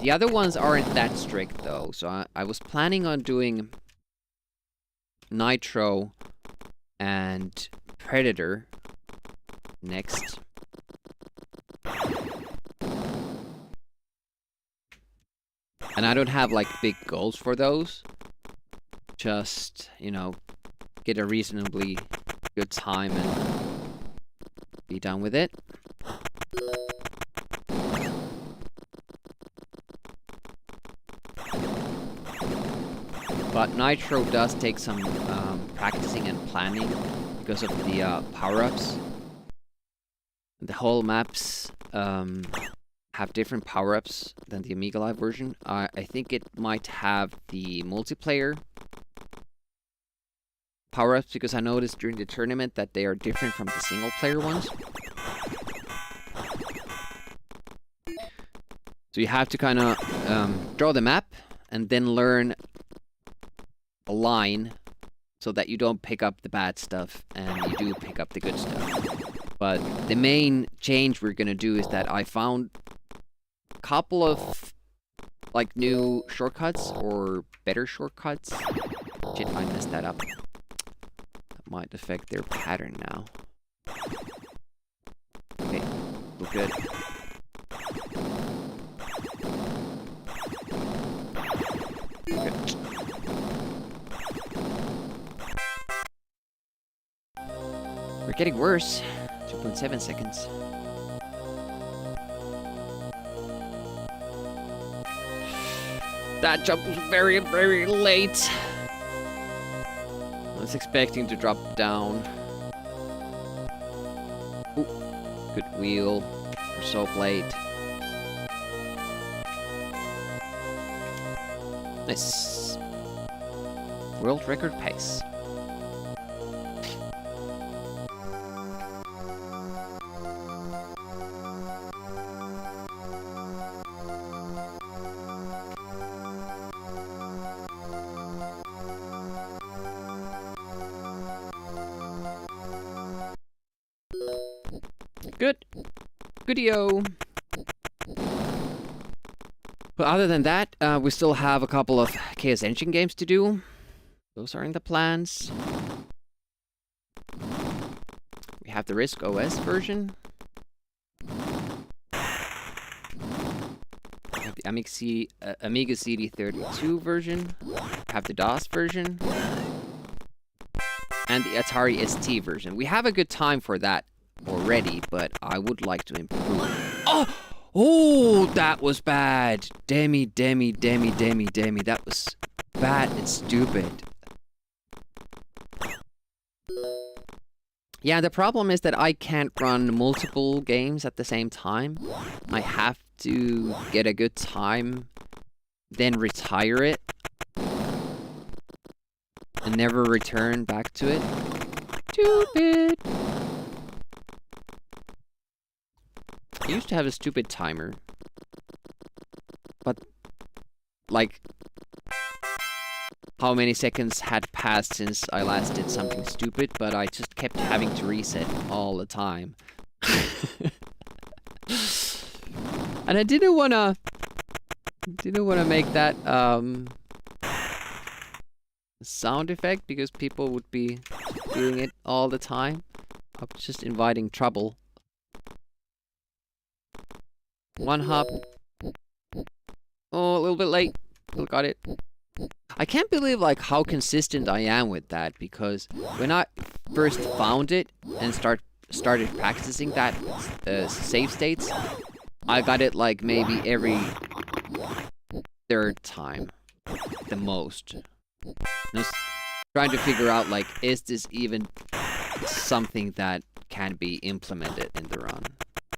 The other ones aren't that strict though, so I was planning on doing Nitro and Predator next. And I don't have like big goals for those. Just, you know, get a reasonably good time and be done with it. But Nitro does take some practicing and planning because of the power-ups. The whole maps have different power-ups than the Amiga Live version. I think it might have the multiplayer power-ups because I noticed during the tournament that they are different from the single-player ones. So you have to kind of draw the map and then learn a line so that you don't pick up the bad stuff and you do pick up the good stuff. But the main change we're gonna do is that I found a couple of like new shortcuts or better shortcuts. Shit, I messed that up. That might affect their pattern now. Okay, look good. Good. We're getting worse. 2.7 seconds. That jump was very, very late. I was expecting to drop down. Ooh, good wheel. We're so late. Nice. World record pace. Good. Goodio. But other than that, we still have a couple of Chaos Engine games to do. Those are in the plans. We have the Risk OS version. We have the Amiga CD32 version. We have the DOS version. And the Atari ST version. We have a good time for that already, but I would like to improve. Oh, that was bad. Demi. That was bad and stupid. Yeah, the problem is that I can't run multiple games at the same time. I have to get a good time, then retire it, and never return back to it. Stupid. I used to have a stupid timer, but like how many seconds had passed since I last did something stupid, but I just kept having to reset all the time. And I didn't wanna make that sound effect because people would be doing it all the time. I was just inviting trouble. One hop. Oh, a little bit late. Still got it. I can't believe like how consistent I am with that, because when I first found it and started practicing that save states, I got it like maybe every third time, the most. Just trying to figure out like, is this even something that can be implemented in the run?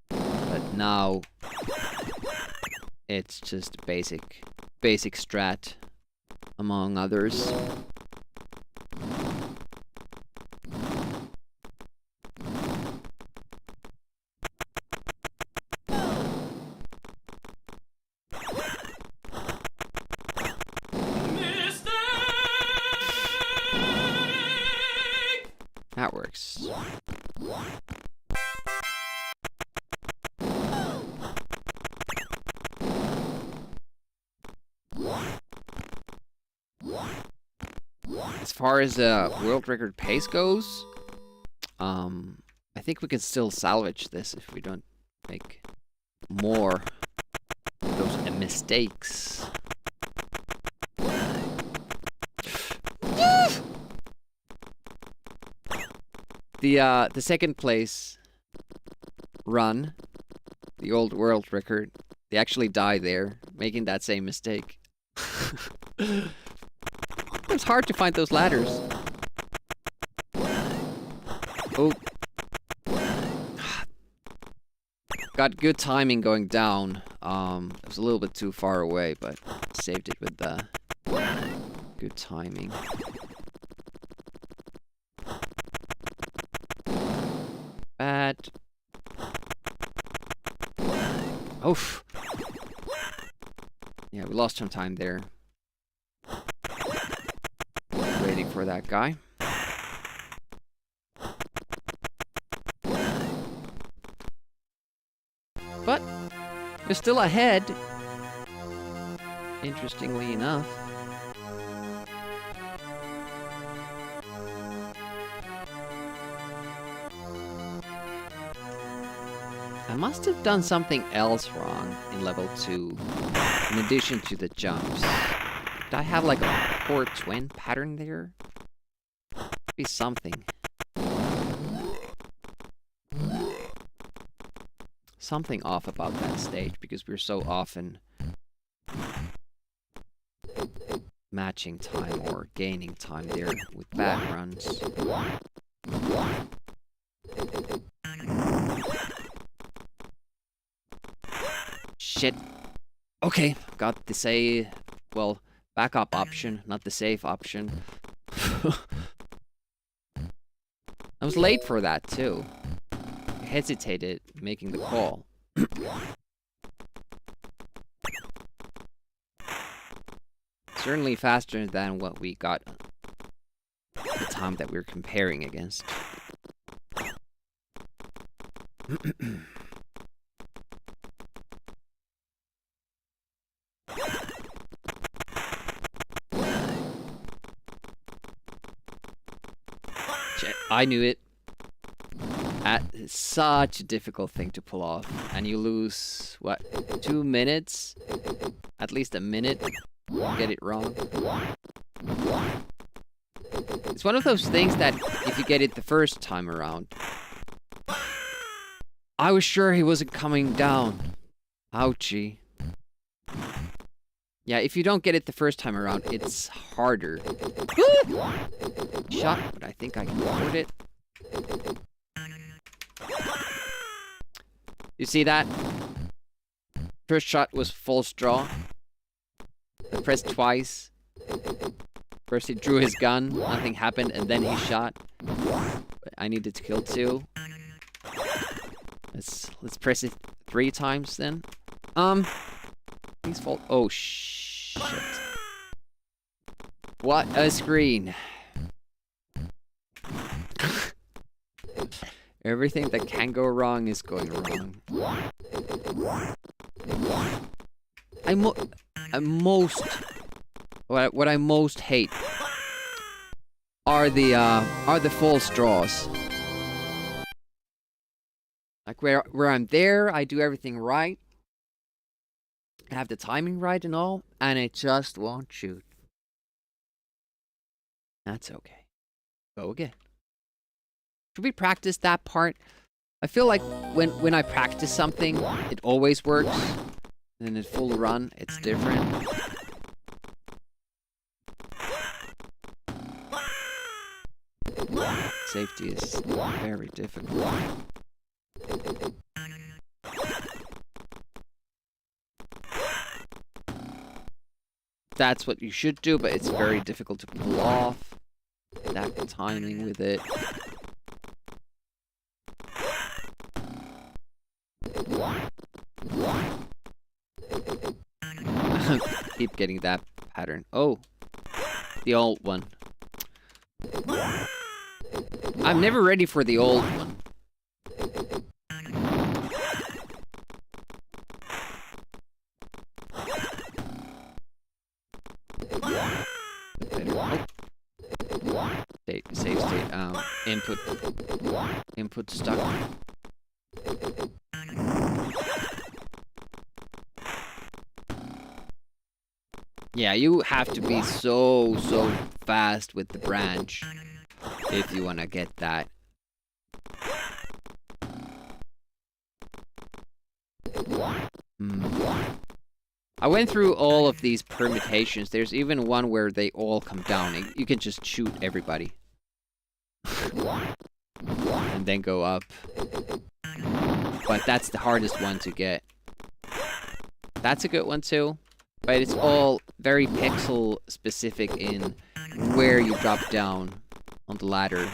But now it's just basic strat, among others. That works. As far as world record pace goes, I think we can still salvage this if we don't make more of those mistakes. The second place run, the old world record, they actually die there, making that same mistake. It's hard to find those ladders. Oh. Got good timing going down. It was a little bit too far away, but saved it with the good timing. Bad. Oof. Yeah, we lost some time there. Waiting for that guy. But we're still ahead. Interestingly enough. I must have done something else wrong in level 2, in addition to the jumps. Did I have like a poor twin pattern there? Be something. Something off about that stage, because we're so often matching time or gaining time there with bad runs. Shit. Okay, got the save. Well, backup option, not the save option. I was late for that too. I hesitated making the call. Certainly faster than what we got the time that we were comparing against. I knew it. It's such a difficult thing to pull off. And you lose, what, 2 minutes? At least a minute. Get it wrong. It's one of those things that if you get it the first time around. I was sure he wasn't coming down. Ouchie. Yeah, if you don't get it the first time around, it's harder. Shot, but I think I can afford it. You see that? First shot was false draw. I pressed twice. First he drew his gun, nothing happened, and then he shot. But I needed to kill 2. Let's press it 3 times then. Please fall. Oh shit. What a screen. Everything that can go wrong is going wrong. What I most hate are the false draws. Like where I'm there, I do everything right. I have the timing right and all, and it just won't shoot. That's okay. Go again. Should we practice that part? I feel like when I practice something, it always works. And then in full run, it's different. Safety is very difficult. That's what you should do, but it's very difficult to pull off. That timing with it. Keep getting that pattern. Oh, the old one. I'm never ready for the old one. State, save state, input stuck. Yeah, you have to be so fast with the branch if you want to get that. I went through all of these permutations. There's even one where they all come down. You can just shoot everybody. And then go up. But that's the hardest one to get. That's a good one too. But it's all very pixel specific in where you drop down on the ladder.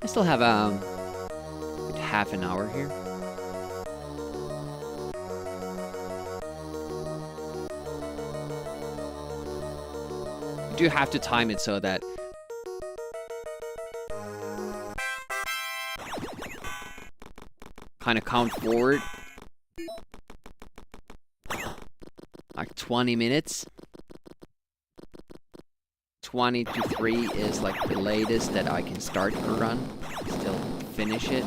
I still have half an hour here. You do have to time it so that kind of count forward like 20 minutes. 20 to 3 is like the latest that I can start a run, still finish it.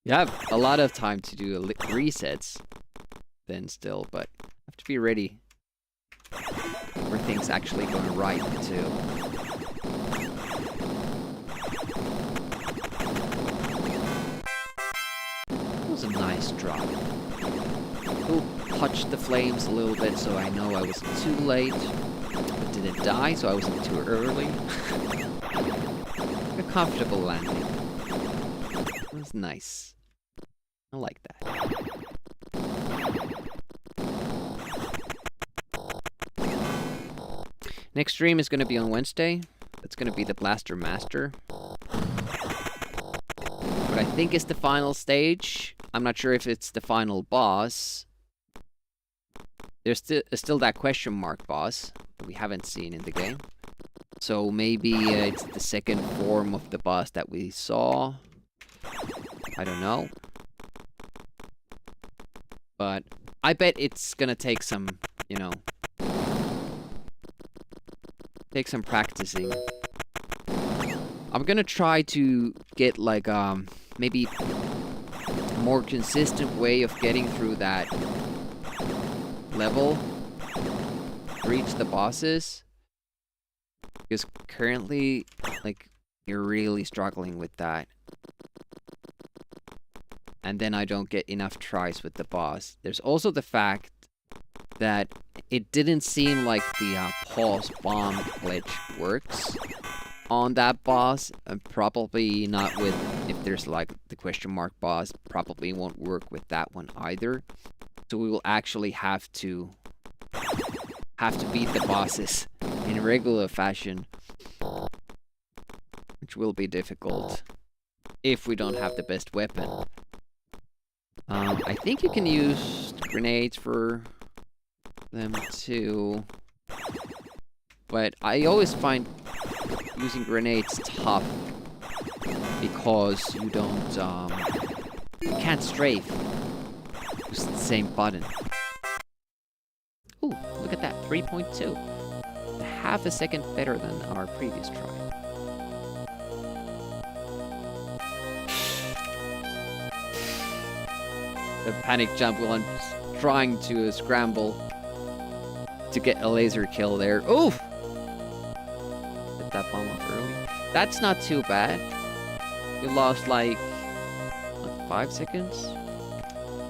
You have a lot of time to do resets then still, but you have to be ready where things actually going right too. That was a nice drop. We'll touch the flames a little bit so I know I wasn't too late, but didn't die so I wasn't too early. A comfortable landing. It was nice. I like that. Next stream is going to be on Wednesday. That's going to be the Blaster Master. What I think is the final stage. I'm not sure if it's the final boss. There's still that question mark boss that we haven't seen in the game. So maybe it's the second form of the boss that we saw. I don't know. But I bet it's gonna take some, you know, take some practicing. I'm gonna try to get like maybe a more consistent way of getting through that level, reach the bosses, because currently like you're really struggling with that. And then I don't get enough tries with the boss. There's also the fact that it didn't seem like the pause bomb glitch works on that boss, and probably not with, if there's like the question mark boss, probably won't work with that one either. So we will actually have to beat the bosses in regular fashion, which will be difficult if we don't have the best weapon. I think you can use grenades for them too, but I always find using grenades tough because you don't, you can't strafe. It's the same button. Ooh, look at that, 3.2. Half a second better than our previous try. The panic jump while I'm trying to scramble to get a laser kill there. Oof! Hit that bomb off early. That's not too bad. You lost like 5 seconds.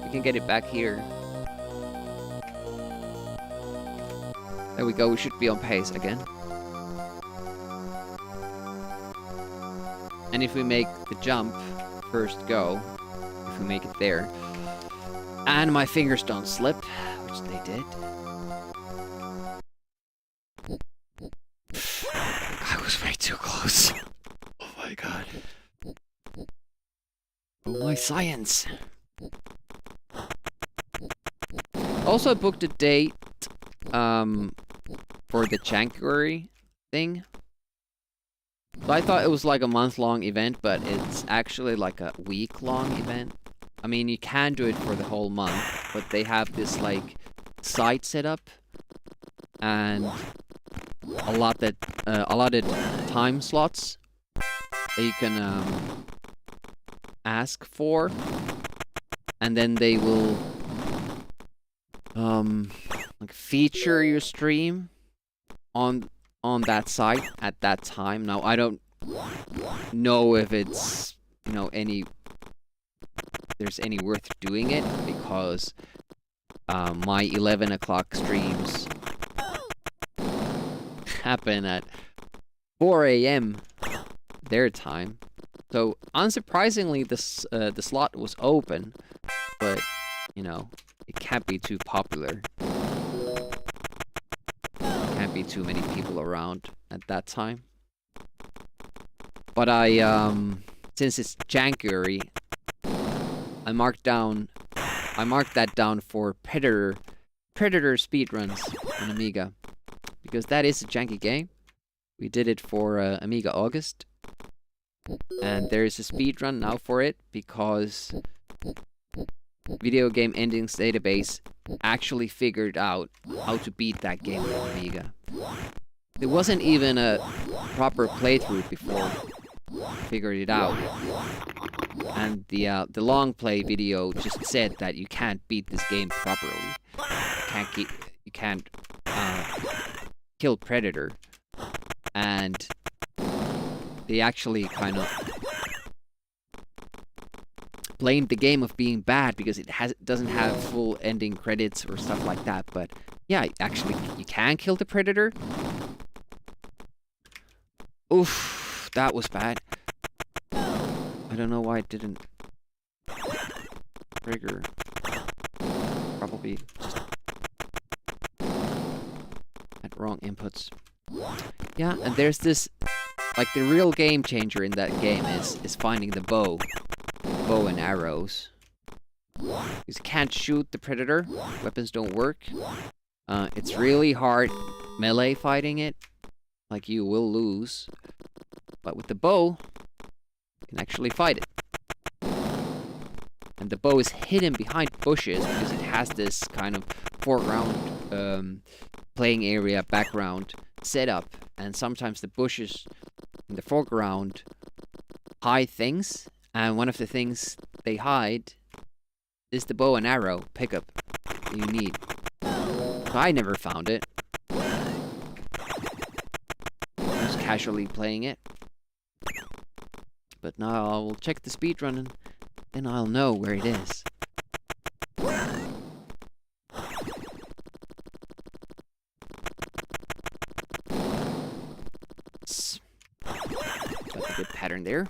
We can get it back here. There we go, we should be on pace again. And if we make the jump first go, if we make it there, and my fingers don't slip, which they did. I was way too close. Oh my god. Oh my science. Also booked a date for the January thing. So I thought it was like a month-long event, but it's actually like a week-long event. I mean, you can do it for the whole month, but they have this like site set up and allotted time slots that you can ask for, and then they will like feature your stream on that site at that time. Now I don't know if it's, you know, there's any worth doing it, because my 11 o'clock streams happen at 4 a.m. their time. So unsurprisingly, the slot was open, but you know, it can't be too popular. It can't can't be too many people around at that time. But since it's January, I marked that down for Predator speedruns on Amiga, because that is a janky game. We did it for Amiga August, and there is a speedrun now for it because Video Game Endings Database actually figured out how to beat that game on Amiga. There wasn't even a proper playthrough before I figured it out. And the long play video just said that you can't beat this game properly. You can't kill Predator. And they actually kind of blamed the game of being bad because it doesn't have full ending credits or stuff like that. But yeah, actually you can kill the Predator. Oof, that was bad. I don't know why it didn't trigger. Probably just had wrong inputs. Yeah, and there's this, like, the real game changer in that game is finding the bow and arrows. Because you can't shoot the Predator, weapons don't work. It's really hard melee fighting it, like you will lose. But with the bow, you can actually fight it. And the bow is hidden behind bushes because it has this kind of foreground playing area background setup. And sometimes the bushes in the foreground hide things. And one of the things they hide is the bow and arrow pickup you need. So I never found it. Just casually playing it. But now I'll check the speedrun and then I'll know where it is. Got a good pattern there.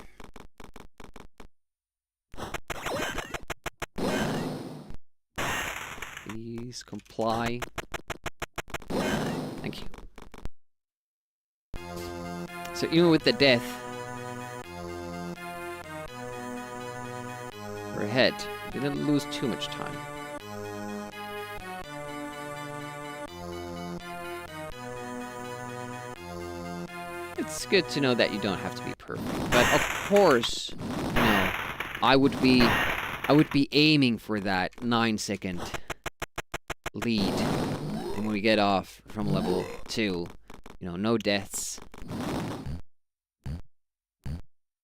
Please comply. Thank you. So even with the death, we're ahead. Didn't lose too much time. It's good to know that you don't have to be perfect. But of course, you know, I would be aiming for that 9-second lead when we get off from level 2. You know, no deaths.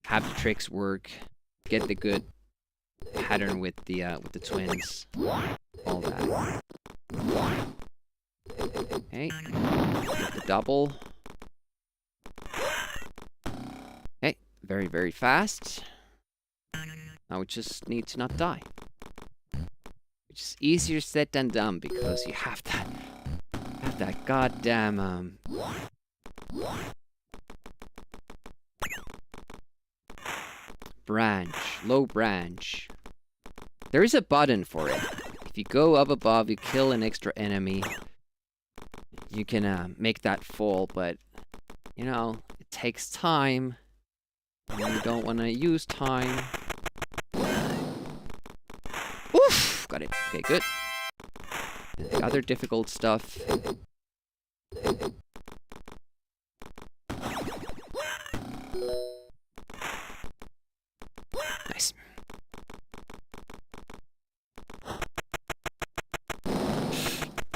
Have the tricks work. Get the good pattern with the twins. All that. Okay. Get the double. Okay. Very, very fast. Now we just need to not die. Which is easier said than done because you have that goddamn branch, low branch. There is a button for it. If you go up above, you kill an extra enemy. You can make that fall, but you know, it takes time. And you don't want to use time. Oof! Got it. Okay, good. The other difficult stuff. Nice.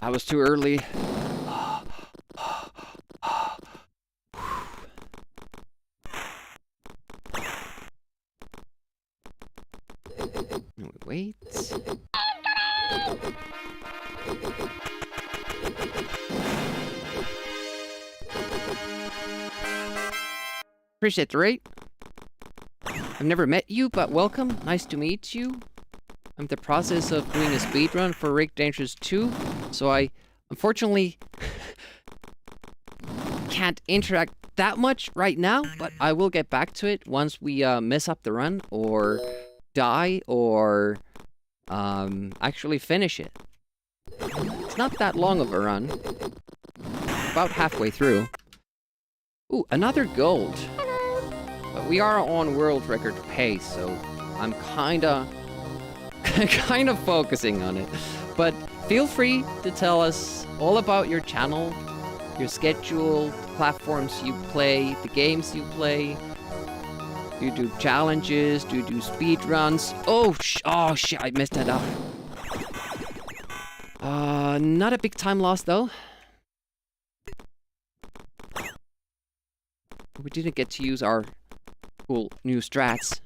I was too early. Wait. Appreciate the rate. I've never met you, but welcome. Nice to meet you. I'm in the process of doing a speedrun for Rick Dangerous 2, so I unfortunately can't interact that much right now, but I will get back to it once we mess up the run or die or actually finish it. It's not that long of a run, about halfway through. Ooh, another gold. But we are on world record pace, so I'm kinda focusing on it. But feel free to tell us all about your channel, your schedule, the platforms you play, the games you play. Do you do challenges? Do you do speed runs? Oh shit, I messed that up. Not a big time loss though. We didn't get to use our cool new strats.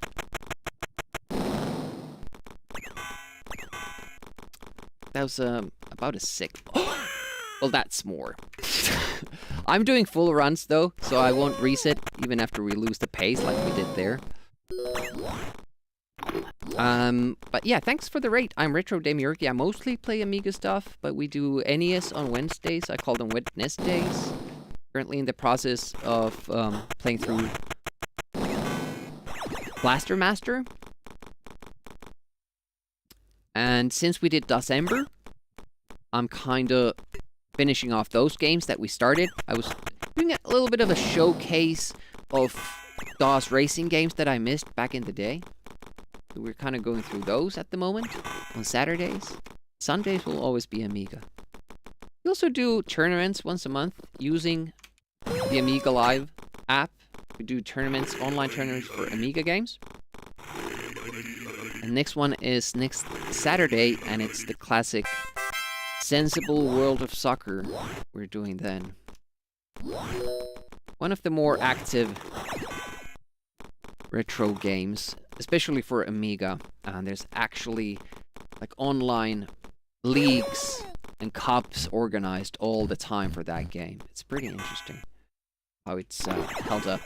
That was about a 6. Well, that's more. I'm doing full runs though, so I won't reset even after we lose the pace like we did there. But yeah, thanks for the rate. I'm Retro Demiurgi. I mostly play Amiga stuff, but we do NES on Wednesdays. I call them Wednesdays. Currently in the process of playing through Blaster Master. And since we did December, I'm kinda finishing off those games that we started. I was doing a little bit of a showcase of DOS racing games that I missed back in the day. So we're kind of going through those at the moment on Saturdays. Sundays will always be Amiga. We also do tournaments once a month using the Amiga Live app. We do tournaments, online tournaments for Amiga games. And next one is next Saturday, and it's the classic Sensible World of Soccer we're doing then. One of the more active retro games, especially for Amiga. And there's actually like online leagues and cups organized all the time for that game. It's pretty interesting how it's held up.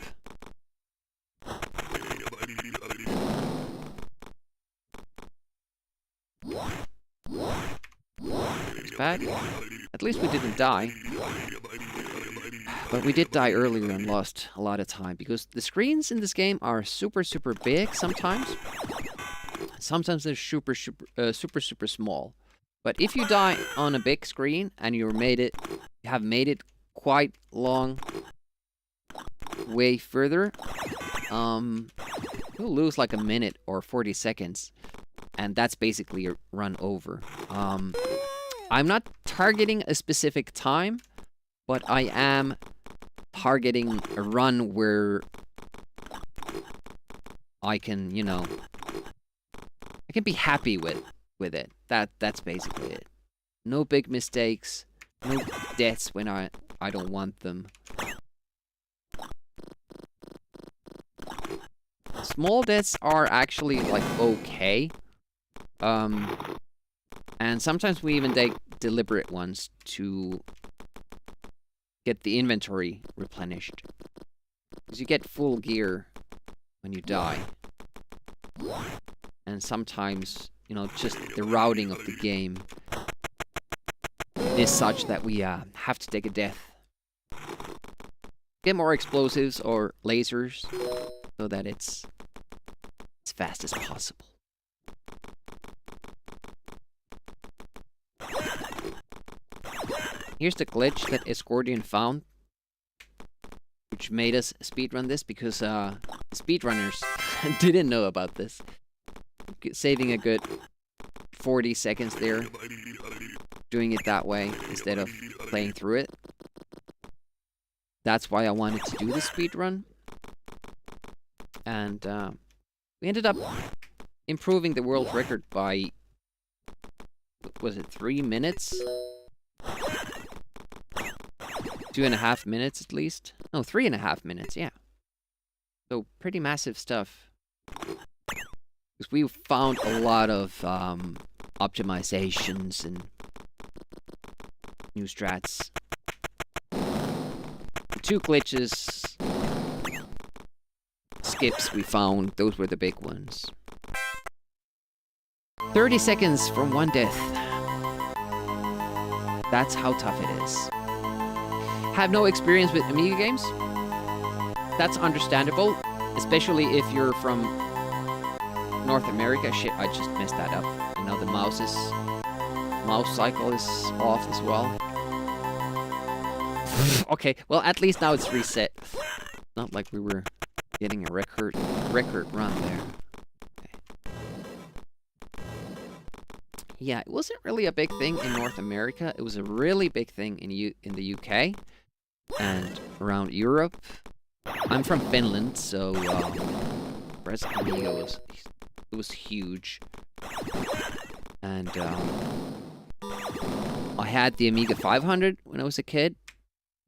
It's bad. At least we didn't die. But we did die earlier and lost a lot of time, because the screens in this game are super big sometimes. Sometimes they're super small. But if you die on a big screen and you have made it quite long way further, you'll lose like a minute or 40 seconds. And that's basically a run over. I'm not targeting a specific time, but I am targeting a run where I can, I can be happy with it. That's basically it. No big mistakes, no deaths when I don't want them. Small deaths are actually like okay. And sometimes we even take deliberate ones to get the inventory replenished. Because you get full gear when you die. And sometimes, just the routing of the game is such that we have to take a death. Get more explosives or lasers so that it's as fast as possible. Here's the glitch that Escordian found, which made us speedrun this, because speedrunners didn't know about this. Saving a good 40 seconds there, doing it that way instead of playing through it. That's why I wanted to do the speedrun. And we ended up improving the world record by, was it 3 minutes? 2.5 minutes at least. No, 3.5 minutes, yeah. So pretty massive stuff. Because we found a lot of optimizations and new strats. The 2 glitches, skips we found, those were the big ones. 30 seconds from 1 death. That's how tough it is. Have no experience with Amiga games? That's understandable, especially if you're from North America. Shit, I just messed that up. And now the mouse cycle is off as well. Okay, well, at least now it's reset. Not like we were getting a record run there. Okay. Yeah, it wasn't really a big thing in North America. It was a really big thing in the UK and around Europe. I'm from Finland, so Res Amiga was huge. And I had the Amiga 500 when I was a kid,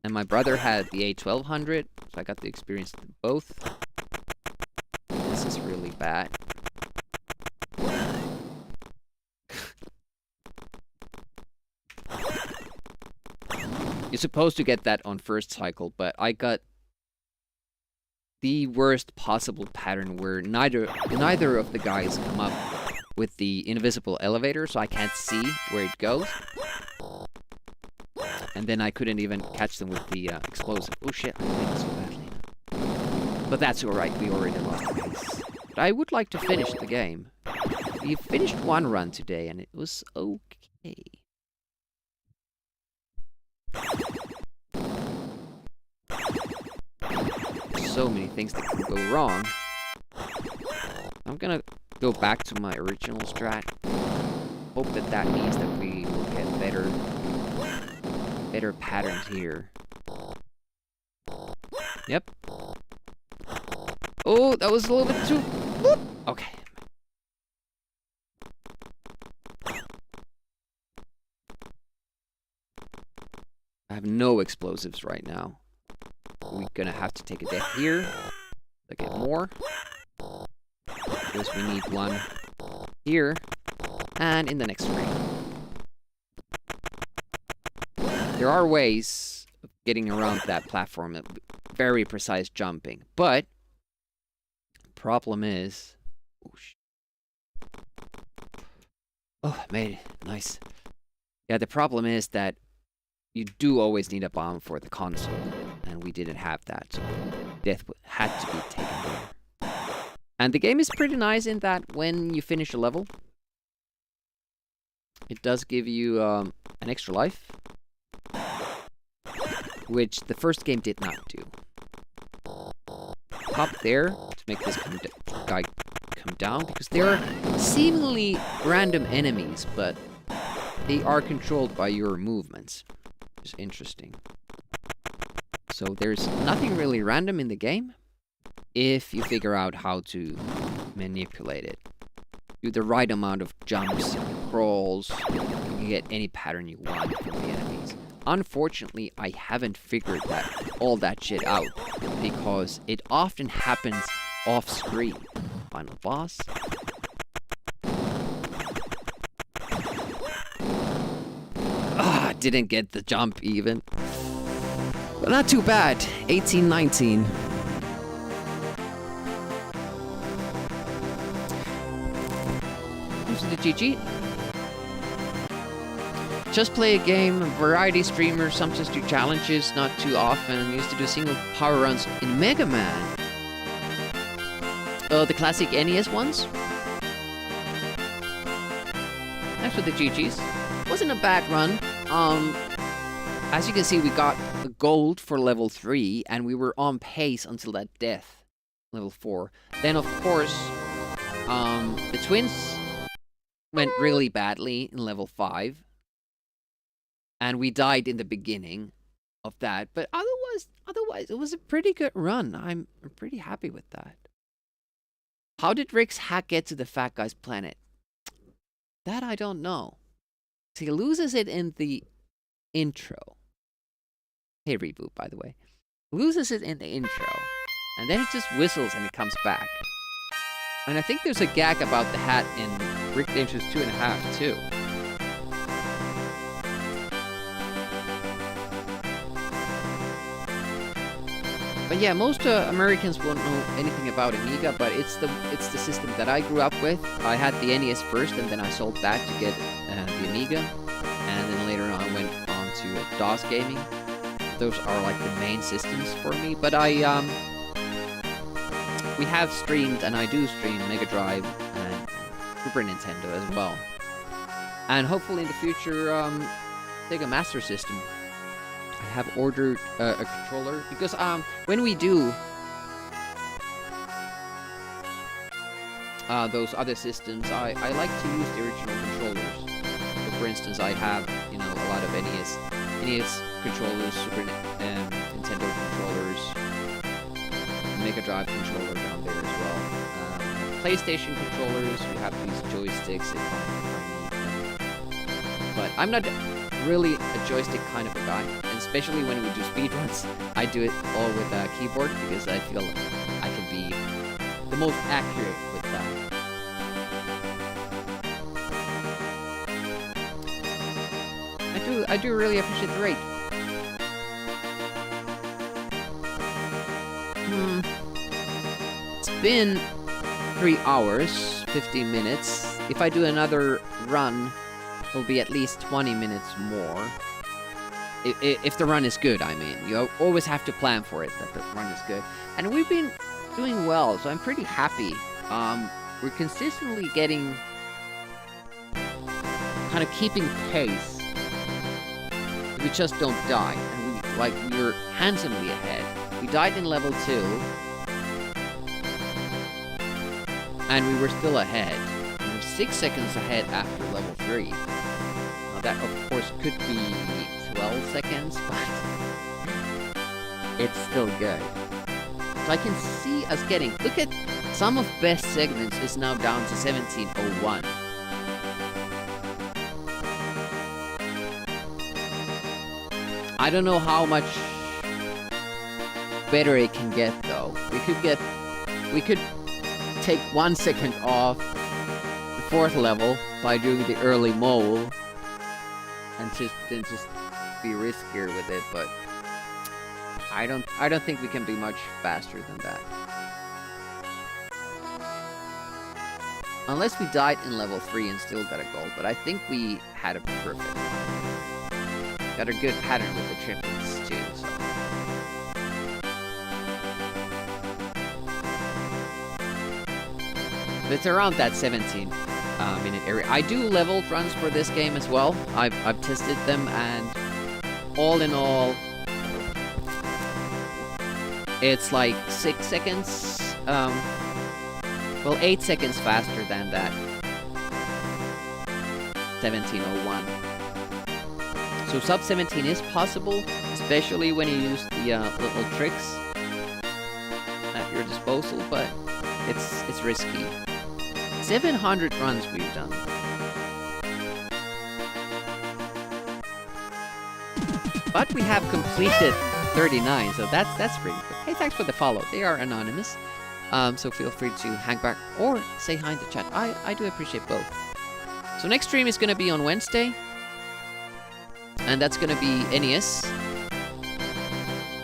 and my brother had the A1200, so I got to experience both. This is really bad. You're supposed to get that on first cycle, but I got the worst possible pattern where neither of the guys come up with the invisible elevator, so I can't see where it goes. And then I couldn't even catch them with the explosive. Oh shit, I played so badly. But that's alright, we already lost the race. But I would like to finish the game. We finished one run today, and it was okay. So many things that can go wrong. I'm gonna go back to my original strat. Hope that means that we will get better patterns here. Yep. Oh, that was a little bit too... Whoop. Okay. I have no explosives right now. We're gonna have to take a death here to get more. Because we need one here and in the next frame. There are ways of getting around that platform, very precise jumping, but problem is, oh, I made it, nice. Yeah, the problem is that you do always need a bomb for the console, and we didn't have that, so death had to be taken there. And the game is pretty nice in that when you finish a level, it does give you an extra life, which the first game did not do. Pop there to make this guy come down, because they are seemingly random enemies, but they are controlled by your movements. Which is interesting. So there's nothing really random in the game if you figure out how to manipulate it. Do the right amount of jumps and crawls, you can get any pattern you want from the enemies. Unfortunately, I haven't figured all that shit out, because it often happens off screen. Final boss. Didn't get the jump even. But not too bad. 18-19. Here's the GG. Just play a game, variety streamers, sometimes do challenges, not too often. I used to do single power runs in Mega Man. The classic NES ones. Thanks for the GGs. Wasn't a bad run. As you can see, we got the gold for level 3, and we were on pace until that death, level 4. Then, of course, the twins went really badly in level 5, and we died in the beginning of that. But otherwise, it was a pretty good run. I'm pretty happy with that. How did Rick's hack get to the Fat Guy's planet? That I don't know. He loses it in the intro. Hey, Reboot, by the way. Loses it in the intro. And then it just whistles and it comes back. And I think there's a gag about the hat in Rick Dangerous 2.5 too. But yeah, most Americans won't know anything about Amiga, but it's the system that I grew up with. I had the NES first, and then I sold that to get the Amiga, and then later on I went on to DOS gaming. Those are like the main systems for me. But we have streamed, and I do stream Mega Drive and Super Nintendo as well, and hopefully in the future Sega Master System. I have ordered a controller because when we do those other systems, I like to use the original controllers. So for instance, I have, you know, a lot of NES controllers, Nintendo controllers, Mega Drive controller down there as well. PlayStation controllers, we have these joysticks if I need them. But I'm not really a joystick kind of a guy, and especially when we do speedruns, I do it all with a keyboard because I feel I can be the most accurate with that. I do really appreciate the rate. It's been 3 hours, 15 minutes. If I do another run, it'll be at least 20 minutes more. If the run is good, I mean. You always have to plan for it, that the run is good. And we've been doing well, so I'm pretty happy. We're consistently getting... kind of keeping pace. We just don't die. And we're handsomely ahead. We died in level 2. And we were still ahead. We were 6 seconds ahead after level 3. Now that, of course, could be 12 seconds, but it's still good. So I can see us getting... Look at some of best segments is now down to 17:01. I don't know how much better it can get, though. We could take 1 second off the 4th level by doing the early mole and just be riskier with it, but I don't think we can be much faster than that. Unless we died in level 3 and still got a gold, but I think we had a perfect. Got a good pattern with the triplets too, so. But it's around that 17 minute area. I do leveled runs for this game as well. I've tested them, and all in all, it's like 6 seconds, well, 8 seconds faster than that 17:01. So sub 17 is possible, especially when you use the little tricks at your disposal, but it's risky. 700 runs we've done. But we have completed 39, so that's pretty good. Hey, thanks for the follow. They are anonymous, so feel free to hang back or say hi in the chat. I do appreciate both. So next stream is going to be on Wednesday. And that's gonna be NES.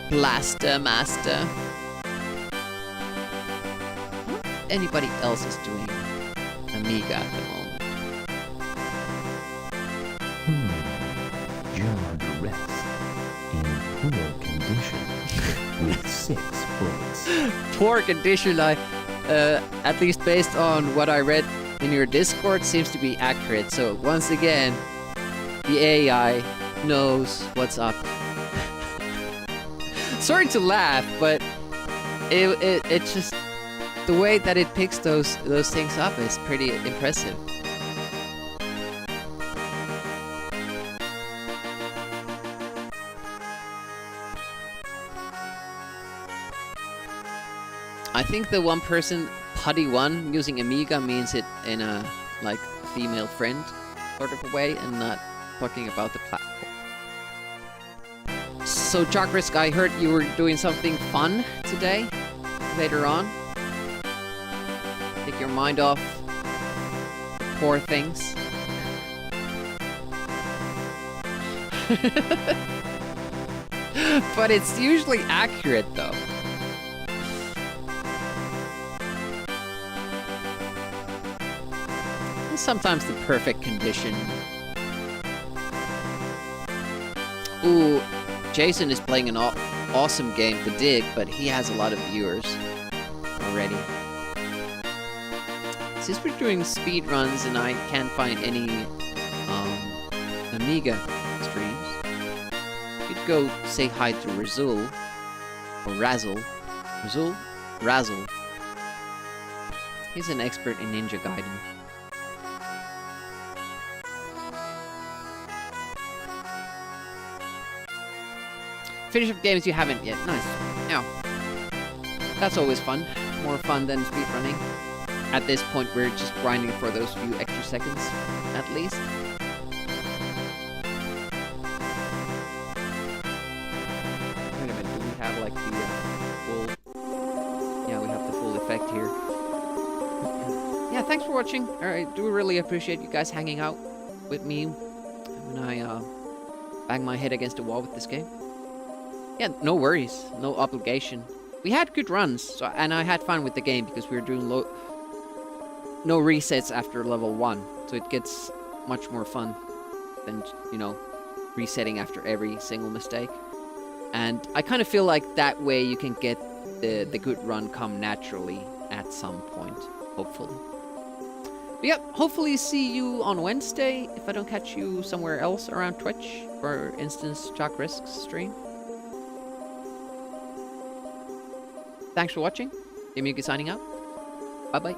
Blaster Master. What anybody else is doing Amiga at the moment? John rests in poor condition with 6 books. Poor condition, at least based on what I read in your Discord, seems to be accurate. So once again, the AI knows what's up. Sorry to laugh, but it's just the way that it picks those things up is pretty impressive. I think the one person putty 1 using Amiga means it in a like female friend sort of a way and not talking about the platform. So, Chakrisk, I heard you were doing something fun today, later on. Take your mind off the poor things. But it's usually accurate, though. And sometimes the perfect condition. Ooh, Jason is playing an awesome game, The Dig, but he has a lot of viewers already. Since we're doing speed runs and I can't find any Amiga streams, you go say hi to Razul. Or Razzle. Razul? Razzle. He's an expert in Ninja Gaiden. Finish up games you haven't yet. Nice. Yeah. That's always fun. More fun than speedrunning. At this point, we're just grinding for those few extra seconds, at least. Wait a minute, do we have like the full... Yeah, we have the full effect here. Yeah, thanks for watching. I do really appreciate you guys hanging out with me when I bang my head against a wall with this game. Yeah, no worries, no obligation. We had good runs, and I had fun with the game because we were doing no resets after level 1, so it gets much more fun than, you know, resetting after every single mistake. And I kind of feel like that way you can get the good run come naturally at some point, hopefully. But yeah, hopefully see you on Wednesday, if I don't catch you somewhere else around Twitch, for instance, Chalk Risks stream. Thanks for watching. Amiga signing out. Bye-bye.